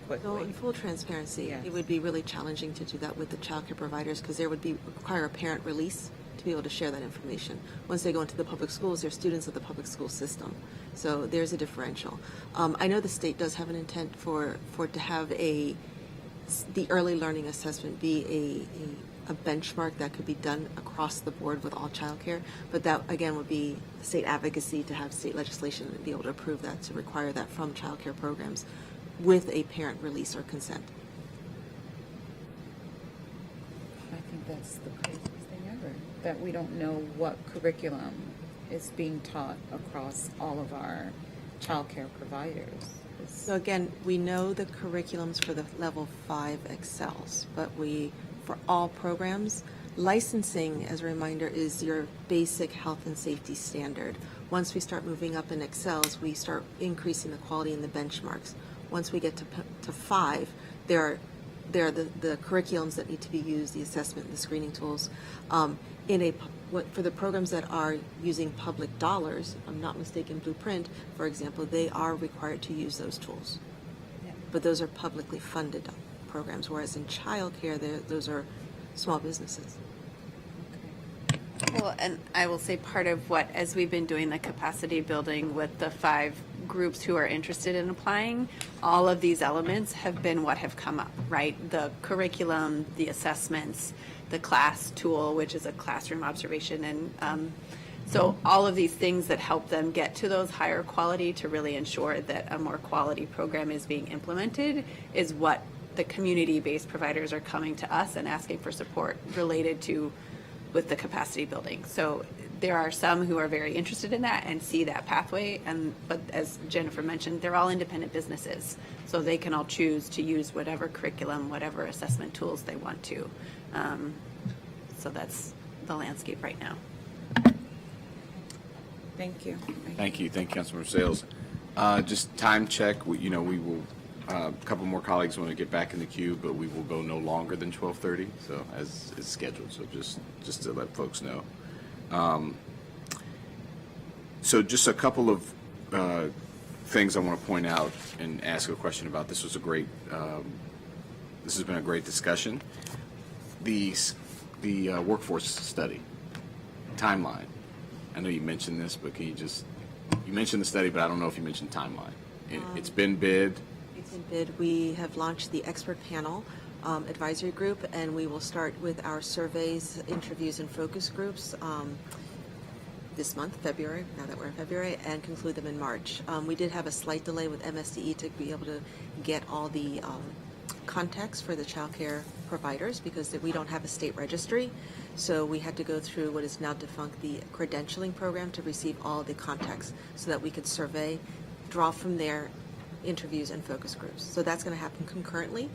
quickly. So in full transparency, Yes. it would be really challenging to do that with the childcare providers, because there would require a parent release to be able to share that information. Once they go into the public schools, they're students of the public school system. So there's a differential. I know the state does have an intent for it to have the early learning assessment be a benchmark that could be done across the board with all childcare, but that again would be state advocacy to have state legislation and be able to approve that, to require that from childcare programs with a parent release or consent. I think that's the craziest thing ever, that we don't know what curriculum is being taught across all of our childcare providers. So again, we know the curriculums for the level 5 excels, but for all programs, licensing, as a reminder, is your basic health and safety standard. Once we start moving up in excels, we start increasing the quality in the benchmarks. Once we get to 5, there are the curriculums that need to be used, the assessment, and the screening tools. For the programs that are using public dollars, if I'm not mistaken, Blueprint, for example, they are required to use those tools. Yeah. But those are publicly funded programs, whereas in childcare, those are small businesses. Well, and I will say part of what, as we've been doing the capacity building with the 5 groups who are interested in applying, all of these elements have been what have come up, right? The curriculum, the assessments, the class tool, which is a classroom observation, and so all of these things that help them get to those higher quality to really ensure that a more quality program is being implemented is what the community-based providers are coming to us and asking for support related to with the capacity building. So there are some who are very interested in that and see that pathway, but as Jennifer mentioned, they're all independent businesses, so they can all choose to use whatever curriculum, whatever assessment tools they want to. So that's the landscape right now. Thank you. Thank you, Councilmember Sales. Just time check. We will. A couple more colleagues want to get back in the queue, but we will go no longer than 12:30. So as is scheduled. So just to let folks know. So just a couple of things I want to point out and ask a question about. This was a great. This has been a great discussion. The workforce study timeline. I know you mentioned this, but can you mentioned the study, but I don't know if you mentioned timeline. It's been bid. It's been bid. We have launched the expert panel advisory group, and we will start with our surveys, interviews, and focus groups this month, February, now that we're in February, and conclude them in March. We did have a slight delay with MSDE to be able to get all the context for the child care providers because we don't have a state registry. So we had to go through what is now defunct, the credentialing program, to receive all the context so that we could survey, draw from there interviews and focus groups. So that's going to happen concurrently.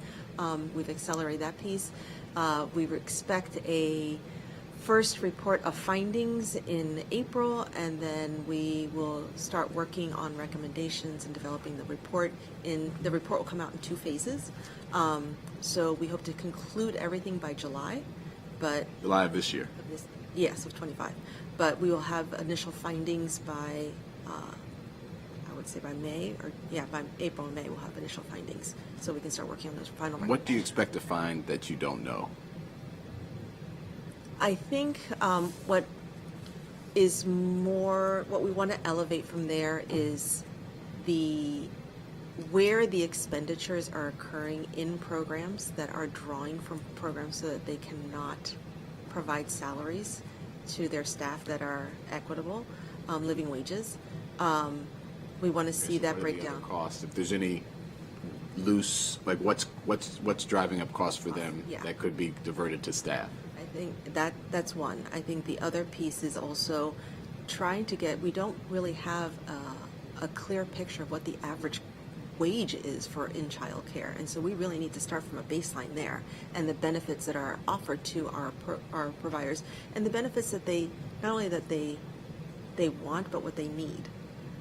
We've accelerated that piece. We expect a first report of findings in April, and then we will start working on recommendations and developing the report. The report will come out in 2 phases. So we hope to conclude everything by July. But July of this year. Yes, of 25. But we will have initial findings by, I would say by May, by April and May we'll have initial findings. So we can start working on those final recommendations. What do you expect to find that you don't know? I think what we want to elevate from there is where the expenditures are occurring in programs that are drawing from programs so that they cannot provide salaries to their staff that are equitable, living wages. We want to see that breakdown. Cost, if there's any loose, like what's driving up costs for them that could be diverted to staff. I think that's one. I think the other piece is also trying to we don't really have a clear picture of what the average wage is in child care, and so we really need to start from a baseline there, and the benefits that are offered to our providers, and the benefits that they not only that they want, but what they need.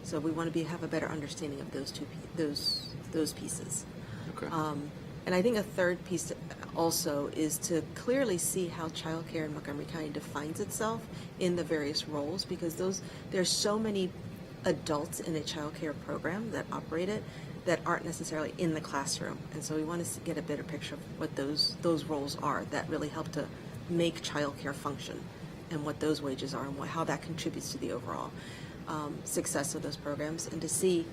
So we want to have a better understanding of those pieces. Okay. And I think a third piece also is to clearly see how child care in Montgomery County defines itself in the various roles, because there's so many adults in a child care program that operate it that aren't necessarily in the classroom. And so we want to get a better picture of what those roles are that really help to make child care function, and what those wages are, and how that contributes to the overall success of those programs, and to see,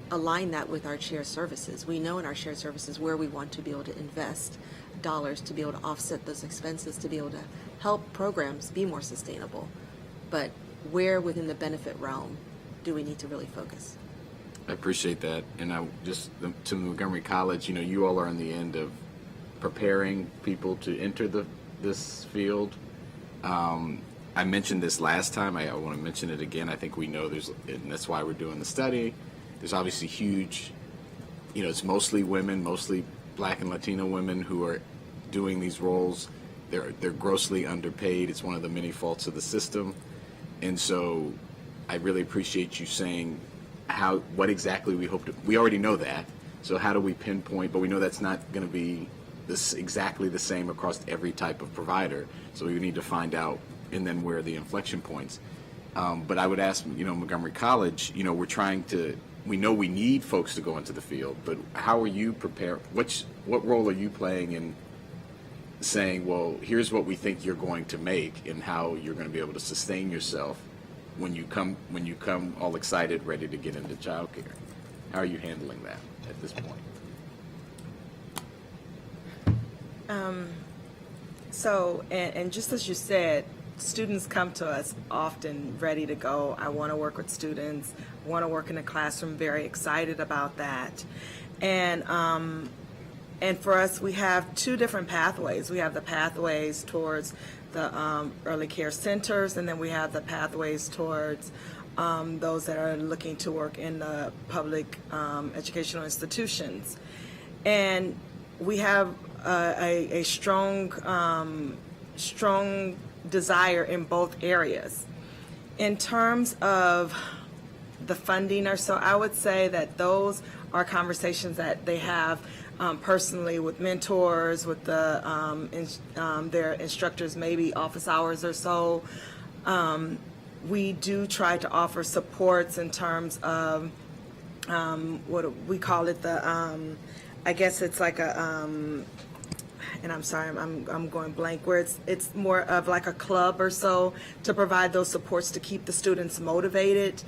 align that with our shared services. We know in our shared services where we want to be able to invest dollars to be able to offset those expenses, to be able to help programs be more sustainable. But where within the benefit realm do we need to really focus? I appreciate that. And to Montgomery College, you all are on the end of preparing people to enter this field. I mentioned this last time. I want to mention it again. I think we know and that's why we're doing the study. There's obviously huge, it's mostly women, mostly Black and Latino women who are doing these roles. They're grossly underpaid. It's one of the many faults of the system. And so I really appreciate you saying what exactly we hope to, we already know that. So how do we pinpoint, but we know that's not going to be exactly the same across every type of provider. So we need to find out, and then where are the inflection points. But I would ask, Montgomery College, we know we need folks to go into the field, but how are you prepared? What role are you playing in saying, well, here's what we think you're going to make, and how you're going to be able to sustain yourself when you come all excited, ready to get into childcare? How are you handling that at this point? So, and just as you said, students come to us often ready to go. I want to work with students, want to work in a classroom, very excited about that. And for us, we have 2 different pathways. We have the pathways towards the early care centers, and then we have the pathways towards those that are looking to work in the public educational institutions. And we have a strong desire in both areas. In terms of the funding or so, I would say that those are conversations that they have personally with mentors, with their instructors, maybe office hours or so. We do try to offer supports in terms of what do we call it, I guess it's like a, and I'm sorry, I'm going blank, where it's more of like a club or so to provide those supports to keep the students motivated.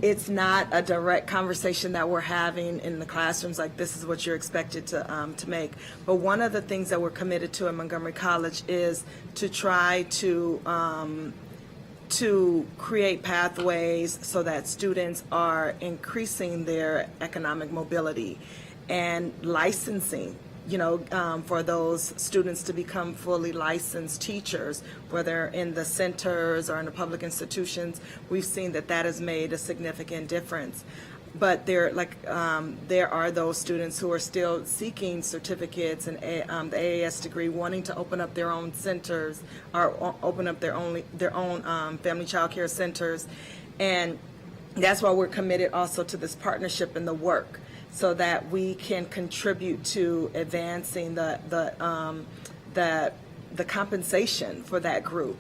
It's not a direct conversation that we're having in the classrooms, like this is what you're expected to make. But one of the things that we're committed to at Montgomery College is to try to create pathways so that students are increasing their economic mobility and licensing, for those students to become fully licensed teachers, whether in the centers or in the public institutions. We've seen that has made a significant difference. But there are those students who are still seeking certificates and the AAS degree, wanting to open up their own centers or open up their own family child care centers. And that's why we're committed also to this partnership and the work, so that we can contribute to advancing the compensation for that group.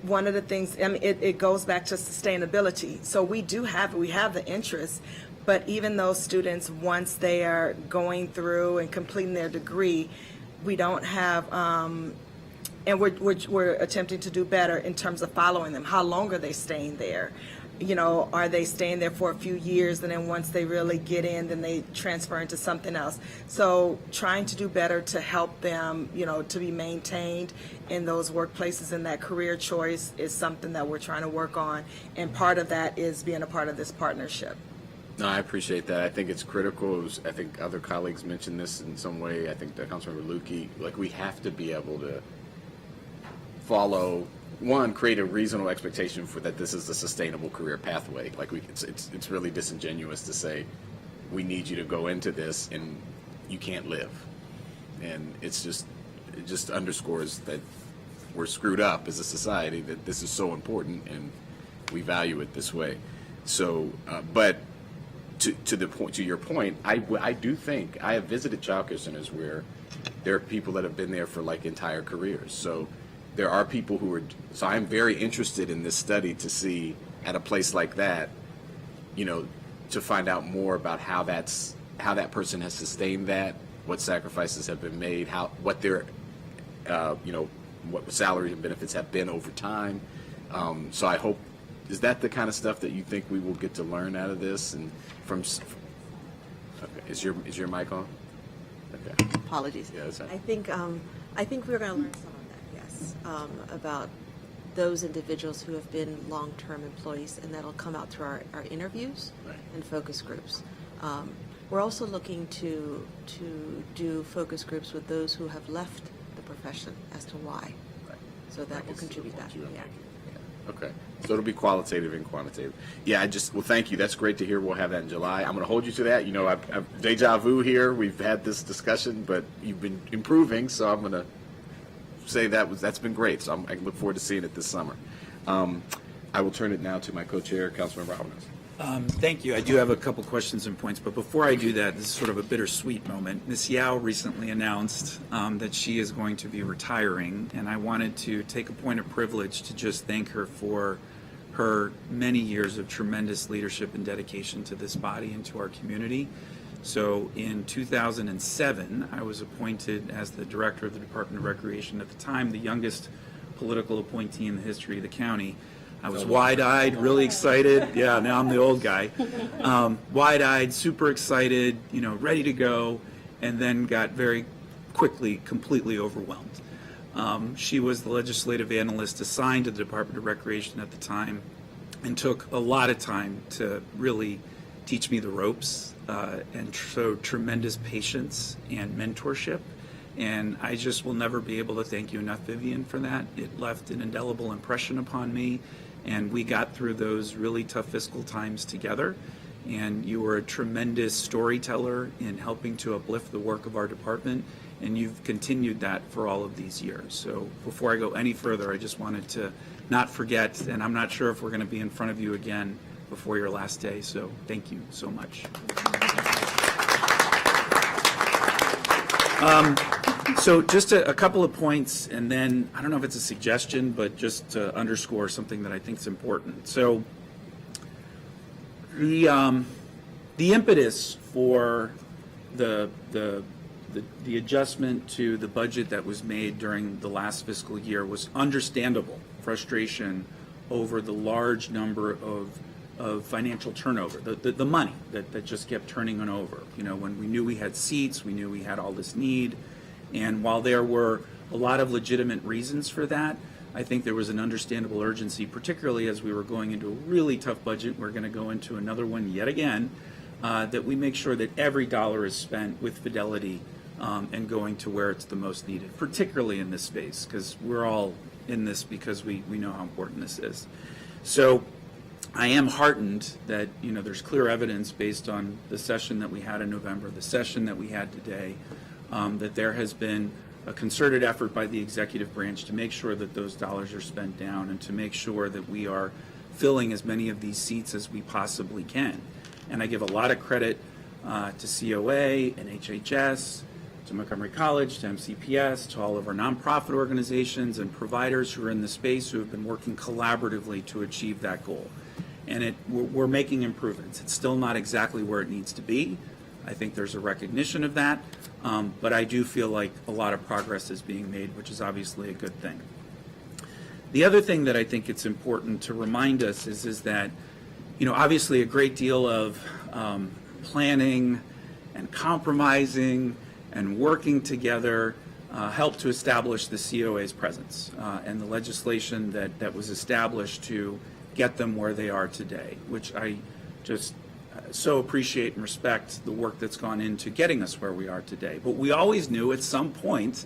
One of the things, it goes back to sustainability. So we have the interest, but even those students, once they are going through and completing their degree, we don't have, and we're attempting to do better in terms of following them. How long are they staying there? Are they staying there for a few years, and then once they really get in, then they transfer into something else? So trying to do better to help them, to be maintained in those workplaces, and that career choice is something that we're trying to work on. And part of that is being a part of this partnership. No, I appreciate that. I think it's critical. I think other colleagues mentioned this in some way. I think that Councilmember Lukey, we have to be able to create a reasonable expectation for that this is a sustainable career pathway. It's really disingenuous to say we need you to go into this and you can't live. And it just underscores that we're screwed up as a society, that this is so important and we value it this way. So, but to your point, I do think I have visited childcare centers where there are people that have been there for entire careers. So there are people who are, so I'm very interested in this study to see at a place like that, to find out more about how that person has sustained that, what sacrifices have been made, what their, what salary and benefits have been over time. So I hope, is that the kind of stuff that you think we will get to learn out of this? And okay, is your mic on? Okay. Apologies. Yeah, that's right. I think we're going to learn some of that, yes, about those individuals who have been long-term employees, and that'll come out through our interviews and focus groups. We're also looking to do focus groups with those who have left the profession as to why. Right. So that will contribute that. Yeah. Okay. So it'll be qualitative and quantitative. Yeah, well, thank you. That's great to hear. We'll have that in July. I'm going to hold you to that. I've deja vu here. We've had this discussion, but you've been improving, so I'm going to say that's been great. So I look forward to seeing it this summer. I will turn it now to my co-chair, Councilmember Alvarez. Thank you. I do have a couple questions and points, but before I do that, this is sort of a bittersweet moment. Ms. Yao recently announced that she is going to be retiring, and I wanted to take a point of privilege to just thank her for her many years of tremendous leadership and dedication to this body and to our community. So in 2007, I was appointed as the director of the Department of Recreation, at the time the youngest political appointee in the history of the county. I was wide-eyed, really excited. Yeah, now I'm the old guy. Wide-eyed, super excited, ready to go, and then got very quickly completely overwhelmed. She was the legislative analyst assigned to the Department of Recreation at the time and took a lot of time to really teach me the ropes and show tremendous patience and mentorship And I just will never be able to thank you enough, Vivian, for that. It left an indelible impression upon me, and we got through those really tough fiscal times together. And you were a tremendous storyteller in helping to uplift the work of our department, and you've continued that for all of these years. So before I go any further, I just wanted to not forget, and I'm not sure if we're going to be in front of you again before your last day, so thank you so much. So just a couple of points, and then I don't know if it's a suggestion, but just to underscore something that I think is important. So the impetus for the adjustment to the budget that was made during the last fiscal year was understandable frustration over the large number of financial turnover, the money that just kept turning on over. You know, when we knew we had seats, we knew we had all this need. And while there were a lot of legitimate reasons for that, I think there was an understandable urgency, particularly as we were going into a really tough budget. We're going to go into another one yet again, that we make sure that every dollar is spent with fidelity and going to where it's the most needed, particularly in this space, because we're all in this because we know how important this is. So I am heartened that, you know, there's clear evidence based on the session that we had in November, the session that we had today, that there has been a concerted effort by the executive branch to make sure that those dollars are spent down and to make sure that we are filling as many of these seats as we possibly can. And I give a lot of credit to COA and HHS, to Montgomery College, to MCPS, to all of our nonprofit organizations and providers who are in the space who have been working collaboratively to achieve that goal. And we're making improvements. It's still not exactly where it needs to be. I think there's a recognition of that, but I do feel like a lot of progress is being made, which is obviously a good thing. The other thing that I think it's important to remind us is that, you know, obviously a great deal of planning and compromising and working together helped to establish the COA's presence and the legislation that was established to get them where they are today, which I just so appreciate and respect the work that's gone into getting us where we are today. But we always knew at some point,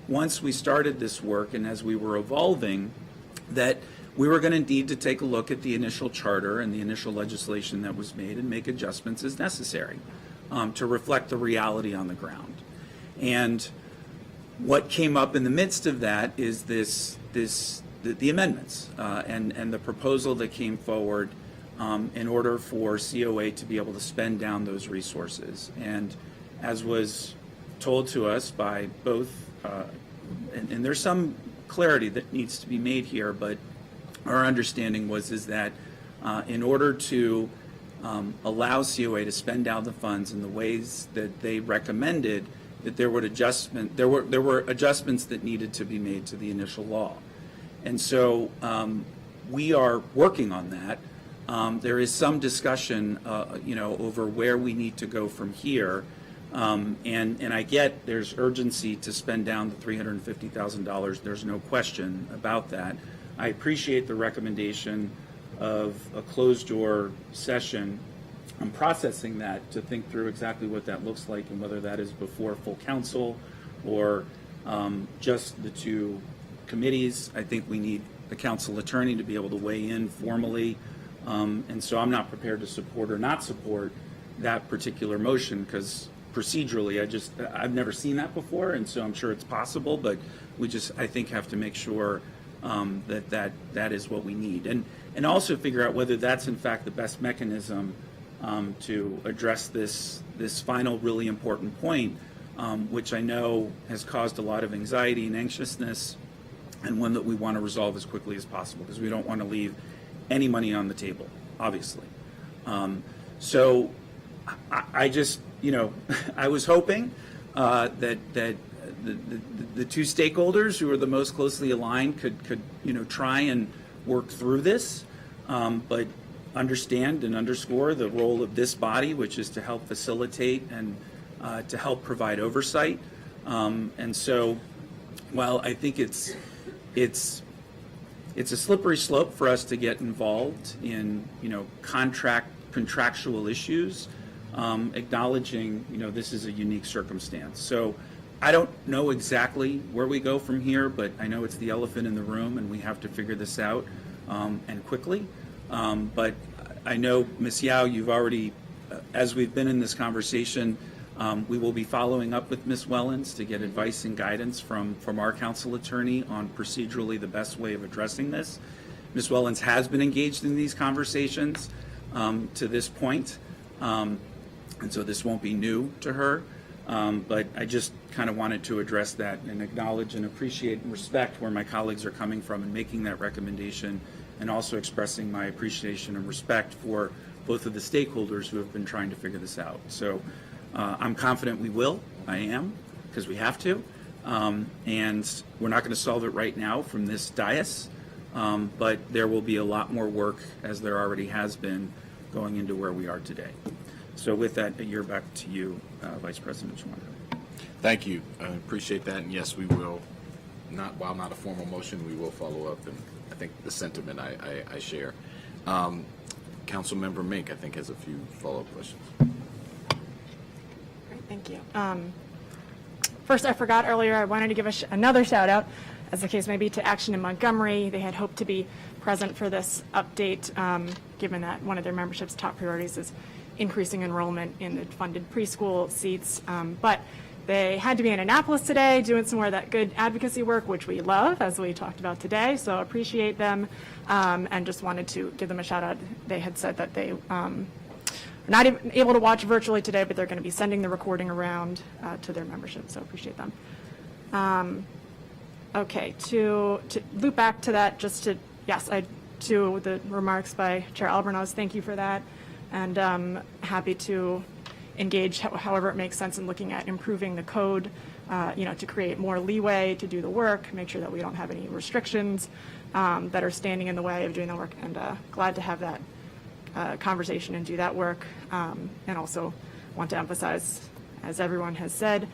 once we started this work and as we were evolving, that we were going to need to take a look at the initial charter and the initial legislation that was made and make adjustments as necessary to reflect the reality on the ground. And what came up in the midst of that is the amendments and the proposal that came forward in order for COA to be able to spend down those resources. And as was told to us by both, and there's some clarity that needs to be made here, but our understanding is that in order to allow COA to spend down the funds in the ways that they recommended, that there were adjustments that needed to be made to the initial law. And so we are working on that. There is some discussion, over where we need to go from here. And I get there's urgency to spend down the $350,000. There's no question about that. I appreciate the recommendation of a closed-door session. I'm processing that to think through exactly what that looks like and whether that is before full council or just the two committees. I think we need the council attorney to be able to weigh in formally. And so I'm not prepared to support or not support that particular motion because procedurally I've never seen that before, and so I'm sure it's possible, but we just, I think, have to make sure that is what we need. And also figure out whether that's in fact the best mechanism to address this final really important point, which I know has caused a lot of anxiety and anxiousness, and one that we want to resolve as quickly as possible because we don't want to leave any money on the table, obviously. So I just, I was hoping that the two stakeholders who are the most closely aligned could try and work through this, but understand and underscore the role of this body, which is to help facilitate and to help provide oversight. And so, while I think it's a slippery slope for us to get involved in contractual issues, acknowledging this is a unique circumstance. So I don't know exactly where we go from here, but I know it's the elephant in the room, and we have to figure this out, and quickly. But I know, Ms. Yao, you've already, as we've been in this conversation, we will be following up with Ms. Wellens to get advice and guidance from our council attorney on procedurally the best way of addressing this. Ms. Wellens has been engaged in these conversations to this point, and so this won't be new to her. But I just kind of wanted to address that and acknowledge and appreciate and respect where my colleagues are coming from in making that recommendation, and also expressing my appreciation and respect for both of the stakeholders who have been trying to figure this out. So I'm confident we will. I am, because we have to. And we're not going to solve it right now from this dais, but there will be a lot more work, as there already has been, going into where we are today. So with that, a year back to you, Vice President Schwander. Thank you. I appreciate that. And yes, we will, while not a formal motion, we will follow up. And I think the sentiment I share. Councilmember Mink, I think, has a few follow-up questions. Great, thank you. First, I forgot earlier, I wanted to give another shout out, as the case may be, to Action in Montgomery. They had hoped to be present for this update, given that one of their membership's top priorities is increasing enrollment in the funded preschool seats. But they had to be in Annapolis today doing some more of that good advocacy work, which we love, as we talked about today, so appreciate them, and just wanted to give them a shout out. They had said that they are not even able to watch virtually today, but they're going to be sending the recording around to their membership, so appreciate them. Okay, to loop back to that, to the remarks by Chair Albornoz, thank you for that, and happy to engage however it makes sense in looking at improving the code, to create more leeway to do the work, make sure that we don't have any restrictions that are standing in the way of doing the work, and glad to have that conversation and do that work. And also want to emphasize, as everyone has said,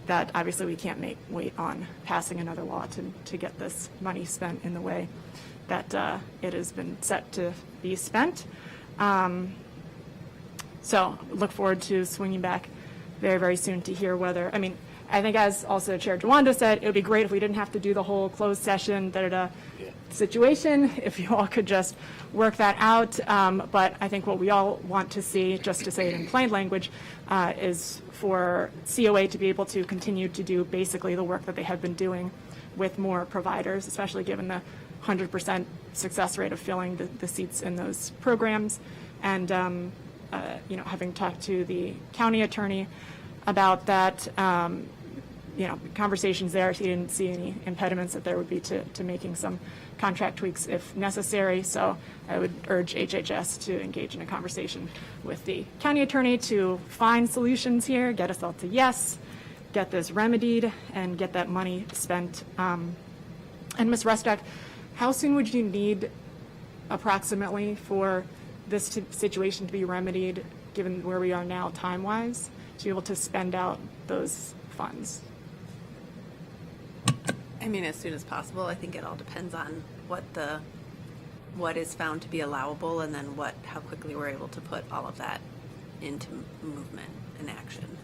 that obviously we can't wait on passing another law to get this money spent in the way that it has been set to be spent. So look forward to swinging back very, very soon to hear whether, I think as also Chair Jawanda said, it would be great if we didn't have to do the whole closed session situation, if you all could just work that out. But I think what we all want to see, just to say it in plain language, is for COA to be able to continue to do basically the work that they have been doing with more providers, especially given the 100% success rate of filling the seats in those programs. And having talked to the county attorney about that, conversations there, he didn't see any impediments that there would be to making some contract tweaks if necessary. So I would urge HHS to engage in a conversation with the county attorney to find solutions here, get us all to yes, get this remedied, and get that money spent. And Ms. Restak, how soon would you need approximately for this situation to be remedied, given where we are now time-wise, to be able to spend out those funds? As soon as possible. I think it all depends on what is found to be allowable, and then how quickly we're able to put all of that into movement and action.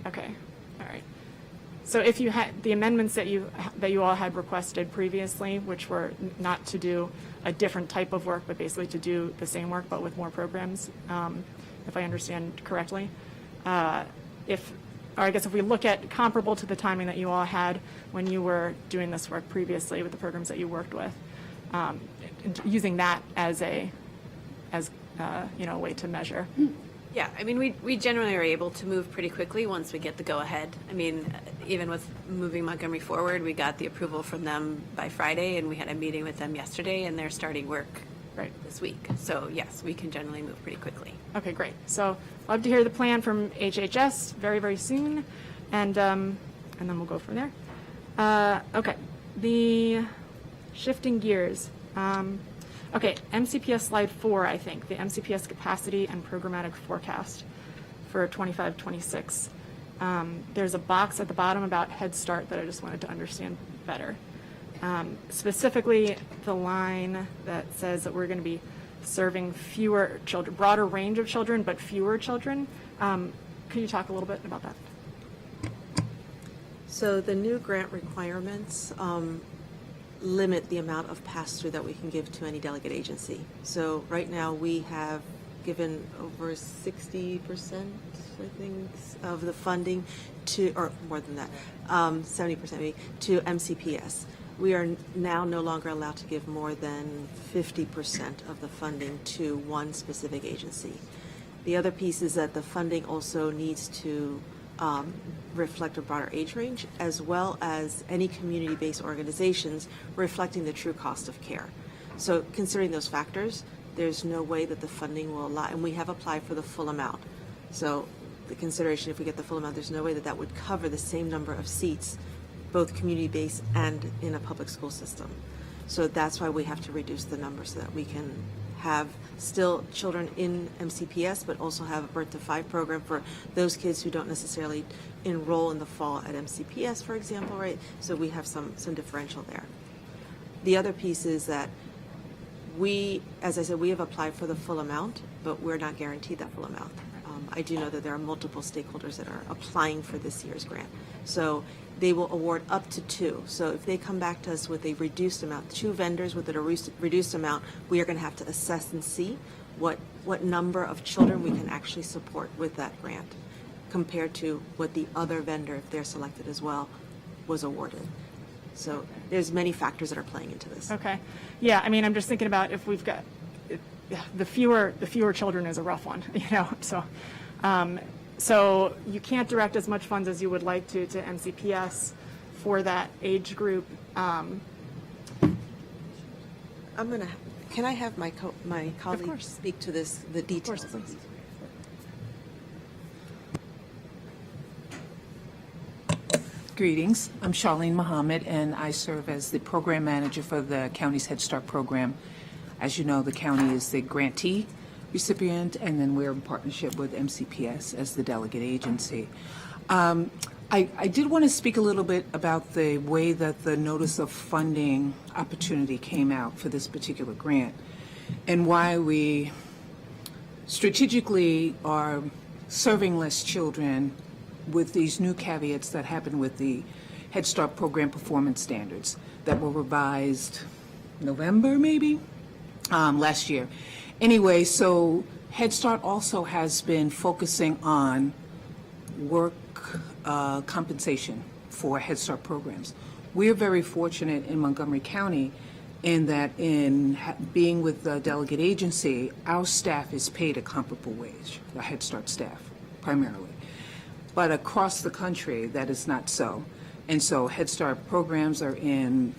Okay, all right. So if you had the amendments that you all had requested previously, which were not to do a different type of work, but basically to do the same work but with more programs, if I understand correctly, if we look at comparable to the timing that you all had when you were doing this work previously with the programs that you worked with, using that as a way to measure. Yeah, we generally are able to move pretty quickly once we get the go-ahead. Even with moving Montgomery forward, we got the approval from them by Friday, and we had a meeting with them yesterday, and they're starting work this week. So yes, we can generally move pretty quickly. Okay, great. So love to hear the plan from HHS very, very soon, and then we'll go from there. Okay, the shifting gears. Okay, MCPS slide 4, I think, the MCPS capacity and programmatic forecast for 25-26. There's a box at the bottom about Head Start that I just wanted to understand better. Specifically, the line that says that we're going to be serving fewer children, broader range of children, but fewer children. Could you talk a little bit about that? So the new grant requirements limit the amount of pass-through that we can give to any delegate agency. So right now, we have given over 60%, I think, of the funding to, or more than that, 70% maybe, to MCPS. We are now no longer allowed to give more than 50% of the funding to one specific agency. The other piece is that the funding also needs to reflect a broader age range, as well as any community-based organizations reflecting the true cost of care. So considering those factors, there's no way that the funding will allow, and we have applied for the full amount. So the consideration, if we get the full amount, there's no way that that would cover the same number of seats, both community-based and in a public school system. So that's why we have to reduce the number so that we can have still children in MCPS, but also have a Birth to 5 program for those kids who don't necessarily enroll in the fall at MCPS, for example, right? So we have some differential there. The other piece is that we, as I said, we have applied for the full amount, but we're not guaranteed that full amount. I do know that there are multiple stakeholders that are applying for this year's grant. So they will award up to 2. So if they come back to us with a reduced amount, 2 vendors with a reduced amount, we are going to have to assess and see what number of children we can actually support with that grant compared to what the other vendor, if they're selected as well, was awarded. So there's many factors that are playing into this. Okay. Yeah, I mean, I'm just thinking about if we've got, the fewer children is a rough one, you know, so. So you can't direct as much funds as you would like to MCPS for that age group. Can I have my colleague speak to this, the details? Of course, please. Greetings. I'm Charlene Muhammad, and I serve as the program manager for the county's Head Start program. As you know, the county is the grantee recipient, and then we're in partnership with MCPS as the delegate agency. I did want to speak a little bit about the way that the notice of funding opportunity came out for this particular grant and why we strategically are serving less children with these new caveats that happened with the Head Start program performance standards that were revised November, maybe, last year. Anyway, so Head Start also has been focusing on work compensation for Head Start programs. We're very fortunate in Montgomery County in that in being with the delegate agency, our staff is paid a comparable wage, the Head Start staff primarily. But across the country, that is not so. And so Head Start programs are in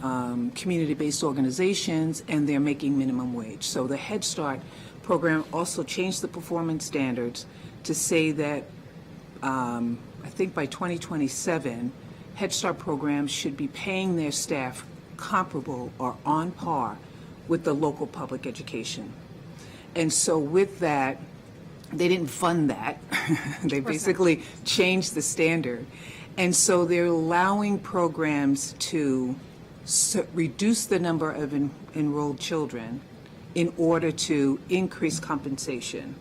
community-based organizations, and they're making minimum wage. So the Head Start program also changed the performance standards to say that I think by 2027, Head Start programs should be paying their staff comparable or on par with the local public education. And so with that, they didn't fund that. They basically changed the standard. And so they're allowing programs to reduce the number of enrolled children in order to increase compensation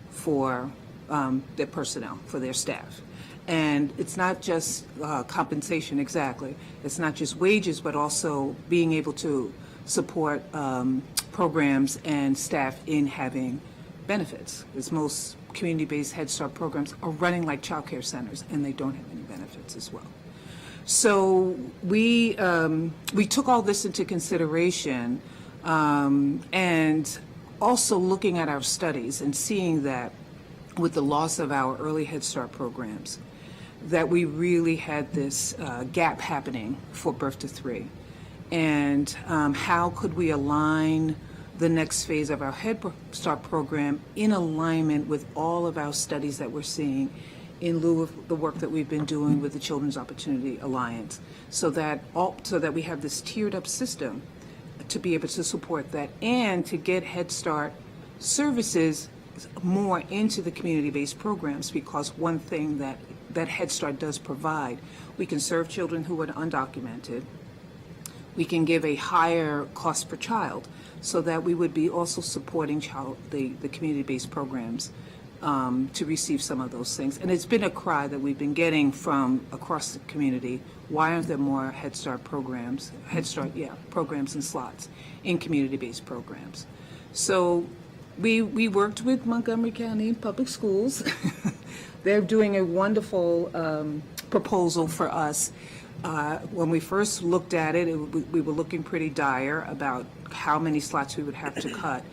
for their personnel, for their staff. And it's not just compensation exactly. It's not just wages, but also being able to support programs and staff in having benefits, as most community-based Head Start programs are running like child care centers, and they don't have any benefits as well. So we took all this into consideration, and also looking at our studies and seeing that with the loss of our early Head Start programs, that we really had this gap happening for birth to 3. And how could we align the next phase of our Head Start program in alignment with all of our studies that we're seeing in lieu of the work that we've been doing with the Children's Opportunity Alliance, so that we have this tiered up system to be able to support that and to get Head Start services more into the community-based programs, because one thing that Head Start does provide, we can serve children who are undocumented. We can give a higher cost per child, so that we would be also supporting the community-based programs to receive some of those things. And it's been a cry that we've been getting from across the community. Why aren't there more Head Start programs, programs and slots in community-based programs? So we worked with Montgomery County Public Schools. They're doing a wonderful proposal for us. When we first looked at it, we were looking pretty dire about how many slots we would have to cut.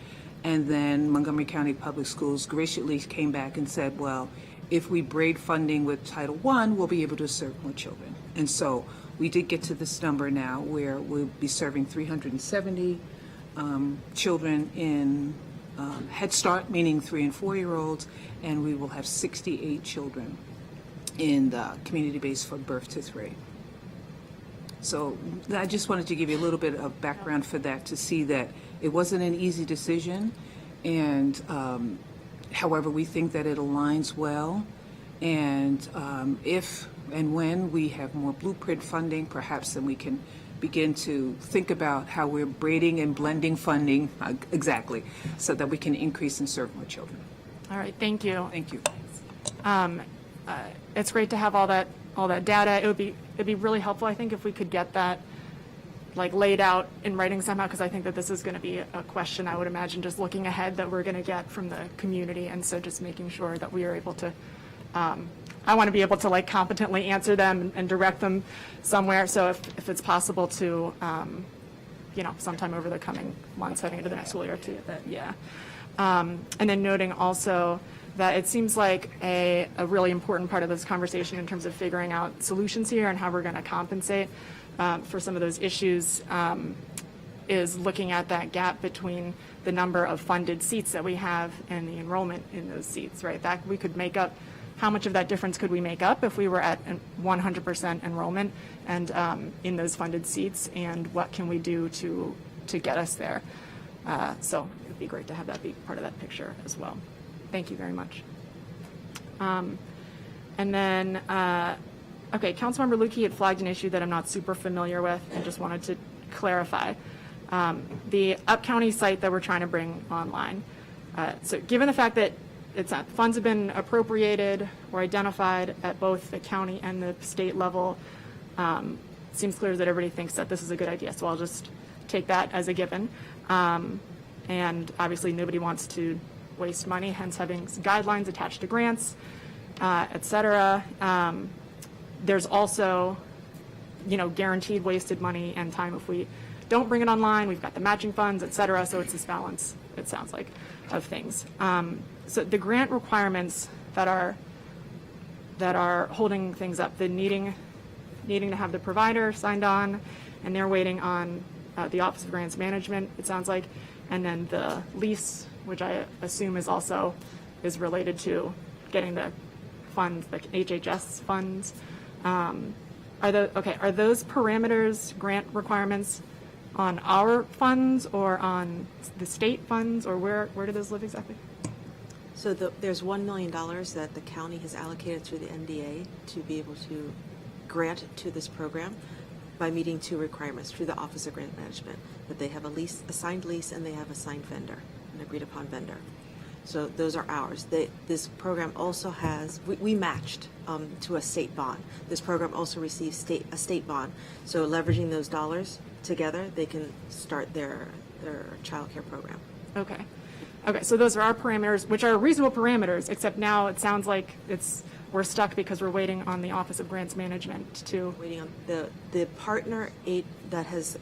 And then Montgomery County Public Schools graciously came back and said, well, if we braid funding with Title I, we'll be able to serve more children. And so we did get to this number now where we'll be serving 370 children in Head Start, meaning 3 and 4-year-olds, and we will have 68 children in the community-based for birth to 3. So I just wanted to give you a little bit of background for that, to see that it wasn't an easy decision, and however, we think that it aligns well. And if and when we have more blueprint funding, perhaps then we can begin to think about how we're braiding and blending funding exactly, so that we can increase and serve more children. All right, thank you. Thank you. It's great to have all that data. It'd be really helpful, I think, if we could get that like laid out in writing somehow, because I think that this is going to be a question, I would imagine, just looking ahead, that we're going to get from the community. And so just making sure that we are able to, I want to be able to like competently answer them and direct them somewhere. So if it's possible to, sometime over the coming months heading into the next school year to get that, yeah. And then noting also that it seems like a really important part of this conversation in terms of figuring out solutions here and how we're going to compensate for some of those issues is looking at that gap between the number of funded seats that we have and the enrollment in those seats, right? That we could make up, how much of that difference could we make up if we were at 100% enrollment and in those funded seats, and what can we do to get us there? So it'd be great to have that be part of that picture as well. Thank you very much. And then, okay, Councilmember Lukey had flagged an issue that I'm not super familiar with and just wanted to clarify. The up-county site that we're trying to bring online. So given the fact that funds have been appropriated or identified at both the county and the state level, seems clear that everybody thinks that this is a good idea. So I'll just take that as a given. And obviously nobody wants to waste money, hence having guidelines attached to grants, et cetera. There's also, guaranteed wasted money and time if we don't bring it online. We've got the matching funds, et cetera. So it's this balance, it sounds like, of things. So the grant requirements that are holding things up, the needing to have the provider signed on, and they're waiting on the Office of Grants Management, it sounds like, and then the lease, which I assume is related to getting the funds, the HHS funds. Are those parameters, grant requirements, on our funds or on the state funds, or where do those live exactly? So there's $1 million that the county has allocated through the NDA to be able to grant to this program by meeting 2 requirements through the Office of Grant Management, that they have a signed lease, and they have a signed vendor, an agreed upon vendor. So those are ours. This program also has, we matched to a state bond. This program also receives a state bond. So leveraging those dollars together, they can start their child care program. Okay. So those are our parameters, which are reasonable parameters, except now it sounds like we're stuck because we're waiting on the Office of Grants Management to. Waiting on the partner aid that has,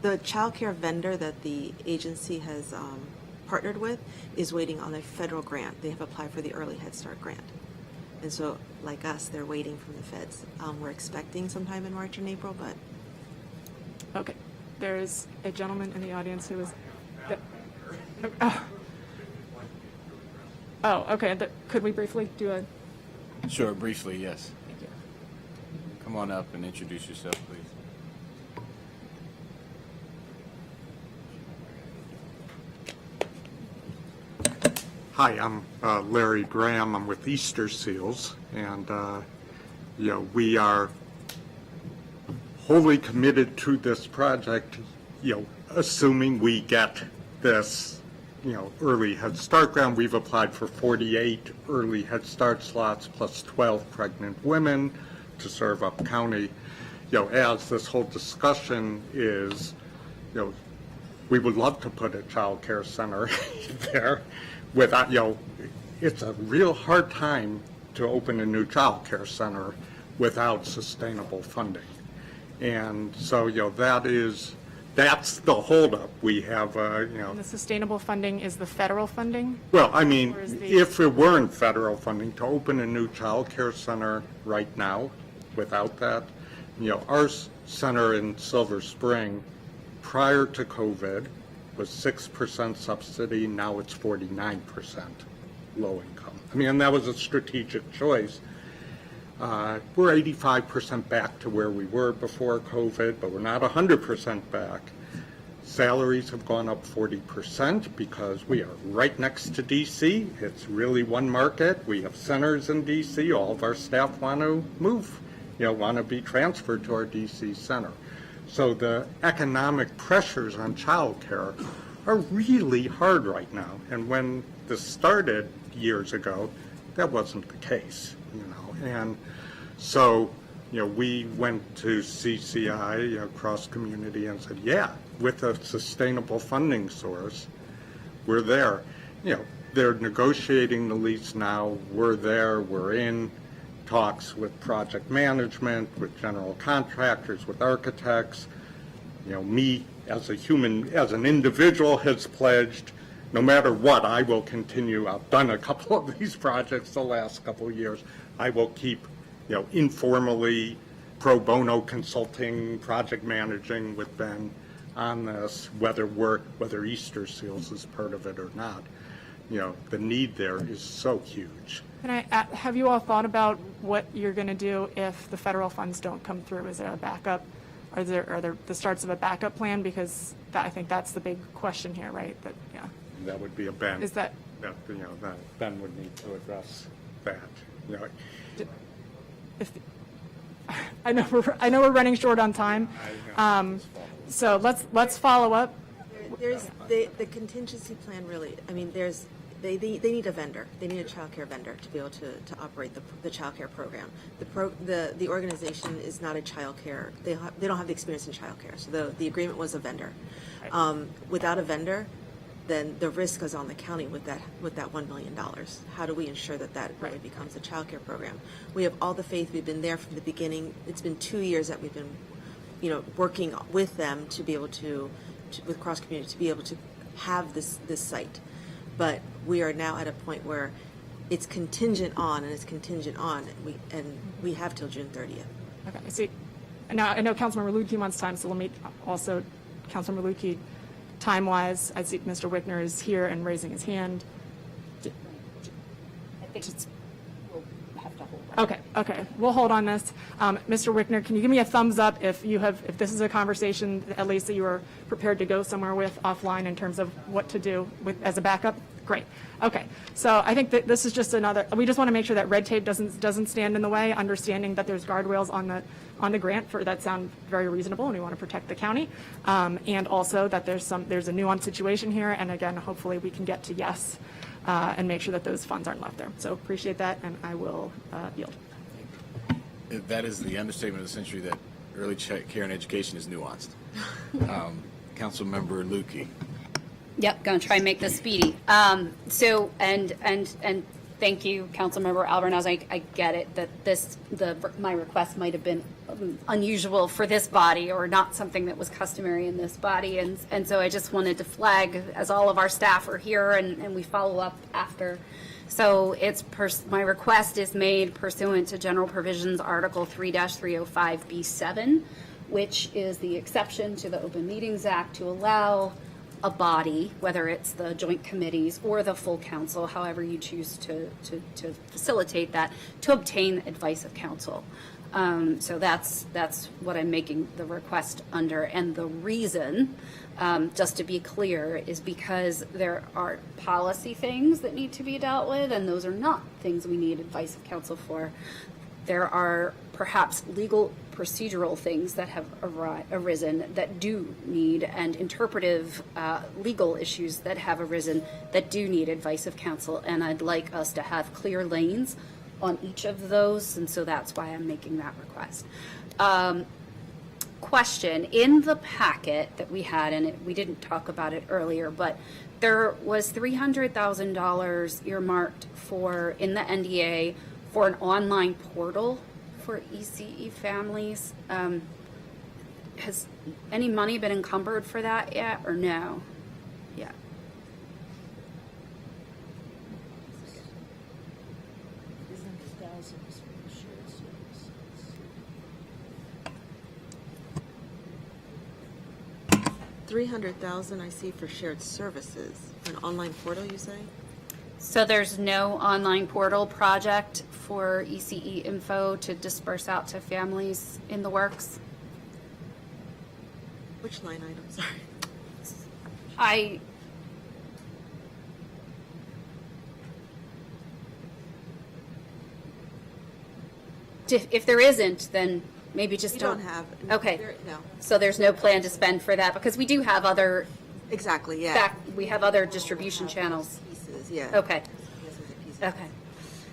the child care vendor that the agency has partnered with is waiting on a federal grant. They have applied for the Early Head Start grant. And so, like us, they're waiting from the feds. We're expecting sometime in March and April, but. Okay. There's a gentleman in the audience who is. Okay. Could we briefly do a. Sure, briefly, yes. Thank you. Come on up and introduce yourself, please. Hi, I'm Larry Graham. I'm with Easter Seals, and we are wholly committed to this project. Assuming we get this early Head Start ground. We've applied for 48 early Head Start slots plus 12 pregnant women to serve Up County. As this whole discussion is, we would love to put a child care center there without, it's a real hard time to open a new child care center without sustainable funding. And so, that's the holdup. We have, And the sustainable funding is the federal funding? well, I mean, Or is the- if it weren't federal funding, to open a new child care center right now, without that, our center in Silver Spring, prior to COVID, was 6% subsidy, now it's 49% low income. I mean, and that was a strategic choice. We're 85% back to where we were before COVID, but we're not 100% back. Salaries have gone up 40% because we are right next to DC. It's really one market. We have centers in DC. All of our staff want to move, want to be transferred to our DC center. So the economic pressures on childcare are really hard right now. And when this started years ago, that wasn't the case, And so, we went to CCI, cross community, and said, yeah, with a sustainable funding source, we're there. They're negotiating the lease now. We're there. We're in talks with project management, with general contractors, with architects. Me as an individual has pledged, no matter what, I will continue. I've done a couple of these projects the last couple of years. I will keep, informally pro bono consulting, project managing with Ben on this, whether Easter Seals is part of it or not. The need there is so huge. Can I, have you all thought about what you're going to do if the federal funds don't come through? Is there a backup? Are there the starts of a backup plan? Because I think that's the big question here, right? That would be a Ben. Is that that Ben would need to address that. if I know we're running short on time, so let's follow up. There's the contingency plan really, I mean, they need a vendor. They need a childcare vendor to be able to operate the childcare program. The organization is not a childcare. They don't have the experience in childcare. So the agreement was a vendor. Without a vendor, then the risk is on the county with that $1 million. How do we ensure that really becomes a childcare program? We have all the faith. We've been there from the beginning. It's been 2 years that we've been, working with them to be able to with cross community to be able to have this site. But we are now at a point where it's contingent on, and we have till June 30th. Okay, I see. Now, I know Councilmember Lutke wants time, so let me also, Councilmember Lutke, time-wise, I see Mr. Wickner is here and raising his hand. I think we'll have to hold that. Okay, we'll hold on this. Mr. Wickner, can you give me a thumbs up if this is a conversation, at least that you are prepared to go somewhere with offline in terms of what to do as a backup? Great. Okay. So I think that this is just we just want to make sure that red tape doesn't stand in the way, understanding that there's guardrails on the grant that sound very reasonable, and we want to protect the county. And also that there's a nuanced situation here, and again, hopefully we can get to yes and make sure that those funds aren't left there. So appreciate that, and I will yield. That is the understatement of the century, that early care and education is nuanced. Councilmember Lukey. Yep, going to try and make this speedy. So, and thank you, Councilmember Alvarez. I get it that my request might have been unusual for this body or not something that was customary in this body. And so I just wanted to flag, as all of our staff are here and we follow up after. So my request is made pursuant to General Provisions Article 3-305B7, which is the exception to the Open Meetings Act to allow a body, whether it's the joint committees or the full council, however you choose to facilitate that, to obtain advice of counsel. So that's what I'm making the request under. And the reason, just to be clear, is because there are policy things that need to be dealt with, and those are not things we need advice of counsel for. there are perhaps legal procedural things that have arisen that do need, and interpretive legal issues that have arisen that do need advice of counsel. And I'd like us to have clear lanes on each of those, and so that's why I'm making that request. Question, in the packet that we had, and we didn't talk about it earlier, but there was $300,000 earmarked for, in the NDA, for an online portal for ECE families. Has any money been encumbered for that yet, or no? Yeah. $300,000 I see for shared services. An online portal, you say? So there's no online portal project for ECE info to disperse out to families in the works? Which line item, sorry? If there isn't, then maybe just We don't. don't have. Okay. No. So there's no plan to spend for that, because we do have other, Exactly, yeah. we have other distribution channels. Pieces, yeah. Okay. Okay.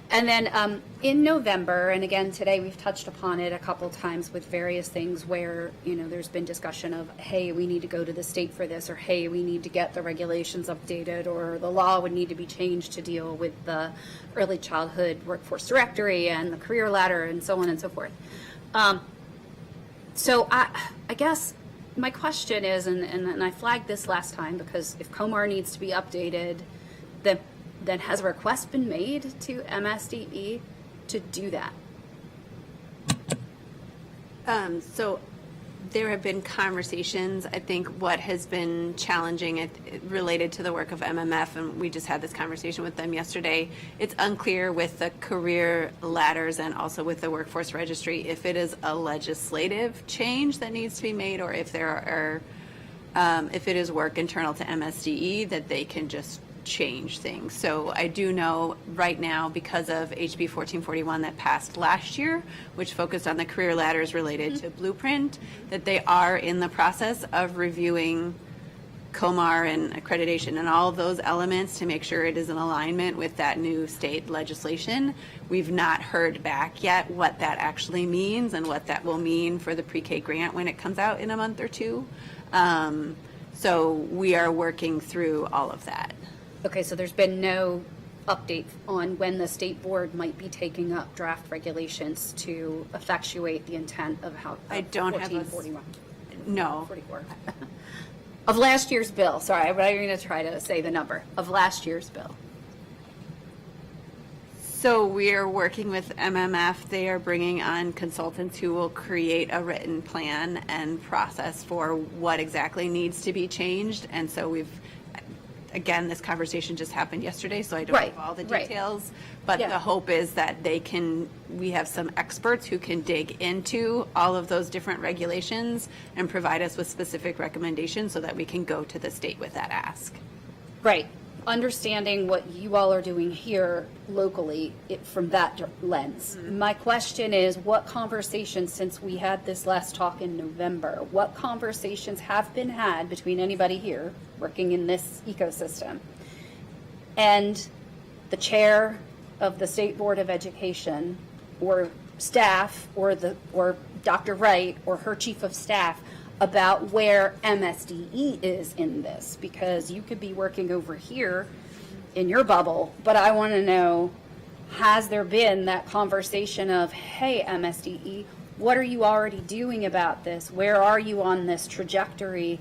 And then in November, and again, today we've touched upon it a couple times with various things where, you know, there's been discussion of, hey, we need to go to the state for this, or hey, we need to get the regulations updated, or the law would need to be changed to deal with the early childhood workforce directory and the career ladder and so on and so forth. So I guess my question is, and I flagged this last time, because if COMAR needs to be updated, then has a request been made to MSDE to do that? So there have been conversations. I think what has been challenging related to the work of MMF, and we just had this conversation with them yesterday, it's unclear with the career ladders and also with the workforce registry if it is a legislative change that needs to be made, or if there are, if it is work internal to MSDE that they can just change things. So I do know right now, because of HB 1441 that passed last year, which focused on the career ladders related to Blueprint, that they are in the process of reviewing COMAR and accreditation and all of those elements to make sure it is in alignment with that new state legislation. We've not heard back yet what that actually means and what that will mean for the pre-K grant when it comes out in a month or two. So we are working through all of that. Okay, so there's been no update on when the state board might be taking up draft regulations to effectuate the intent of how. I don't have a 1441. No. 44. Of last year's bill, sorry, but I'm going to try to say the number of last year's bill. So we are working with MMF. They are bringing on consultants who will create a written plan and process for what exactly needs to be changed. And so again, this conversation just happened yesterday, so I don't have all the details. But the hope is that we have some experts who can dig into all of those different regulations and provide us with specific recommendations so that we can go to the state with that ask. Right. Understanding what you all are doing here locally from that lens. Mm-hmm. My question is, what conversations, since we had this last talk in November, what conversations have been had between anybody here working in this ecosystem and the chair of the State Board of Education, or staff, or Dr. Wright or her chief of staff, about where MSDE is in this? Because you could be working over here in your bubble, but I want to know, has there been that conversation of, hey, MSDE, what are you already doing about this? Where are you on this trajectory?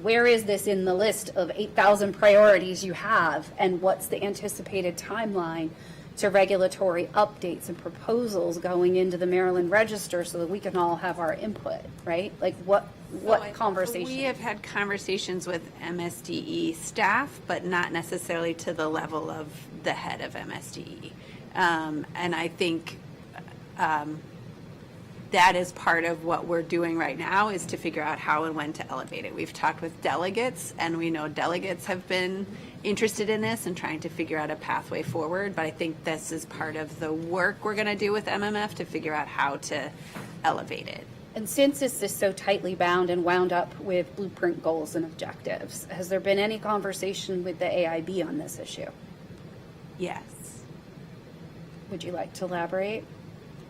Where is this in the list of 8,000 priorities you have? And what's the anticipated timeline to regulatory updates and proposals going into the Maryland Register so that we can all have our input, right? Like what conversation? We have had conversations with MSDE staff, but not necessarily to the level of the head of MSDE. And I think that is part of what we're doing right now, is to figure out how and when to elevate it. We've talked with delegates, and we know delegates have been interested in this and trying to figure out a pathway forward, but I think this is part of the work we're going to do with MMF to figure out how to elevate it. And since this is so tightly bound and wound up with blueprint goals and objectives, has there been any conversation with the AIB on this issue? Yes. Would you like to elaborate?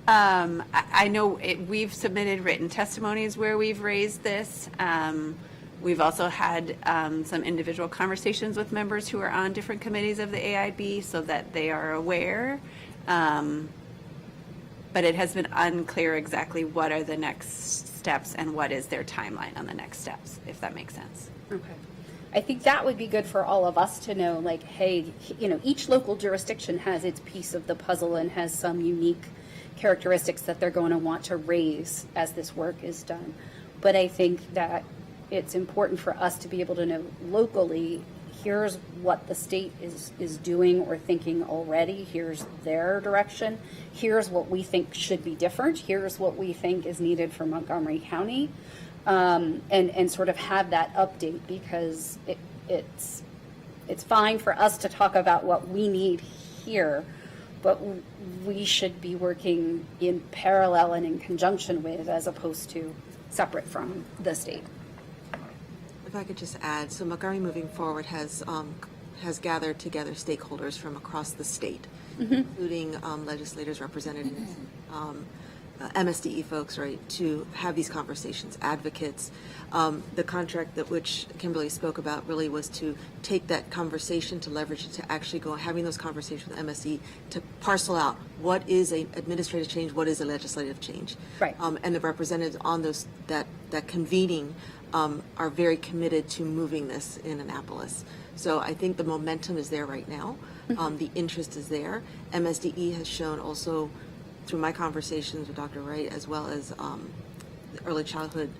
I know we've submitted written testimonies where we've raised this. We've also had some individual conversations with members who are on different committees of the AIB so that they are aware. But it has been unclear exactly what are the next steps and what is their timeline on the next steps, if that makes sense. Okay. I think that would be good for all of us to know, like, hey, each local jurisdiction has its piece of the puzzle and has some unique characteristics that they're going to want to raise as this work is done. But I think that it's important for us to be able to know locally, here's what the state is doing or thinking already, here's their direction, here's what we think should be different, here's what we think is needed for Montgomery County, and sort of have that update, because it's fine for us to talk about what we need here, but we should be working in parallel and in conjunction with, as opposed to separate from the state. If I could just add, so Montgomery Moving Forward has gathered together stakeholders from across the state, including legislators, representatives, MSDE folks, right, to have these conversations, advocates. The contract that which Kimberly spoke about really was to take that conversation, to leverage it, to actually go having those conversations with MSDE, to parcel out what is an administrative change, what is a legislative change. Right. And the representatives on those that convening are very committed to moving this in Annapolis. So I think the momentum is there right now. The interest is there. MSDE has shown also, through my conversations with Dr. Wright, as well as the early childhood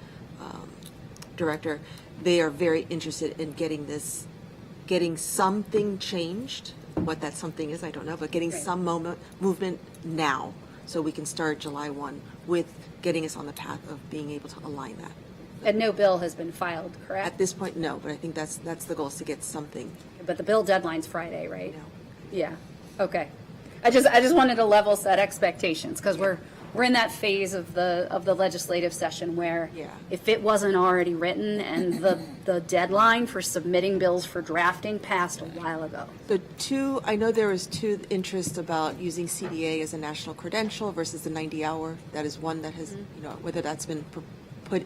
director, they are very interested in getting something changed. What that something is, I don't know, but getting some movement now, so we can start July 1 with getting us on the path of being able to align that. And no bill has been filed, correct? At this point, no, but I think that's the goal, is to get something. But the bill deadline's Friday, right? No. Yeah, okay. I just wanted to level set expectations, because we're in that phase of the legislative session where if it wasn't already written and the deadline for submitting bills for drafting passed a while ago. I know there was two interests about using CDA as a national credential versus the 90-hour. That is one that has, whether that's been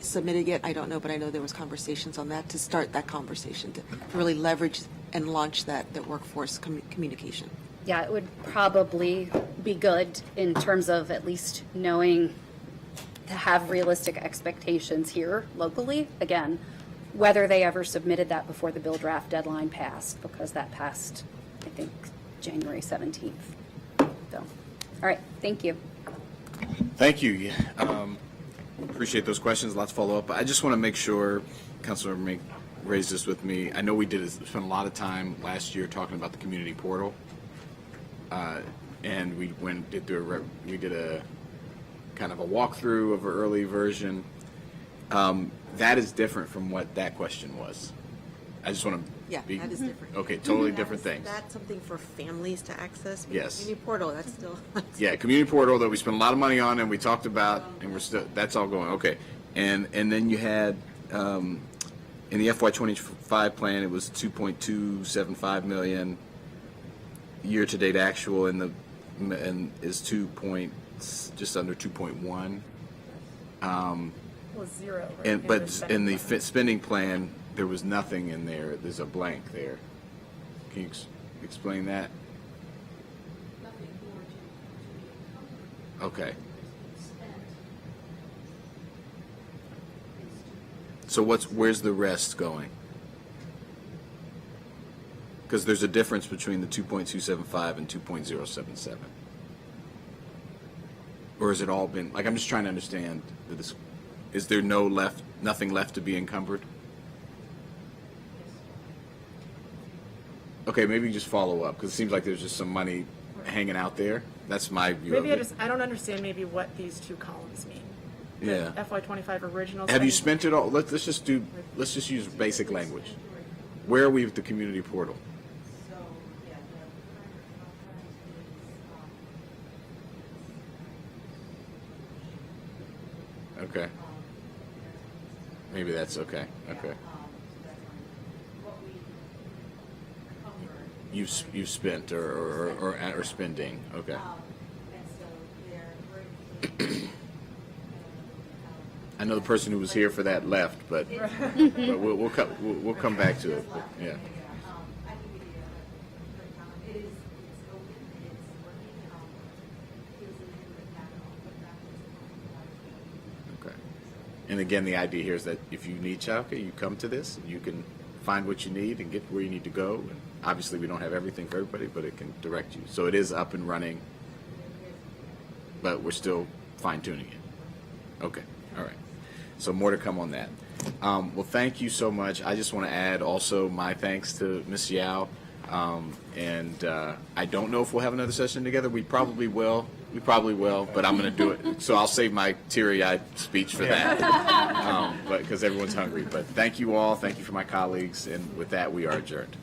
submitted yet, I don't know, but I know there was conversations on that to start that conversation, to really leverage and launch that workforce communication. Yeah, it would probably be good in terms of at least knowing to have realistic expectations here locally. Again, whether they ever submitted that before the bill draft deadline passed, because that passed, I think, January 17th. So, all right, thank you. Thank you. Yeah. Appreciate those questions. Lots to follow up. I just want to make sure Councilor Mink raised this with me. I know we spent a lot of time last year talking about the community portal, and we did a kind of a walkthrough of an early version. That is different from what that question was. I just want to that is different. Okay, totally different things. That's something for families to access. Yes. Community portal, that's still. Yeah, community portal that we spent a lot of money on and we talked about, and that's all going, okay. And then you had, in the FY25 plan, it was 2.275 million. Year-to-date actual is just under 2.1. Well, zero. Right? But in the spending plan, there was nothing in there. There's a blank there. Can you explain that? Okay. So where's the rest going? Because there's a difference between the 2.275 and 2.077. Or has it all been, I'm just trying to understand, is there nothing left to be encumbered? Okay, maybe just follow up, because it seems like there's just some money hanging out there. That's my view Maybe of it. I don't understand maybe what these two columns mean. Yeah. FY25 original. Have you spending. spent it all? Let's just use basic language. Where are we with the community portal? Okay. Maybe that's okay. Okay. You spent or spending. Okay. I know the person who was here for that left, but we'll come back to it. But, yeah. Okay. And again, the idea here is that if you need childcare, you come to this, and you can find what you need and get where you need to go. And obviously, we don't have everything for everybody, but it can direct you. So it is up and running, but we're still fine-tuning it. Okay. All right. So more to come on that. Well, thank you so much. I just want to add also my thanks to Ms. Yao. And I don't know if we'll have another session together. We probably will. But I'm going to do it. So I'll save my teary-eyed speech for that. But because everyone's hungry. But thank you all. Thank you for my colleagues. And with that, we are adjourned.